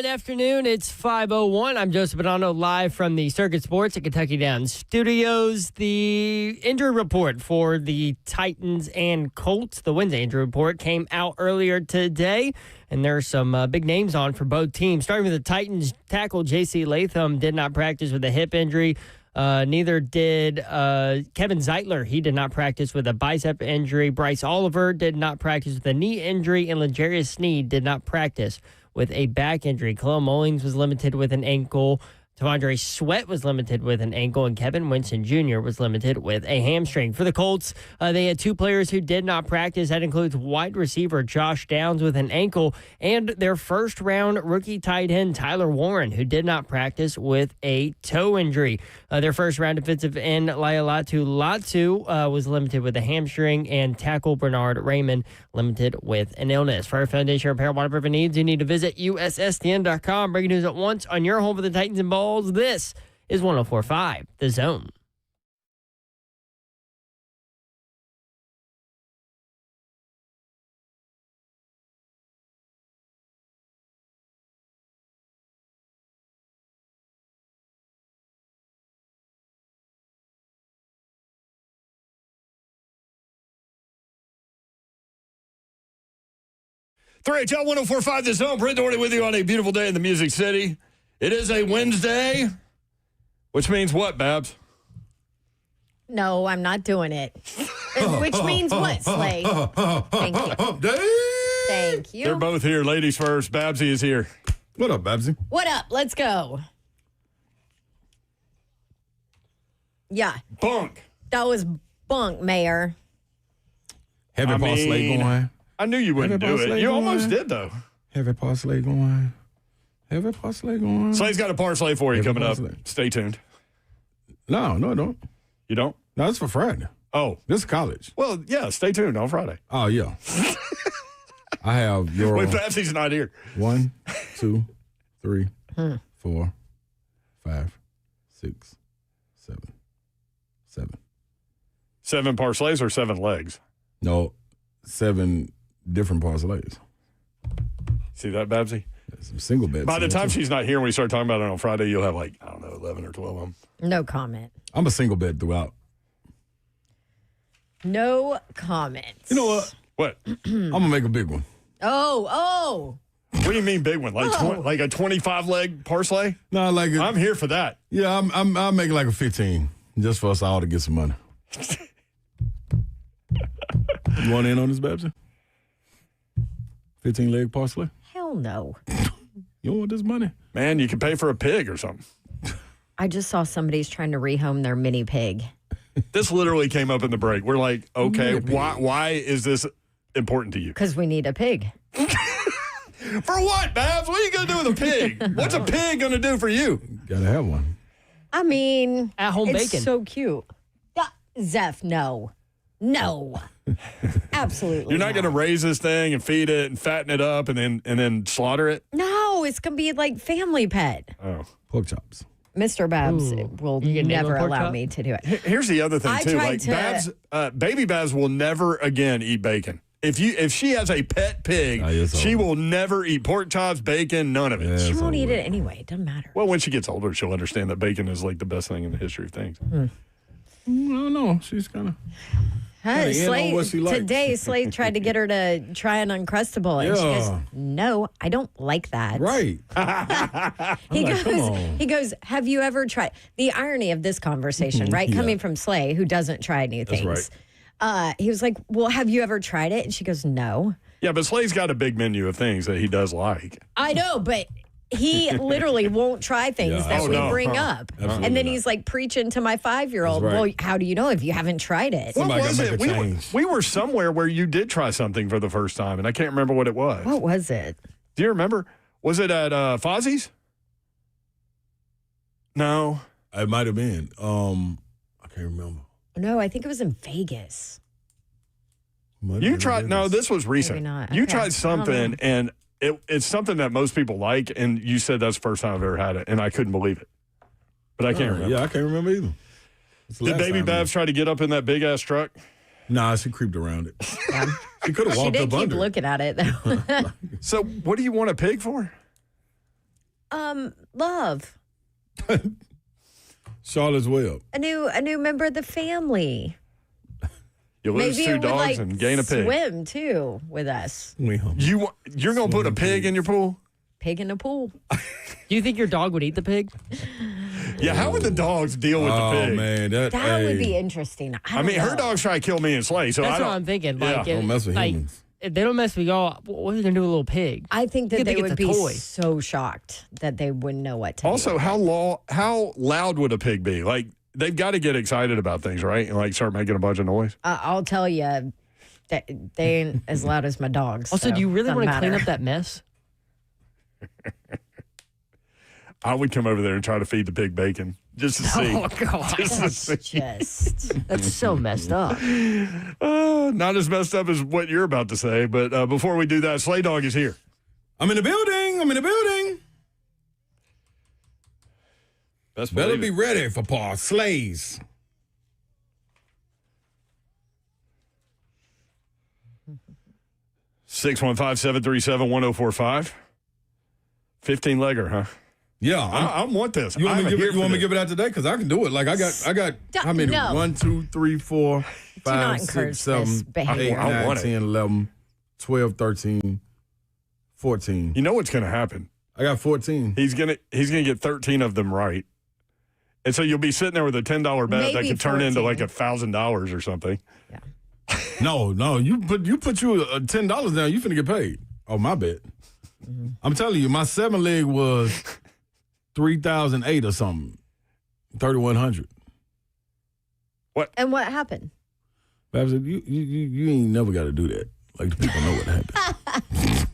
Good afternoon. It's 5:01. I'm Joseph Bonanno, live from the Circuit Sports at Kentucky Downs Studios. The injury report for the Titans and Colts, the Wednesday injury report, came out earlier today, and there are some big names on for both teams. Starting with the Titans, tackle J.C. Latham did not practice with a hip injury. Neither did Kevin Zeitler. He did not practice with a bicep injury. Bryce Oliver did not practice with a knee injury, and L'Jarius Sneed did not practice with a back injury. Khalil Mullings was limited with an ankle. T'Vondre Sweat was limited with an ankle, and Kevin Winston Jr. was limited with a hamstring. For the Colts, they had two players who did not practice. That includes wide receiver Josh Downs with an ankle, and their first-round rookie tight end Tyler Warren, who did not practice with a toe injury. Their first-round defensive end Laialatu Latu was limited with a hamstring, and tackle Bernard Raymond limited with an illness. For our foundation repair waterproofing needs, you need to visit USSTN.com. Breaking news at once on your home for the Titans and Balls. This is 104.5 The Zone. Three, 104.5 The Zone. Brent Doherty with you on a beautiful day in the Music City. It is a Wednesday, which means what, Babs? No, I'm not doing it. Which means what, Slay? Thank you. Thank you. They're both here. Ladies first. Babsy is here. What up, Babsy? What up? Let's go. Yeah. Bunk. That was bunk, Mayor. Heavy parsley going. I knew you wouldn't do it. You almost did, though. Heavy parsley going. Heavy parsley going. Slay's got a parsley for you coming up. Stay tuned. No, I don't. You don't? No, it's for Friday. Oh. This is college. Well, yeah, stay tuned on Friday. Oh, yeah. I have your... Wait, Babsy's not here. 1, 2, 3, 4, 5, 6, 7. 7 parslays or 7 legs? No, 7 different parslays. See that, Babsy? Some single bets. By the time she's not here, when we start talking about it on Friday, you'll have 11 or 12 of them. No comment. I'm a single bet throughout. No comment. You know what? What? I'm going to make a big one. Oh. What do you mean big one? Like a 25-leg parsley? No, I'm here for that. Yeah, I'll make like a 15 just for us all to get some money. You want in on this, Babsy? 15-leg parsley? Hell no. You don't want this money? Man, you can pay for a pig or something. I just saw somebody's trying to rehome their mini pig. This literally came up in the break. We're like, okay, why is this important to you? Because we need a pig. For what, Babs? What are you going to do with a pig? What's a pig going to do for you? Gotta have one. I mean, at-home it's bacon. So cute. Zeph, no. Absolutely. You're not going to raise this thing and feed it and fatten it up and then slaughter it? No, it's going to be like family pet. Oh. Pork chops. Mr. Babs will never allow me to do it. Here's the other thing, too. Babs, baby Babs will never again eat bacon. If she has a pet pig, she will never eat pork chops, bacon, none of it. Yeah, she won't eat it anyway. It doesn't matter. Well, when she gets older, she'll understand that bacon is like the best thing in the history of things. I don't know. She's kind of... Today, Slade tried to get her to try an Uncrustable, and she goes, "No, I don't like that." Right. He goes, "Have you ever tried?" The irony of this conversation, right? Coming from Slay, who doesn't try new things. That's right. He was like, "Well, have you ever tried it?" And she goes, "No." Yeah, but Slay's got a big menu of things that he does like. I know, but he literally won't try things that we bring up. Absolutely and then he's like preaching to my 5-year-old, right. well, how do you know if you haven't tried it? What was it? We were somewhere where you did try something for the first time, and I can't remember what it was. What was it? Do you remember? Was it at Fozzie's? No. It might have been. I can't remember. No, I think it was in Vegas. You tried, no, this was recent. Maybe not. You Okay. tried something, and it's something that most people like, and you said that's the first time I've ever had it, and I couldn't believe it. But I can't remember. Yeah, I can't remember either. Did Baby Babs try to get up in that big-ass truck? Nah, she creeped around it. She could have She walked did up keep under it. looking at it, though. So what do you want a pig for? Love. Charlotte's Web. A new member of the family. You lose Maybe 2 it would, dogs and gain a pig. Swim too with us. You're gonna put a pig in your pool? Pig in the pool. Do you think your dog would eat the pig? Yeah, how would the dogs deal with the pig? Oh man, That would be interesting. I mean, her dogs try to kill me and Slay, so That's what I'm thinking. Like, Don't mess with like, humans. if they don't mess with y'all, what are you gonna do with a little pig? I think that You they think would it's a be toy. so shocked that they wouldn't know what to do. Also, how loud would a pig be? Like, they've got to get excited about things, right? And like start making a bunch of noise. I'll tell you, that they ain't as loud as my dogs. Also, so do you really doesn't want to clean matter. up that mess? I would come over there and try to feed the pig bacon just to see. Oh God, Just to see. that's so messed up. Not as messed up as what you're about to say, but before we do that, Slay Dog is here. I'm in the building. Best Better believe be it. ready for Paul Slays. Six 615-737-1045. 15-legger, huh? Yeah, I want this. You want I'm me to here give, for me to this. give it out today? Because I can do it. Like I got how many? No. 1, 2, 3, 4, not 5, encourage 6, 7, this 8, behavior. 9, want it. 10, 11, 12, 13, 14. You know what's going to happen? I got 14. He's gonna get 13 of them right, and so you'll be sitting there with a $10 bet that Maybe could turn into 14. like $1,000 or something. No, you put $10 down, you finna get paid. Oh, my bet. Mm-hmm. I'm telling you, my 7-leg was 3,008 or something, 3,100. And what happened? Babs, you ain't never got to do that. Like the people know what happened.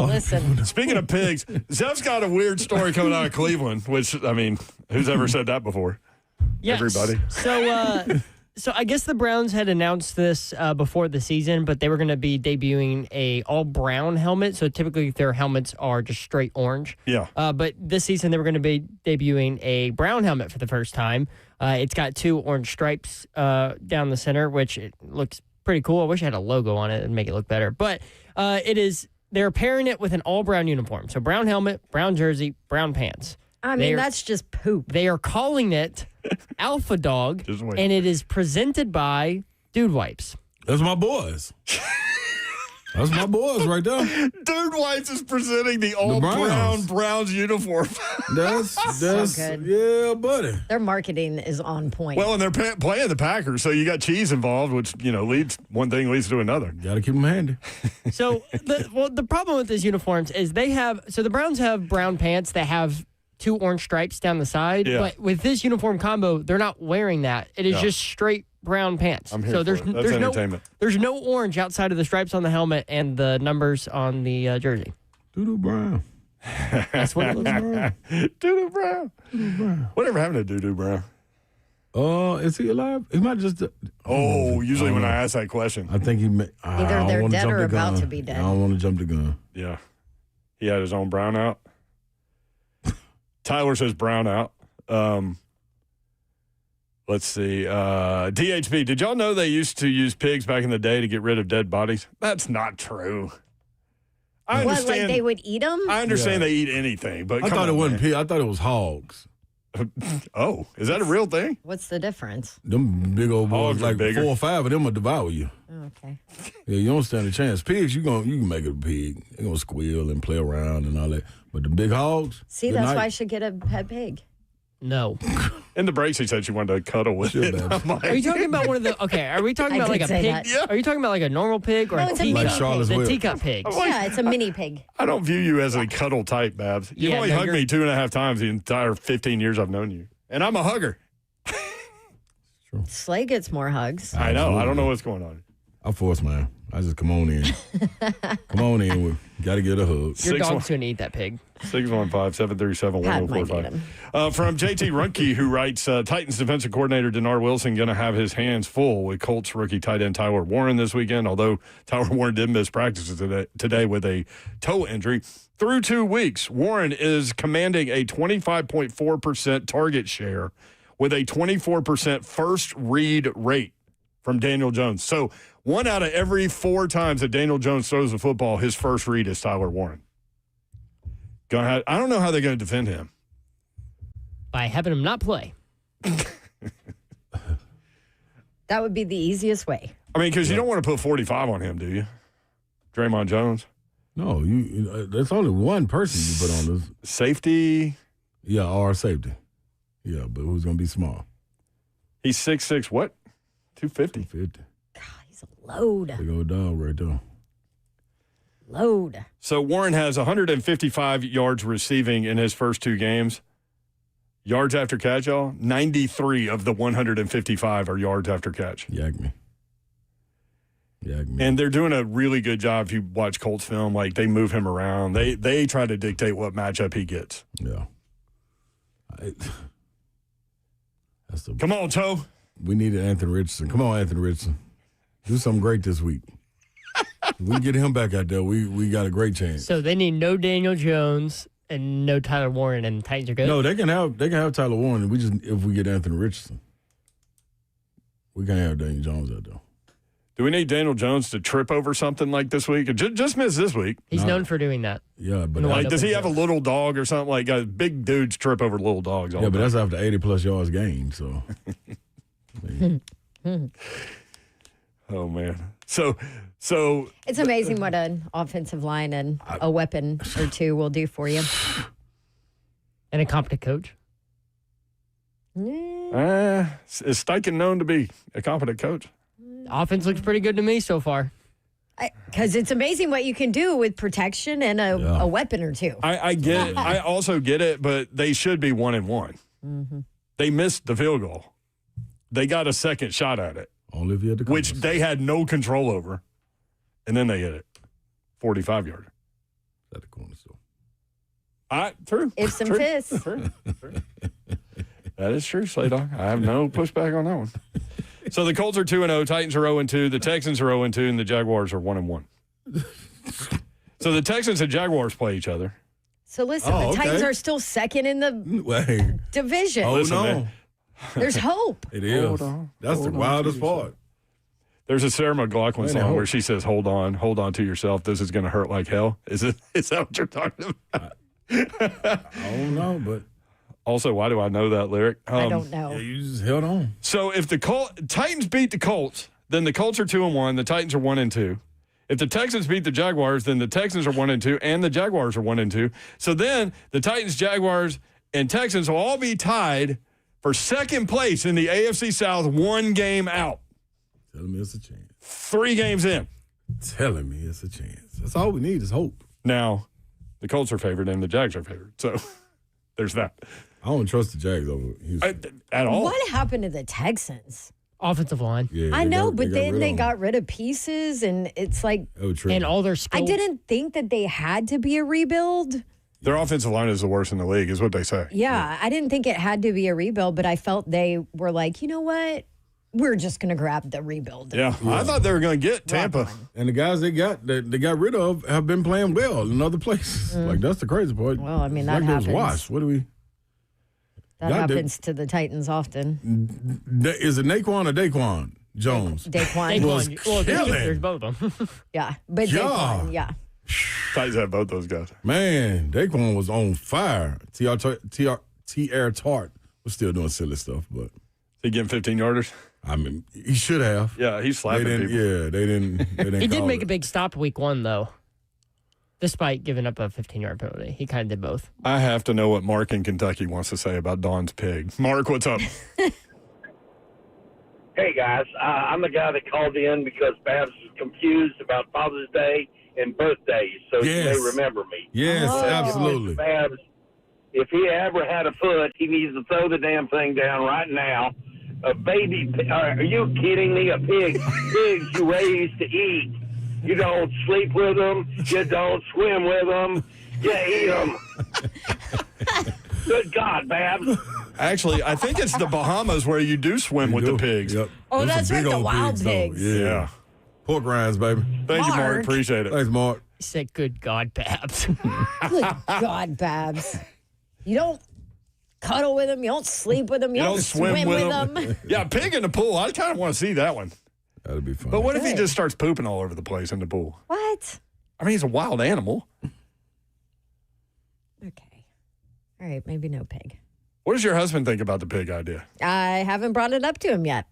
Listen. Speaking of pigs, Zeph's got a weird story coming out of Cleveland, which, I mean, who's ever said that before? Yes. Everybody. So I guess the Browns had announced this before the season, but they were going to be debuting a all brown helmet. So typically their helmets are just straight orange. Yeah. But this season they were going to be debuting a brown helmet for the first time. It's got 2 orange stripes down the center, which it looks pretty cool. I wish I had a logo on it and make it look better. But they're pairing it with an all brown uniform. So brown helmet, brown jersey, brown pants. I mean, that's just poop. They are calling it Alpha Dog, and it is presented by Dude Wipes. That's my boys. That's my boys right there. Dude Wipes is presenting the all-brown Browns uniform. That's good. Yeah, buddy. Their marketing is on point. Well, and they're playing the Packers, so you got cheese involved, which, leads one thing leads to another. Got to keep them handy. So, the problem with these uniforms is the Browns have brown pants that have 2 orange stripes down the side, but with this uniform combo, they're not wearing that. It is just straight brown pants. I'm here so for it. That's entertainment. There's no orange outside of the stripes on the helmet and the numbers on the jersey. Doodoo Brown. That's what it looks like. Doodoo Brown. Whatever happened to Doodoo Brown? Is he alive? He might just. Usually when I ask that question, I think he may. Either they're dead or about to be dead. I don't want to jump the gun. Yeah. He had his own brown out. Tyler says brown out. Let's see. DHB, did y'all know they used to use pigs back in the day to get rid of dead bodies? That's not true. I understand. What, like they would eat them? I understand they eat anything, but I thought it wasn't pigs. I thought it was hogs. Oh, is that a real thing? What's the difference? Them big old boys, Hogs are like bigger. 4 or 5 of them will devour you. Okay. Yeah, you don't stand a chance. Pigs, you can make it a pig. They're gonna squeal and play around and all that. But the big hogs. See, good that's night. why I should get a pet pig. No. In the break, she said she wanted to cuddle with it. I'm like, Are you talking about one of the? Okay, are we talking I about like did a say pig? that. Yeah. Are you talking about like a normal pig or No, a it's a teacup? mini Like Charlotte's The Web. teacup pigs. Yeah, it's a mini pig. I don't view you as a cuddle type, Babs. You've Yeah, only no, hugged me 2.5 times the entire 15 years I've known you. And I'm a hugger. Slay gets more hugs. I know. I don't know what's going on. I force, man. I just come on in. Come on in. We got to get a hug. Your dog's gonna eat that pig. 615-737-1045. From JT Runke, who writes, Titans defensive coordinator Denard Wilson going to have his hands full with Colts rookie tight end Tyler Warren this weekend, although Tyler Warren did miss practices today with a toe injury. Through 2 weeks, Warren is commanding a 25.4% target share with a 24% first read rate. from Daniel Jones. So 1 out of every 4 times that Daniel Jones throws the football, his first read is Tyler Warren. I don't know how they're going to defend him. By having him not play. That would be the easiest way. I mean, because you don't want to put 45 on him, do you? Draymond Jones? No, there's only one person you put on this. Safety? Yeah, or safety. Yeah, but who's going to be small? He's 6'6", what? 250. 250. God, he's a load. Big old dog right there. Load. So Warren has 155 yards receiving in his first 2 games. Yards after catch, y'all, 93 of the 155 are yards after catch. Yak me. And they're doing a really good job. If you watch Colts film, like they move him around. They try to dictate what matchup he gets. Yeah. Come on, Toe. We needed Anthony Richardson. Come on, Anthony Richardson. Do something great this week. If we get him back out there, we got a great chance. So they need no Daniel Jones and no Tyler Warren, and the Titans are good? No, they can have Tyler Warren. If we get Anthony Richardson. We can't have Daniel Jones out there. Do we need Daniel Jones to trip over something like this week? Just miss this week. He's known for doing that. Yeah, but like, does he have a little dog or something? Like big dudes trip over little dogs. Yeah, but that's after 80+ yards gained. So. Oh man. So it's amazing what an offensive line and a weapon or two will do for you. And a competent coach. Is Steichen known to be a competent coach? Offense looks pretty good to me so far. Because it's amazing what you can do with protection and a weapon or two. I get it. I also get it, but they should be 1-1. Mm-hmm. They missed the field goal. They got a second shot at it. Only if you had the which they had no control over. And then they hit it. 45-yarder. At the corner store. True. If some true. fists. True. That is true, Slay Dog. I have no pushback on that one. So the Colts are 2-0, Titans are 0-2, the Texans are 0-2, and the Jaguars are 1-1. So the Texans and Jaguars play each other. So listen, the Titans are still second in the division. Oh, Listen, no. man. There's hope. It is. That's the wildest part. There's a Sarah McLachlan song where she says, hold on to yourself. This is going to hurt like hell. Is that what you're talking about? I don't know, but. Also, why do I know that lyric? I don't know. Yeah, you just held on. So if the Titans beat the Colts, then the Colts are 2-1, the Titans are 1-2. If the Texans beat the Jaguars, then the Texans are 1-2, and the Jaguars are 1-2. So then the Titans, Jaguars, and Texans will all be tied for second place in the AFC South, 1 game out. Telling me it's a chance. 3 games in. Telling me it's a chance. That's all we need is hope. Now, the Colts are favored and the Jags are favored. So there's that. I don't trust the Jags over Houston. At all. What happened to the Texans? Offensive line. Yeah, I know, but then they got rid of pieces, and it's like. And all their skill. I didn't think that they had to be a rebuild. Their offensive line is the worst in the league, is what they say. Yeah, I didn't think it had to be a rebuild, but I felt they were like, you know what? We're just going to grab the rebuild. Yeah, I thought they were going to get Tampa. And the guys they got rid of have been playing well in other places. Like, that's the crazy part. Well, I mean, It's that like happens. It was washed. What do we? That happens to the Titans often. Is it Naquan or Daquan Jones? Daquan. Well, there's both of them. Yeah, but Daquan, yeah. Titans have both those guys. Man, Daquan was on fire. T.R. Tart was still doing silly stuff, but. He getting 15-yarders? I mean, he should have. Yeah, he's slapping people. Yeah, they didn't He did call make it. a big stop week 1, though. Despite giving up a 15-yard penalty. He kind of did both. I have to know what Mark in Kentucky wants to say about Don's pig. Mark, what's up? Hey, guys. I'm the guy that called in because Babs is confused about Father's Day and birthdays, so you may remember me. Yes, absolutely. Babs, if he ever had a foot, he needs to throw the damn thing down right now. A baby, are you kidding me? A pig. Pigs you raise to eat. You don't sleep with them. You don't swim with them. You eat them. Good God, Babs. Actually, I think it's the Bahamas where you do swim with the pigs. Yep. Oh, Those that's some right, big the old wild pigs, though. pigs. Yeah. Pork rinds, baby. Thank you, Mark. Mark. Appreciate it. Thanks, Mark. He said, good God, Babs. Good God, Babs. You don't cuddle with them. You don't sleep with them. You, don't swim with them. Yeah, pig in the pool. I kind of want to see that one. That'd be fun. But what if he Good. just starts pooping all over the place in the pool? What? I mean, he's a wild animal. Okay. All right, maybe no pig. What does your husband think about the pig idea? I haven't brought it up to him yet.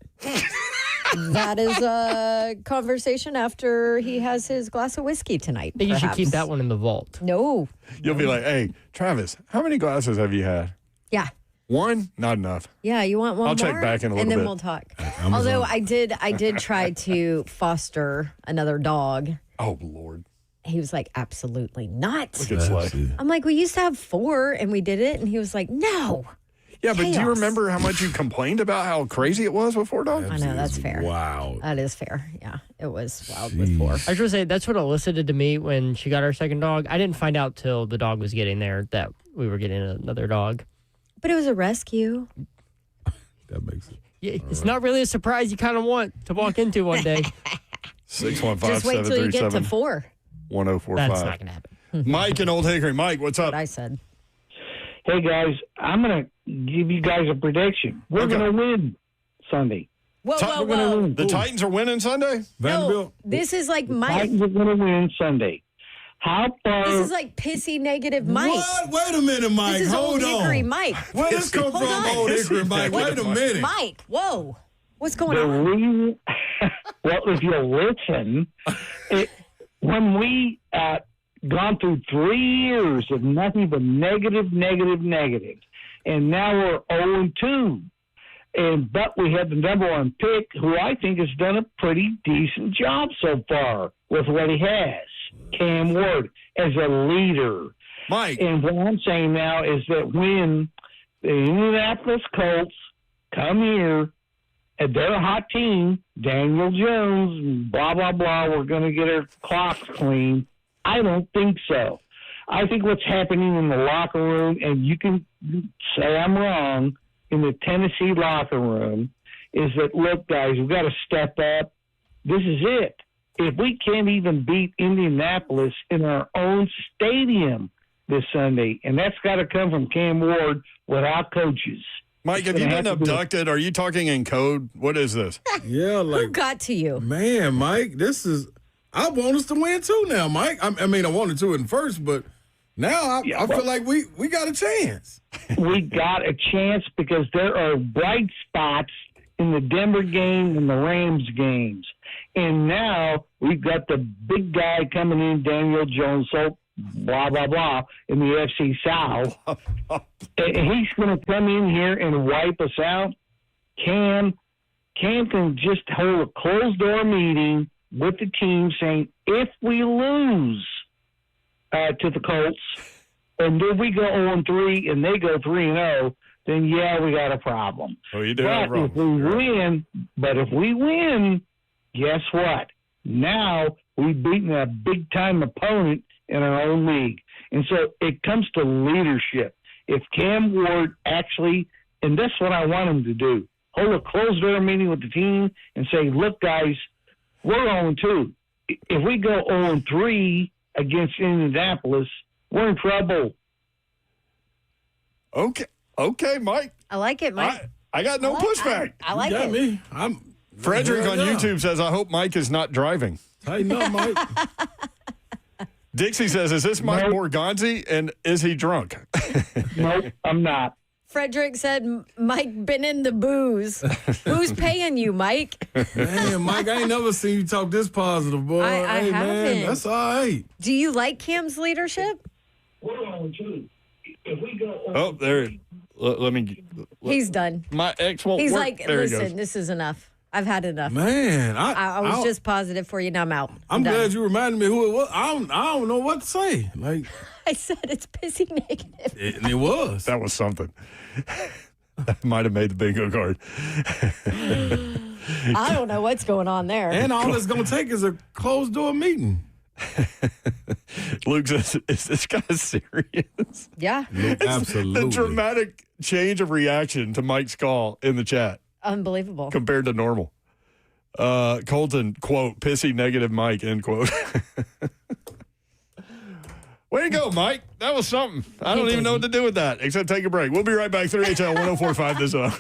That is a conversation after he has his glass of whiskey tonight. I think you should keep that one in the vault. No. You'll be like, hey, Travis, how many glasses have you had? Yeah. One? Not enough. Yeah, you want one I'll more? check back in a little and then bit. we'll talk. Although I did try to foster another dog. Oh, Lord. He was like, absolutely not. Look at Slay. I'm like, we used to have 4 and we did it. And he was like, no. Yeah, but do you Chaos. remember how much you complained about how crazy it was with 4 dogs? I know, that's fair. Wow. That is fair. Yeah, it was wild with 4. I was going to say, that's what Alyssa did to me when she got our second dog. I didn't find out till the dog was getting there that we were getting another dog. But it was a rescue. That makes it. Yeah, it's not really a surprise you kind of want to walk into one day. 615 Just wait till you get to 4. 1045. That's not going to happen. Mike in Old Hickory. Mike, what's up? What I said. Hey, guys, I'm going to give you guys a prediction. We're Okay. going to win Sunday. Whoa, whoa, We're going to whoa. win. The Titans are winning Sunday? No, this is like Mike. Titans are going to win Sunday. How far? This is like pissy negative Mike. What? Wait a minute, Mike. This is Hold Old Hickory on. Mike. Where this come Hold from, on. Old Hickory, Mike? Wait a minute. Mike, whoa. What's going the on? reason, well, if you listen, when we gone through 3 years of nothing but negative, and now we're 0-2. But we had the number 1 pick, who I think has done a pretty decent job so far with what he has, Cam Ward, as a leader. Mike. And what I'm saying now is that when the Indianapolis Colts come here, and they're a hot team, Daniel Jones, blah, blah, blah, we're going to get our clocks clean. I don't think so. I think what's happening in the locker room, and you can say I'm wrong, in the Tennessee locker room, is that, look, guys, we've got to step up. This is it. If we can't even beat Indianapolis in our own stadium this Sunday, and that's got to come from Cam Ward without coaches. Mike, have you been abducted? Are you talking in code? What is this? Yeah, like. Who got to you? Man, Mike, this is. I want us to win too now, Mike. I mean, I wanted to in first, but now I feel like we got a chance. We got a chance because there are bright spots in the Denver game and the Rams games. And now we've got the big guy coming in, Daniel Jones, so blah, blah, blah, in the FC South. And he's going to come in here and wipe us out. Cam can just hold a closed-door meeting with the team saying, if we lose to the Colts, and then we go 0-3 and they go 3-0, then yeah, we got a problem. Oh, you do have a problem. If we win, guess what? Now we've beaten a big-time opponent in our own league. And so it comes to leadership. If Cam Ward actually, and that's what I want him to do, hold a closed-door meeting with the team and say, look, guys, we're 0-2. If we go 0-3 against Indianapolis, we're in trouble. Okay, Mike. I like it, Mike. I got no pushback. I like You got it. me. Frederick on YouTube says, I hope Mike is not driving. Tighten up, Mike. Dixie says, is this Mike Morganzi, and is he drunk? Nope, I'm not. Frederick said, Mike been in the booze. Who's paying you, Mike? Man, Mike, I ain't never seen you talk this positive, boy. I Hey, man, haven't. that's all right. Do you like Cam's leadership? We're 0-2. If we go Oh, there. Let me. He's done. My ex won't He's work. like, There he listen, goes. this is enough. I've had enough. Man, I was just positive for you. Now I'm out. I'm done. glad you reminded me who it was. I don't know what to say. Like I said it's pissy negative. it was. That was something. That might have made the bingo card. I don't know what's going on there. And all it's gonna take is a closed door meeting. Luke says, is this guy serious? Yeah. Absolutely. The dramatic change of reaction to Mike's call in the chat Unbelievable. compared to normal. Colton, quote, pissy negative Mike, end quote. Way to go, Mike. That was something. I don't even know what to do with that except take a break. We'll be right back. 3HL 1045 this up.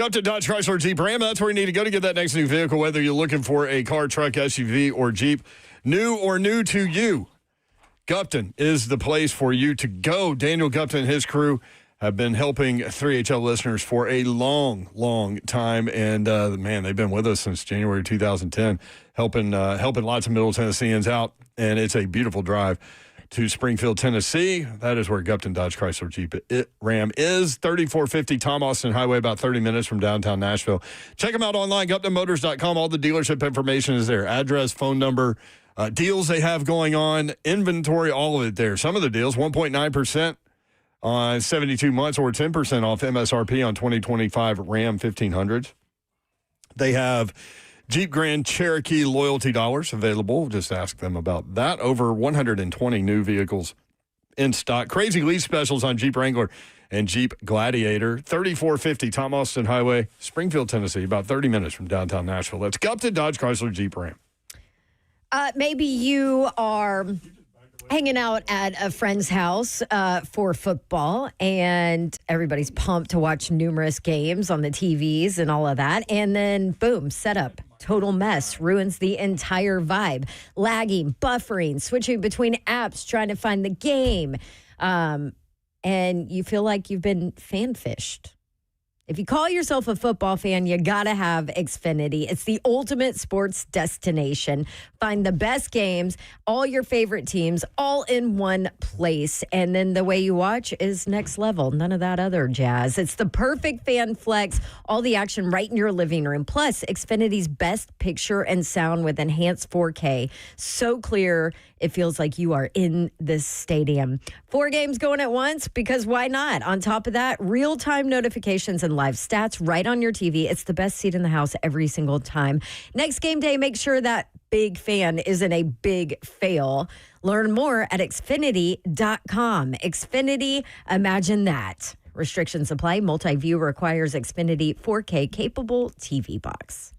Go up to Dodge Chrysler Jeep Ram. That's where you need to go to get that next new vehicle, whether you're looking for a car, truck, SUV, or Jeep. New or new to you, Gupton is the place for you to go. Daniel Gupton and his crew have been helping 3HL listeners for a long, long time. And, man, they've been with us since January 2010, helping lots of Middle Tennesseans out. And it's a beautiful drive to Springfield, Tennessee. That is where Gupton Dodge Chrysler Jeep Ram is. 3450 Tom Austin Highway, about 30 minutes from downtown Nashville. Check them out online, GuptonMotors.com. All the dealership information is there. Address, phone number, deals they have going on, inventory, all of it there. Some of the deals, 1.9% on 72 months or 10% off MSRP on 2025 Ram 1500s. They have Jeep Grand Cherokee loyalty dollars available. Just ask them about that. Over 120 new vehicles in stock. Crazy lease specials on Jeep Wrangler and Jeep Gladiator. 3450 Tom Austin Highway, Springfield, Tennessee, about 30 minutes from downtown Nashville. Let's go up to Dodge Chrysler Jeep Ram. Maybe you are hanging out at a friend's house for football, and everybody's pumped to watch numerous games on the TVs and all of that. And then, boom, setup. Total mess, ruins the entire vibe. Lagging, buffering, switching between apps, trying to find the game. And you feel like you've been fan-fished. If you call yourself a football fan, you got to have Xfinity. It's the ultimate sports destination. Find the best games, all your favorite teams, all in one place. And then the way you watch is next level. None of that other jazz. It's the perfect fan flex, all the action right in your living room. Plus, Xfinity's best picture and sound with enhanced 4K. So clear, it feels like you are in the stadium. 4 games going at once, because why not? On top of that, real-time notifications and live stats right on your TV. It's the best seat in the house every single time. Next game day, make sure that big fan isn't a big fail. Learn more at Xfinity.com. Xfinity, imagine that. Restrictions apply. Multi-view requires Xfinity 4K capable TV box.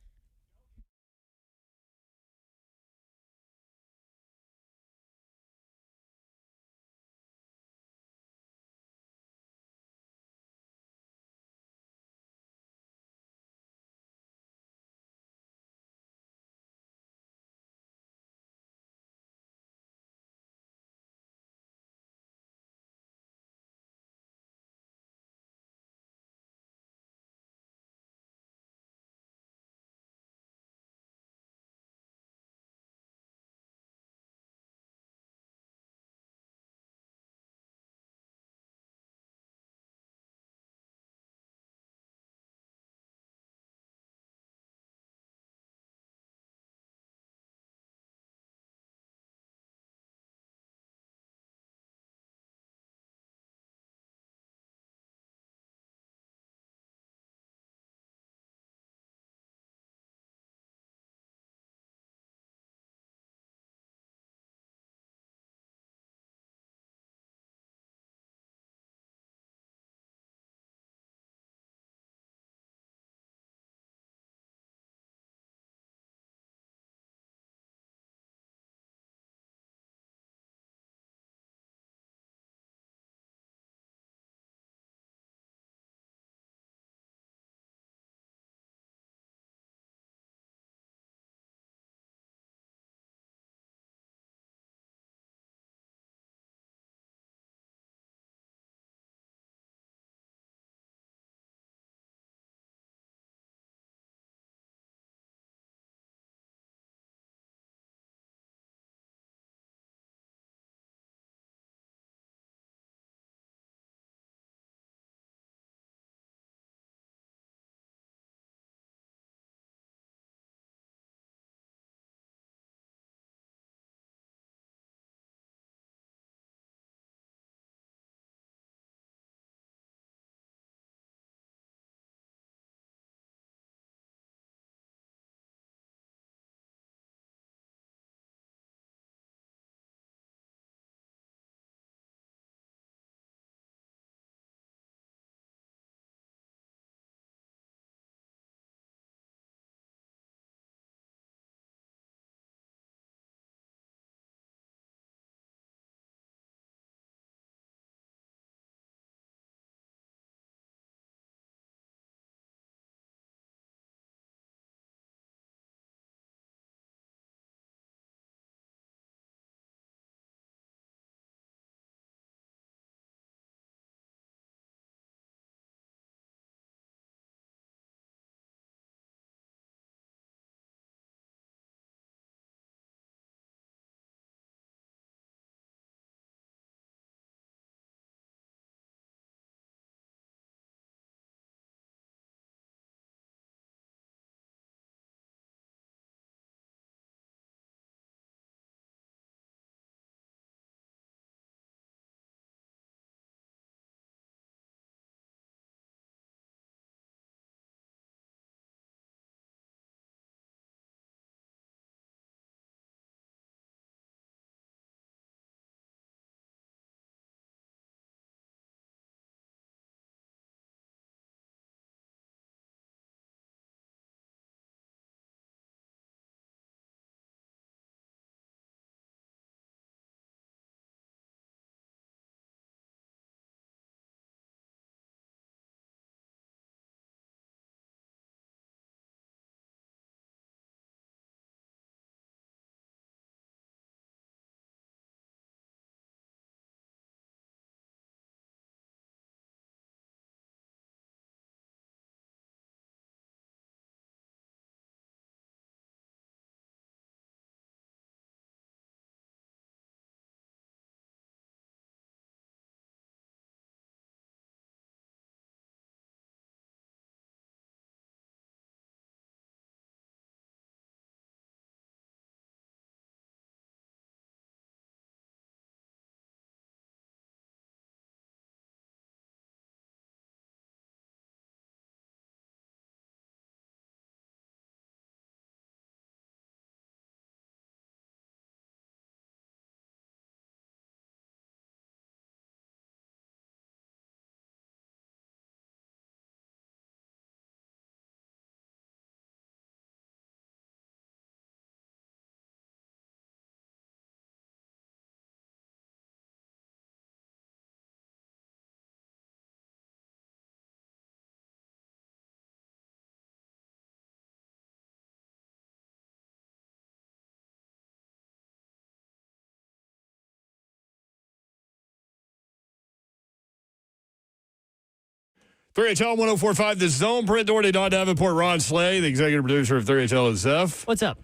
3HL 104.5, The Zone. Brent Doherty, Don Davenport, Ron Slay, the executive producer of 3HL is Zeph. What's up?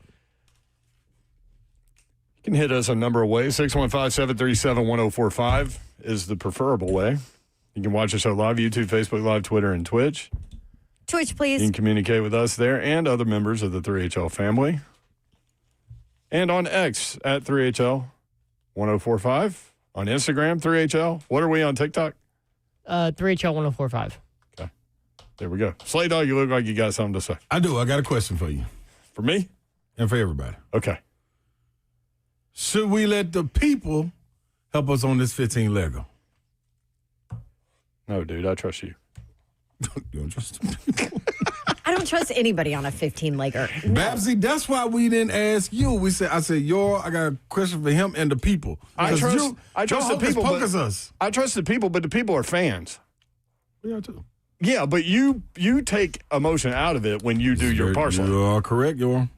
You can hit us a number of ways. 615-737-1045 is the preferable way. You can watch the show live, YouTube, Facebook Live, Twitter, and Twitch. Twitch, please. You can communicate with us there and other members of the 3HL family. And on X at 3HL 1045. On Instagram, 3HL. What are we on TikTok? 3HL 1045. Okay. There we go. Slay Dog, you look like you got something to say. I do. I got a question for you. For me? And for everybody. Okay. Should we let the people help us on this 15 Lego? No, dude, I trust you. You don't trust me? I don't trust anybody on a 15-legger. Babsy, that's why we didn't ask you. I said, I got a question for him and the people. I trust the people, us. I trust the people, but the people are fans. Yeah, too. Yeah, but you take emotion out of it when you do your parcel. You are correct, Yor.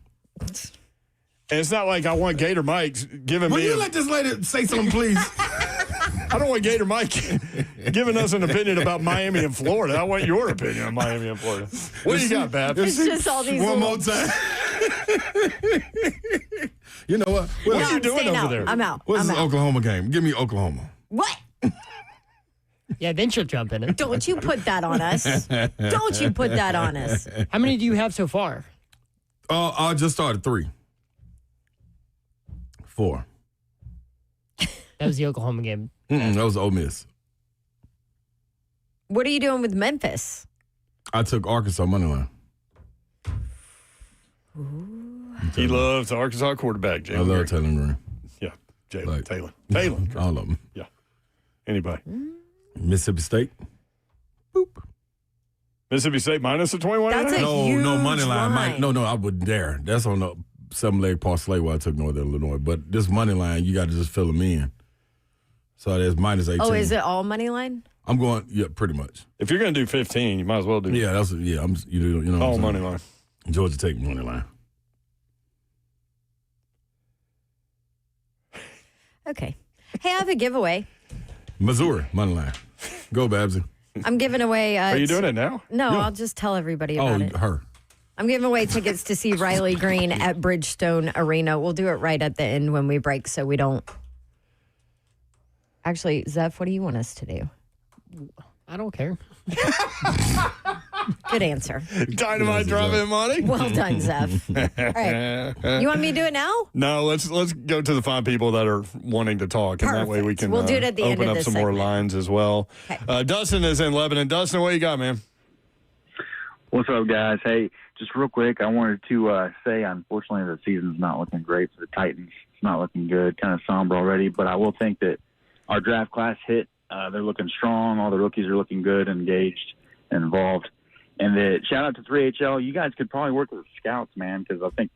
And it's not like I want Gator Mike giving me. Will you let this lady say something, please? I don't want Gator Mike giving us an opinion about Miami and Florida. I want your opinion on Miami and Florida. What do you got, Bab? It's just all these One more time. You know what? What are you doing over there? I'm out. What's I'm the out. Oklahoma game? Give me Oklahoma. What? Yeah, then she'll jump in it. Don't you put that on us. Don't you put that on us. How many do you have so far? I just started 3. 4. That was the Oklahoma game. That was Ole Miss. What are you doing with Memphis? I took Arkansas money line. He loves the Arkansas quarterback, Jalen. I love Taylor Green. Yeah, Jalen. Like, Taylor. All of them. Yeah. Anybody? Mississippi State. Mississippi State minus the 21. That's a huge No money line. line. No, I wouldn't dare. That's on the 7-leg parlay where I took Northern Illinois. But this money line, you got to just fill them in. So there's minus 18. Oh, is it all money line? I'm going, yeah, pretty much. If you're going to do 15, you might as well do. Yeah, you know. All money line. Georgia Tech money line. Okay. Hey, I have a giveaway. Missouri money line. Go, Babsy. I'm giving away. Are you doing it now? No, Yeah. I'll just tell everybody about it. Her. I'm giving away tickets to see Riley Green at Bridgestone Arena. We'll do it right at the end when we break so we don't. Actually, Zeph, what do you want us to do? I don't care. Good answer. Dynamite drop-in money. Well done, Zeph. All right. You want me to do it now? No, let's go to the 5 people that are wanting to talk, and that way we can We'll do it at the end open of up this some more segment. lines as well. Dustin is in Lebanon. Dustin, what you got, man? What's up, guys? Hey, just real quick, I wanted to say, unfortunately, the season's not looking great for the Titans. It's not looking good, kind of somber already, but I will think that our draft class hit. They're looking strong. All the rookies are looking good, engaged, and involved. And that shout out to 3HL. You guys could probably work with scouts, man, because I think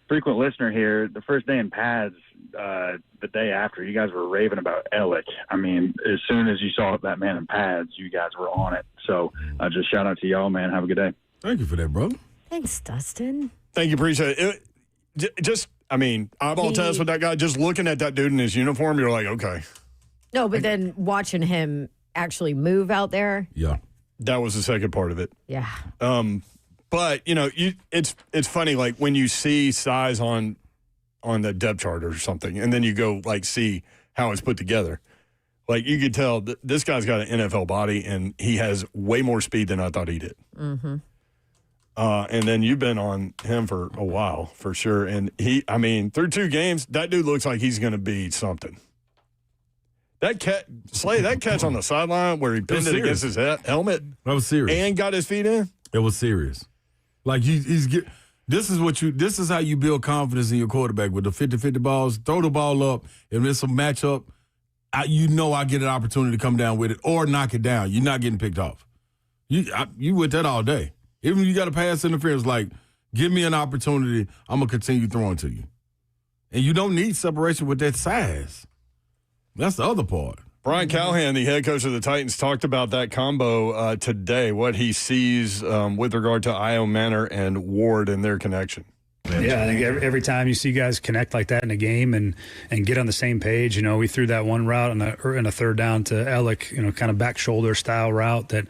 frequent listener here, the first day in pads, the day after, you guys were raving about Ellick. I mean, as soon as you saw that man in pads, you guys were on it. So just shout out to y'all, man. Have a good day. Thank you for that, brother. Thanks, Dustin. Thank you, appreciate it. Eyeball test with that guy. Just looking at that dude in his uniform, you're like, okay. No, but then watching him actually move out there. Yeah. That was the second part of it. Yeah. But it's funny, like when you see size on the depth chart or something, and then you go like see how it's put together. Like you could tell this guy's got an NFL body, and he has way more speed than I thought he did. Mm-hmm. And then you've been on him for a while, for sure. And through 2 games, that dude looks like he's going to be something. That catch on the sideline where he pinned it against his helmet. That was serious. And got his feet in. It was serious. Like this is how you build confidence in your quarterback with the 50-50 balls. Throw the ball up. If it's a matchup, I get an opportunity to come down with it or knock it down. You're not getting picked off. You with that all day. Even if you got a pass interference, like give me an opportunity, I'm gonna continue throwing to you. And you don't need separation with that size. That's the other part. Brian Callahan, the head coach of the Titans, talked about that combo today, what he sees with regard to Io Manor and Ward and their connection. Yeah, I think every time you see guys connect like that in a game and get on the same page, we threw that one route in a third down to Ellick, kind of back shoulder style route that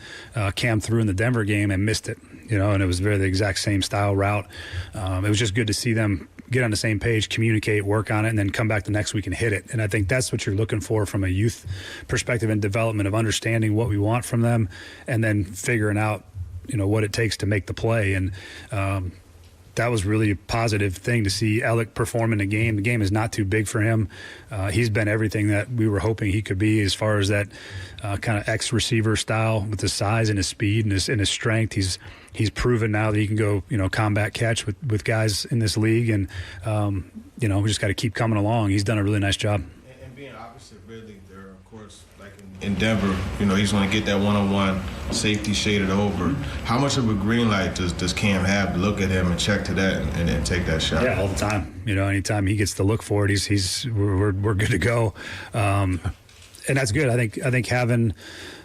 Cam threw in the Denver game and missed it, and it was the exact same style route. It was just good to see them get on the same page, communicate, work on it, and then come back the next week and hit it. And I think that's what you're looking for from a youth perspective and development, of understanding what we want from them and then figuring out, what it takes to make the play. And that was really a positive thing to see Ellick perform in the game. The game is not too big for him. He's been everything that we were hoping he could be as far as that kind of X-receiver style with his size and his speed and his strength. He's proven now that he can go, combat catch with guys in this league. And, we just got to keep coming along. He's done a really nice job. And being opposite, really, there, of course, like in Denver, he's going to get that one-on-one safety shaded over. How much of a green light does Cam have to look at him and check to that and then take that shot? Yeah, all the time. Anytime he gets to look for it, we're good to go. And that's good. I think having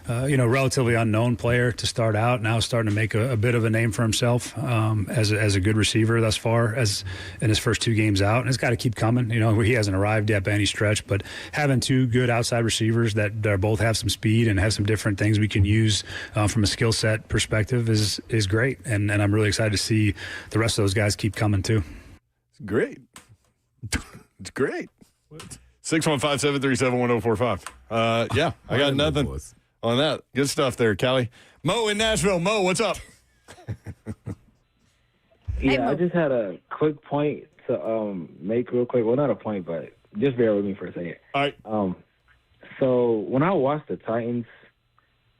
relatively unknown player to start out, now starting to make a bit of a name for himself as a good receiver thus far as in his first 2 games out. And it's got to keep coming. He hasn't arrived yet by any stretch, but having 2 good outside receivers that both have some speed and have some different things we can use from a skill set perspective is great. And I'm really excited to see the rest of those guys keep coming too. It's great. It's great. 615-737-1045. Yeah, I got nothing on that. Good stuff there, Callie. Mo in Nashville. Mo, what's up? Yeah, I just had a quick point to make real quick. Well, not a point, but just bear with me for a second. All right. So when I watch the Titans,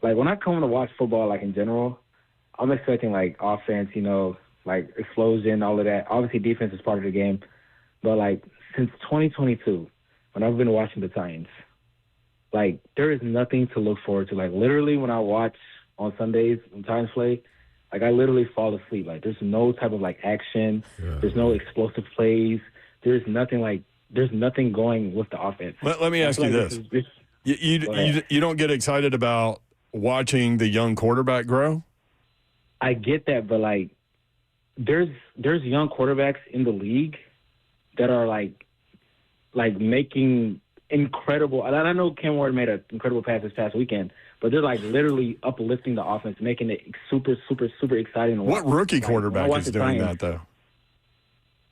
like when I come to watch football, like in general, I'm expecting like offense, like explosion, all of that. Obviously, defense is part of the game. But like since 2022, when I've been watching the Titans, like there is nothing to look forward to. Like literally when I watch on Sundays when Titans play, like I literally fall asleep. Like there's no type of like action. Yeah. There's no explosive plays. There's nothing going with the offense. Let me ask you this. You don't get excited about watching the young quarterback grow? I get that, but like there's young quarterbacks in the league that are like making incredible. I know Cam Ward made an incredible pass this past weekend, but they're like literally uplifting the offense, making it super, super, super exciting to watch. What rookie quarterback is doing that though?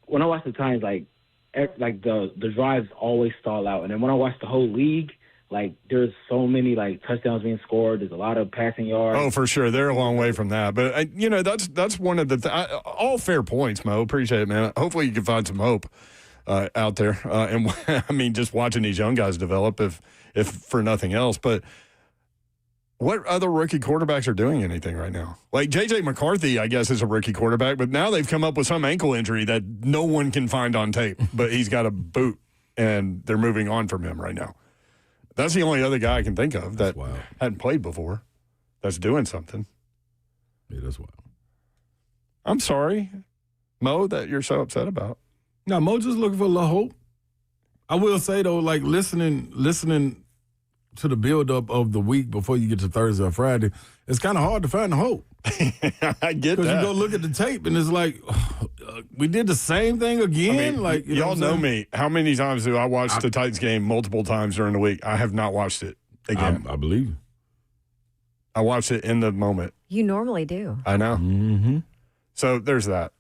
When I watch the Titans, like the drives always stall out, and then when I watch the whole league, like there's so many like touchdowns being scored. There's a lot of passing yards. Oh, for sure, they're a long way from that. But that's one of the all fair points, Mo. Appreciate it, man. Hopefully you can find some hope out there. And I mean, just watching these young guys develop, if for nothing else. But what other rookie quarterbacks are doing anything right now? Like J.J. McCarthy, I guess, is a rookie quarterback, but now they've come up with some ankle injury that no one can find on tape. But he's got a boot, and they're moving on from him right now. That's the only other guy I can think of that hadn't played before that's doing something. Yeah, that's wild. I'm sorry, Mo, that you're so upset about. No, Mo just looking for a little hope. I will say, though, like listening to the build-up of the week before you get to Thursday or Friday, it's kind of hard to find the hope. I get that. Because you go look at the tape, and it's like, we did the same thing again. I mean, y'all know me. How many times do I watch the Titans game multiple times during the week? I have not watched it again. I believe you. I watched it in the moment. You normally do. I know. Mm-hmm. So there's that.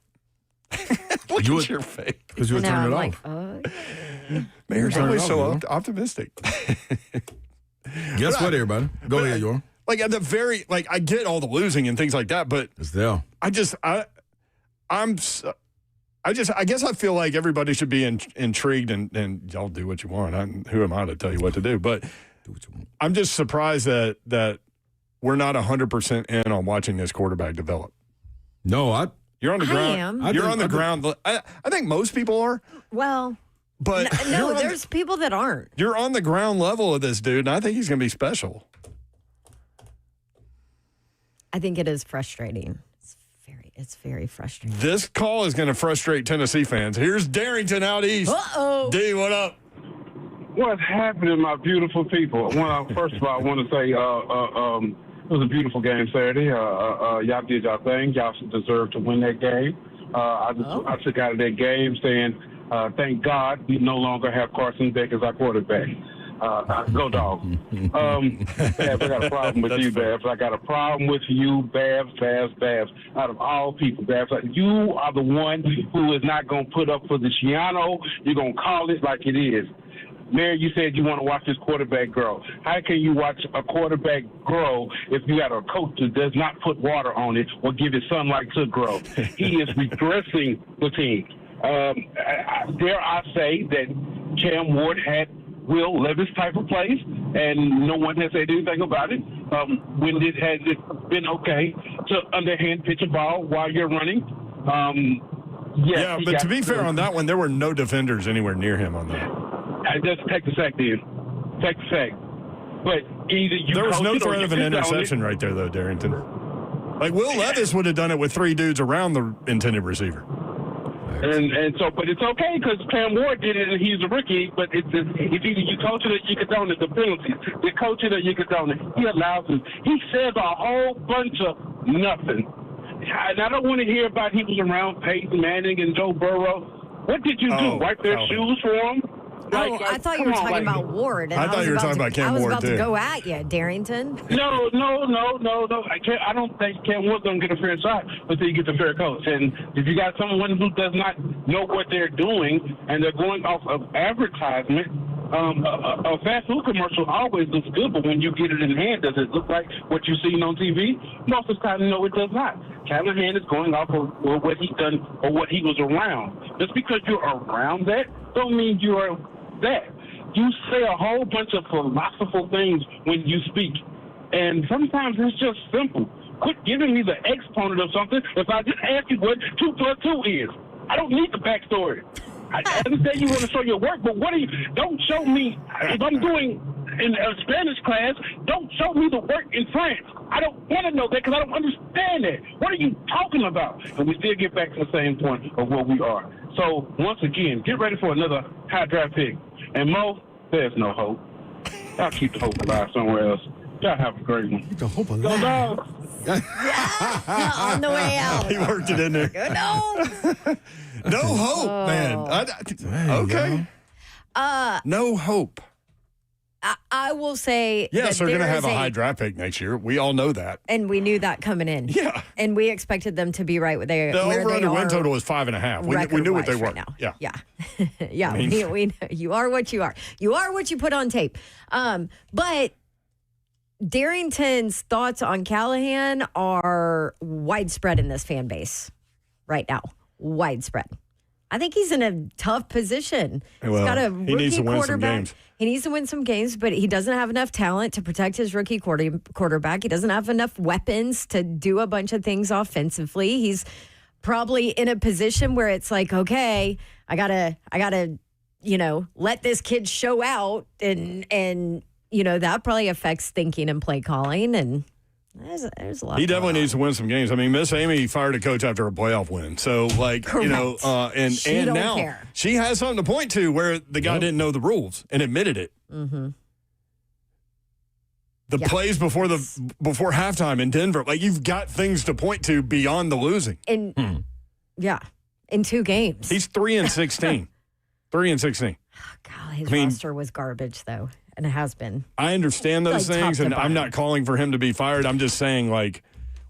Look at your face. Because you would turn it off. Mayor's always so optimistic. Guess what, everybody? Go ahead, Yor. Like at the very, I get all the losing and things like that, but it's there. I guess I feel like everybody should be intrigued and y'all do what you want. Who am I to tell you what to do? But do what you want. I'm just surprised that we're not 100% in on watching this quarterback develop. No, you're on the ground. Am. You're on the ground. I think most people are. Well, but no, there's people that aren't. You're on the ground level of this dude, and I think he's going to be special. I think it is frustrating. It's very frustrating. This call is going to frustrate Tennessee fans. Here's Darrington out east. Uh-oh. D, what up? What's happening, my beautiful people? First of all, I want to say it was a beautiful game Saturday. Y'all did y'all thing. Y'all deserve to win that game. I took out of that game saying, thank God we no longer have Carson Beck as our quarterback. Go Dogs. Babs, I got a problem with you, Babs. I got a problem with you, Babs. Out of all people, Babs, you are the one who is not going to put up for the Shiano. You're going to call it like it is. Mary, you said you want to watch this quarterback grow. How can you watch a quarterback grow if you got a coach that does not put water on it or give it sunlight to grow? He is regressing the team. Dare I say that Cam Ward had Will Levis type of plays, and no one has said anything about it. When it has it been okay to underhand pitch a ball while you're running? But to be fair on that one, there were no defenders anywhere near him on that. Just take the sack, then. Take the sack. But either you there was no threat of an interception right there, though, Darrington. Like Will Levis would have done it with 3 dudes around the intended receiver. And so, but it's okay because Cam Ward did it and he's a rookie. But it's if you coach it, you condone it. The penalties, you coach it, or you condone it. He allows it. He says a whole bunch of nothing. And I don't want to hear about he was around Peyton Manning and Joe Burrow. What did you do? Wipe their shoes for him? I thought you were talking about Ward. And I thought you were talking about Cam Ward, I was about too. to go at you, Darrington. No. I don't think Cam Ward's going to get a fair shot until you get the fair coach. And if you got someone who does not know what they're doing and they're going off of advertisement, a fast food commercial always looks good, but when you get it in hand, does it look like what you've seen on TV? Most of the time, no, it does not. Callahan is going off of what he's done or what he was around. Just because you're around that don't mean you are that. You say a whole bunch of philosophical things when you speak, and sometimes it's just simple. Quit giving me the exponent of something if I just ask you what 2 + 2 is. I don't need the backstory. I understand you want to show your work, but don't show me, if I'm doing in a Spanish class, don't show me the work in France. I don't want to know that because I don't understand that. What are you talking about? And we still get back to the same point of where we are. So, once again, get ready for another high draft pick. And Mo, there's no hope. Y'all keep the hope alive somewhere else. Y'all have a great one. Keep the hope alive. Go Dogs. On the way out. He worked it in there. No. No hope, man. Okay. No hope. I will say. Yes, they're going to have a high high draft pick next year. We all know that. And we knew that coming in. Yeah. And we expected them to be right where they The where over-under they win are total was 5.5. We knew what they were. right now. Yeah. Yeah. I mean- we you are what you are. You are what you put on tape. But Darrington's thoughts on Callahan are widespread in this fan base right now. Widespread. I think he's in a tough position. Well, he's got a he rookie needs to win some quarterback. games. He needs to win some games, but he doesn't have enough talent to protect his rookie quarterback. He doesn't have enough weapons to do a bunch of things offensively. He's probably in a position where it's like, okay, I gotta, let this kid show out, and that probably affects thinking and play calling, and there's a lot. He definitely needs to win some games. I mean, Miss Amy fired a coach after a playoff win. So, and She don't now care. she has something to point to where the guy didn't know the rules and admitted it. Mm-hmm. The plays before halftime in Denver, like you've got things to point to beyond the losing. In 2 games. He's 3-16. 3-16. God, his roster was garbage though, and it has been. I understand those Like, top things, to and I'm bottom. not calling for him to be fired. I'm just saying, like,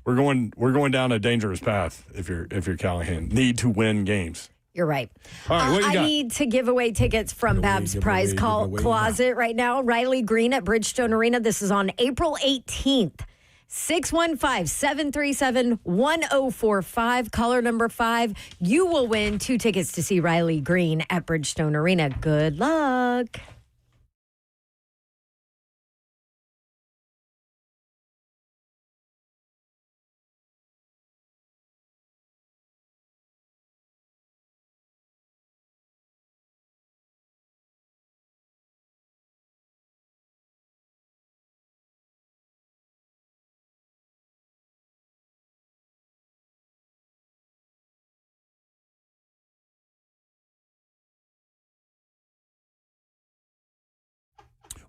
we're going down a dangerous path if you're Callahan. Need to win games. You're right. All right, what you I got? need to give away tickets from Babs Prize Closet right now. Riley Green at Bridgestone Arena. This is on April 18th. 615-737-1045. Caller number 5. You will win 2 tickets to see Riley Green at Bridgestone Arena. Good luck.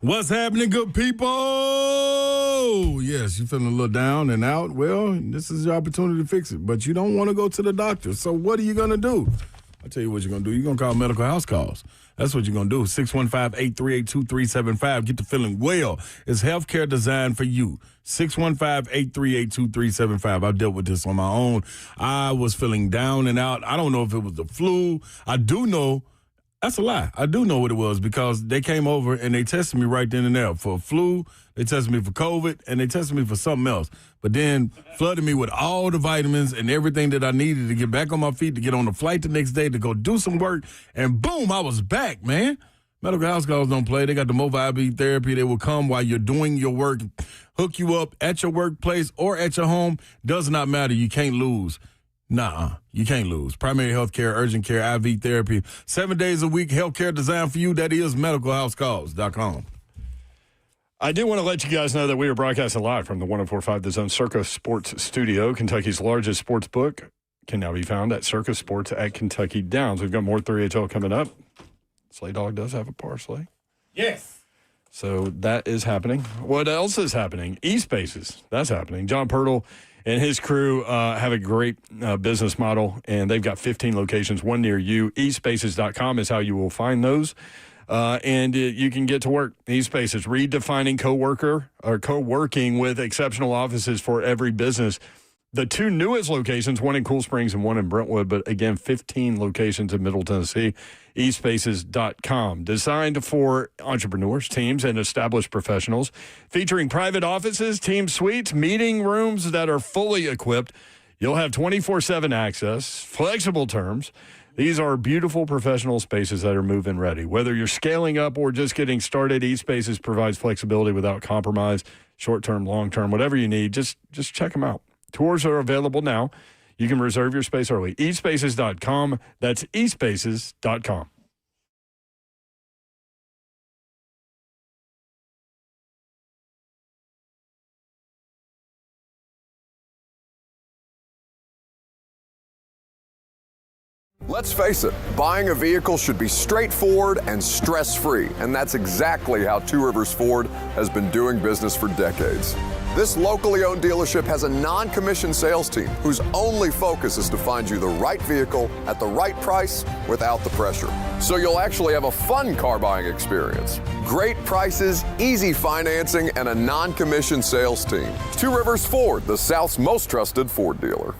What's happening, good people? Oh, yes, you're feeling a little down and out. Well, this is your opportunity to fix it, but you don't want to go to the doctor. So what are you going to do? I'll tell you what you're going to do. You're going to call Medical House Calls. That's what you're going to do. 615-838-2375. Get to feeling well. It's healthcare designed for you. 615-838-2375. I dealt with this on my own. I was feeling down and out. I don't know if it was the flu. I do know. That's a lie. I do know what it was because they came over and they tested me right then and there for flu. They tested me for COVID, and they tested me for something else. But then flooded me with all the vitamins and everything that I needed to get back on my feet, to get on the flight the next day, to go do some work. And boom, I was back, man. Medical House Calls don't play. They got the mobile IV therapy. They will come while you're doing your work, hook you up at your workplace or at your home. Does not matter. You can't lose. Nah, you can't lose. Primary health care, urgent care, IV therapy. 7 days a week, healthcare designed for you. That is medicalhousecalls.com. I do want to let you guys know that we are broadcasting live from the 104.5 The Zone Circa Sports Studio. Kentucky's largest sports book can now be found at Circa Sports at Kentucky Downs. We've got more 3HL coming up. Slay Dog does have a parsley. Yes. So that is happening. What else is happening? eSpaces. That's happening. John Pirtle and his crew have a great business model, and they've got 15 locations, one near you. eSpaces.com is how you will find those. And you can get to work. eSpaces, redefining co-working with exceptional offices for every business. The two newest locations, one in Cool Springs and one in Brentwood, but again, 15 locations in Middle Tennessee. eSpaces.com, designed for entrepreneurs, teams, and established professionals, featuring private offices, team suites, meeting rooms that are fully equipped. You'll have 24/7 access, flexible terms. These are beautiful professional spaces that are move-in ready. Whether you're scaling up or just getting started, eSpaces provides flexibility without compromise, short-term, long-term, whatever you need. Just check them out. Tours are available now. You can reserve your space early. eSpaces.com. That's eSpaces.com. Let's face it, buying a vehicle should be straightforward and stress-free, and that's exactly how Two Rivers Ford has been doing business for decades. This locally owned dealership has a non-commissioned sales team whose only focus is to find you the right vehicle at the right price without the pressure. So you'll actually have a fun car buying experience. Great prices, easy financing, and a non-commissioned sales team. Two Rivers Ford, the South's most trusted Ford dealer.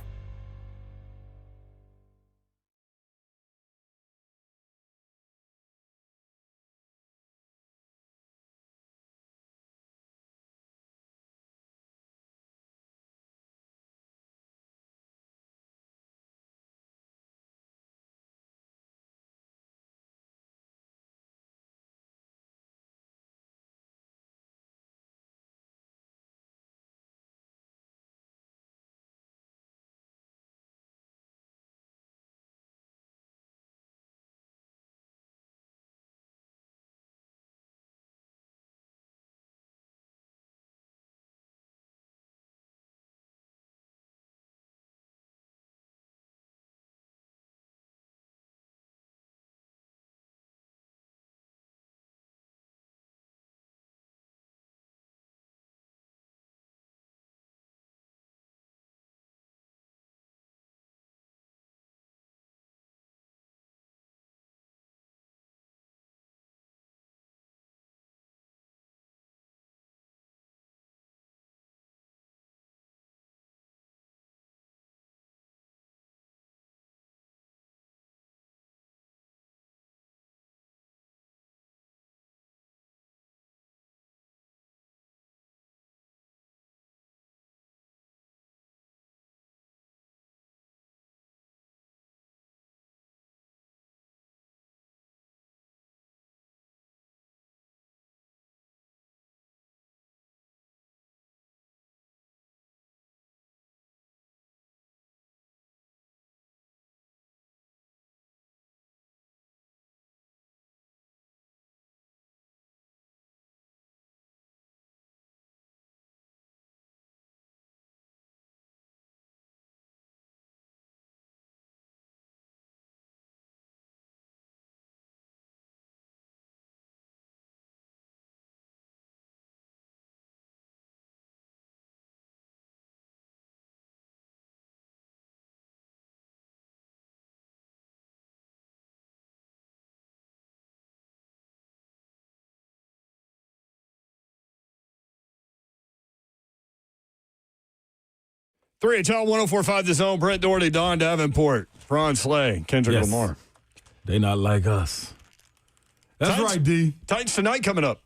3HL 104.5 The Zone. Brent Doherty, Don Davenport, Ron Slay, Kendrick Yes. Lamar. They not like us. That's Titans, right, D. Titans tonight coming up.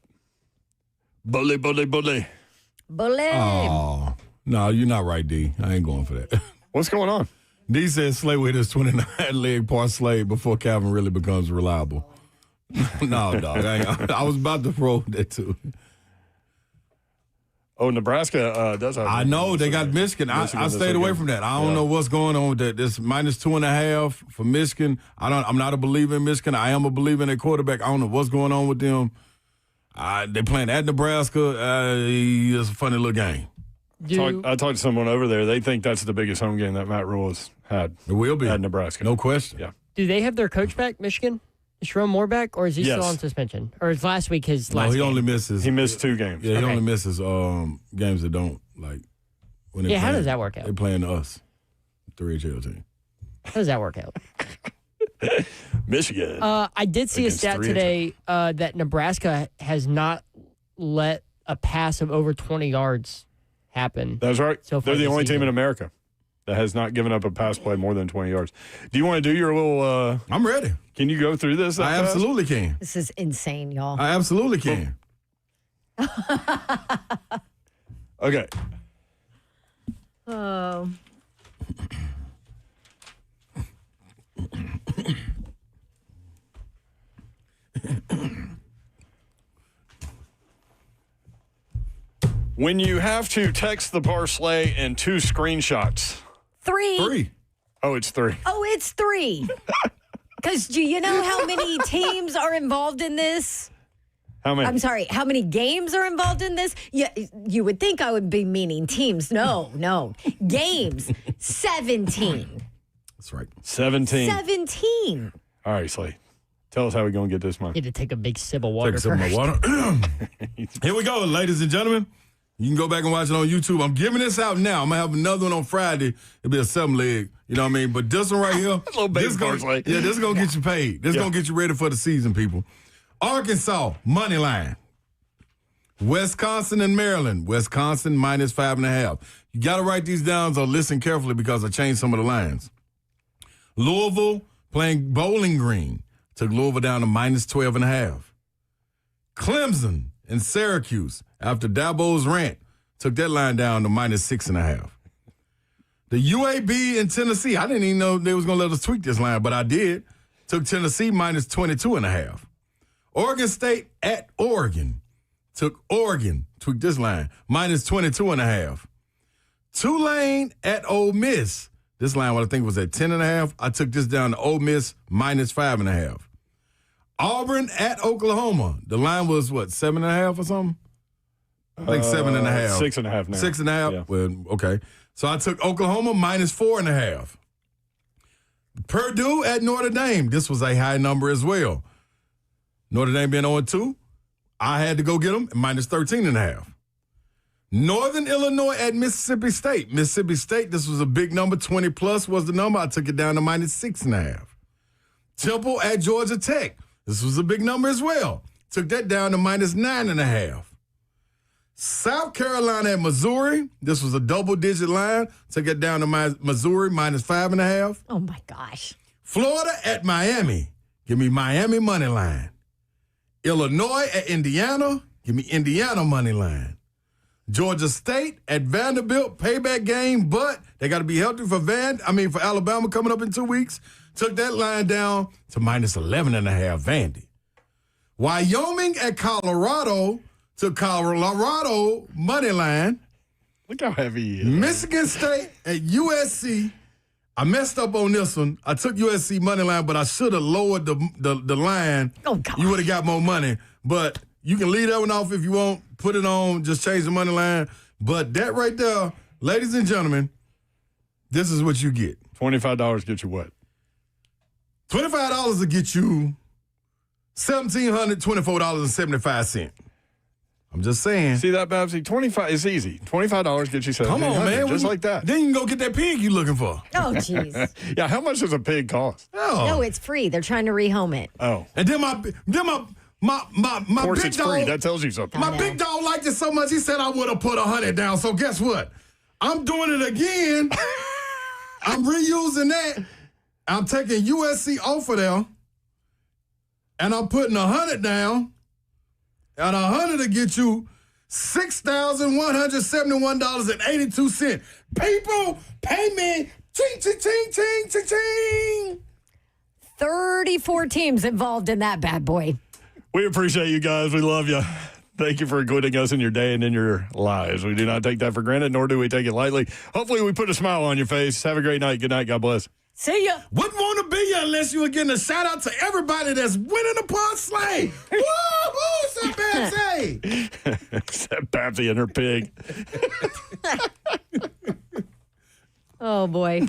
Bully. Bully. Oh, no, you're not right, D. I ain't going for that. What's going on? D said Slay with his 29-leg parlay before Calvin really becomes reliable. No, dog. I was about to throw that too. Oh, Nebraska does have. I know they got Michigan. I stayed away from that. I don't know what's going on with that. This -2.5 for Michigan. I'm not a believer in Michigan. I am a believer in their quarterback. I don't know what's going on with them. They're playing at Nebraska. It's a funny little game. I talked to someone over there. They think that's the biggest home game that Matt Rule has had. It will be at Nebraska. No question. Yeah. Do they have their coach back, Michigan? Is Sharon Moore back, or is he Yes. still on suspension? Or is last week his No, last he game? only misses. He missed 2 games. Yeah, he Okay. only misses games that don't like. When Yeah, how does that work out? They're playing us, 3HL team. How does that work out? Michigan. I did see a Against stat 3HL. today that Nebraska has not let a pass of over 20 yards happen. That's right. So far They're the this only team season. in America that has not given up a pass play more than 20 yards. Do you want to do your little? I'm ready. Can you go through this? that I fast? absolutely can. This is insane, y'all. I absolutely can. Okay. Oh. When you have to text the parlay and 2 screenshots. 3. Oh, it's 3. Oh, it's 3. Because do you know how many teams are involved in this? How many? I'm sorry, how many games are involved in this? You would think I would be meaning teams. No. Games. 17. That's right. 17. 17. All right, Slay. Tell us how we're going to get this money. Need to take a big sip of water Take a sip of my first. water. Here we go, ladies and gentlemen. You can go back and watch it on YouTube. I'm giving this out now. I'm going to have another one on Friday. It'll be a 7-leg. You know what I mean? But this one right here, this is going to get you paid. This is going to get you ready for the season, people. Arkansas, money line. Wisconsin and Maryland. Wisconsin -5.5. You got to write these down or listen carefully because I changed some of the lines. Louisville playing Bowling Green. Took Louisville down to -12.5. Clemson and Syracuse, after Dabo's rant, took that line down to -6.5. The UAB in Tennessee, I didn't even know they was going to let us tweak this line, but I did. Took Tennessee -22.5. Oregon State at Oregon. Took Oregon, tweaked this line, -22.5. Tulane at Ole Miss. This line, what I think was at 10.5. I took this down to Ole Miss -5.5. Auburn at Oklahoma. The line was, 7.5 or something? I think 7.5. 6.5 now. 6.5? Yeah. Well, okay. So I took Oklahoma -4.5. Purdue at Notre Dame. This was a high number as well. Notre Dame being 0-2. I had to go get them -13.5. Northern Illinois at Mississippi State. Mississippi State, this was a big number. 20 plus was the number. I took it down to -6.5. Temple at Georgia Tech. This was a big number as well. Took that down to -9.5. South Carolina at Missouri. This was a double-digit line. Took it down to Missouri -5.5. Oh, my gosh. Florida at Miami. Give me Miami money line. Illinois at Indiana. Give me Indiana money line. Georgia State at Vanderbilt, payback game, but they got to be healthy for for Alabama coming up in 2 weeks. Took that line down to -11.5, Vandy. Wyoming at Colorado, took Colorado money line. Look how heavy he is. Michigan State at USC. I messed up on this one. I took USC money line, but I should have lowered the line. Oh, God. You would have got more money. But you can leave that one off if you want. Put it on. Just change the money line. But that right there, ladies and gentlemen, this is what you get. $25 get you what? $25 will get you $1,724.75. I'm just saying. See that, Babsy? 25 is easy. $25 gets you $1,700. Come on, man. Just like that. Then you can go get that pig you looking for. Oh, jeez. Yeah, how much does a pig cost? Oh. No, it's free. They're trying to rehome it. Oh. And then my Of course big it's dog, free. That tells you something. My big dog liked it so much, he said I would have put 100 down. So guess what? I'm doing it again. I'm reusing that. I'm taking USC off of there. And I'm putting 100 down. And 100 to get you $6,171.82. People, pay me. Ching, ching, ching, ching, ching, ching. 34 teams involved in that bad boy. We appreciate you guys. We love you. Thank you for including us in your day and in your lives. We do not take that for granted, nor do we take it lightly. Hopefully we put a smile on your face. Have a great night. Good night. God bless. See ya. Wouldn't want to be you unless you were getting a shout out to everybody that's winning the parlay. Woo-hoo, Sir Babsy. Except Babsy and her pig. Oh, boy.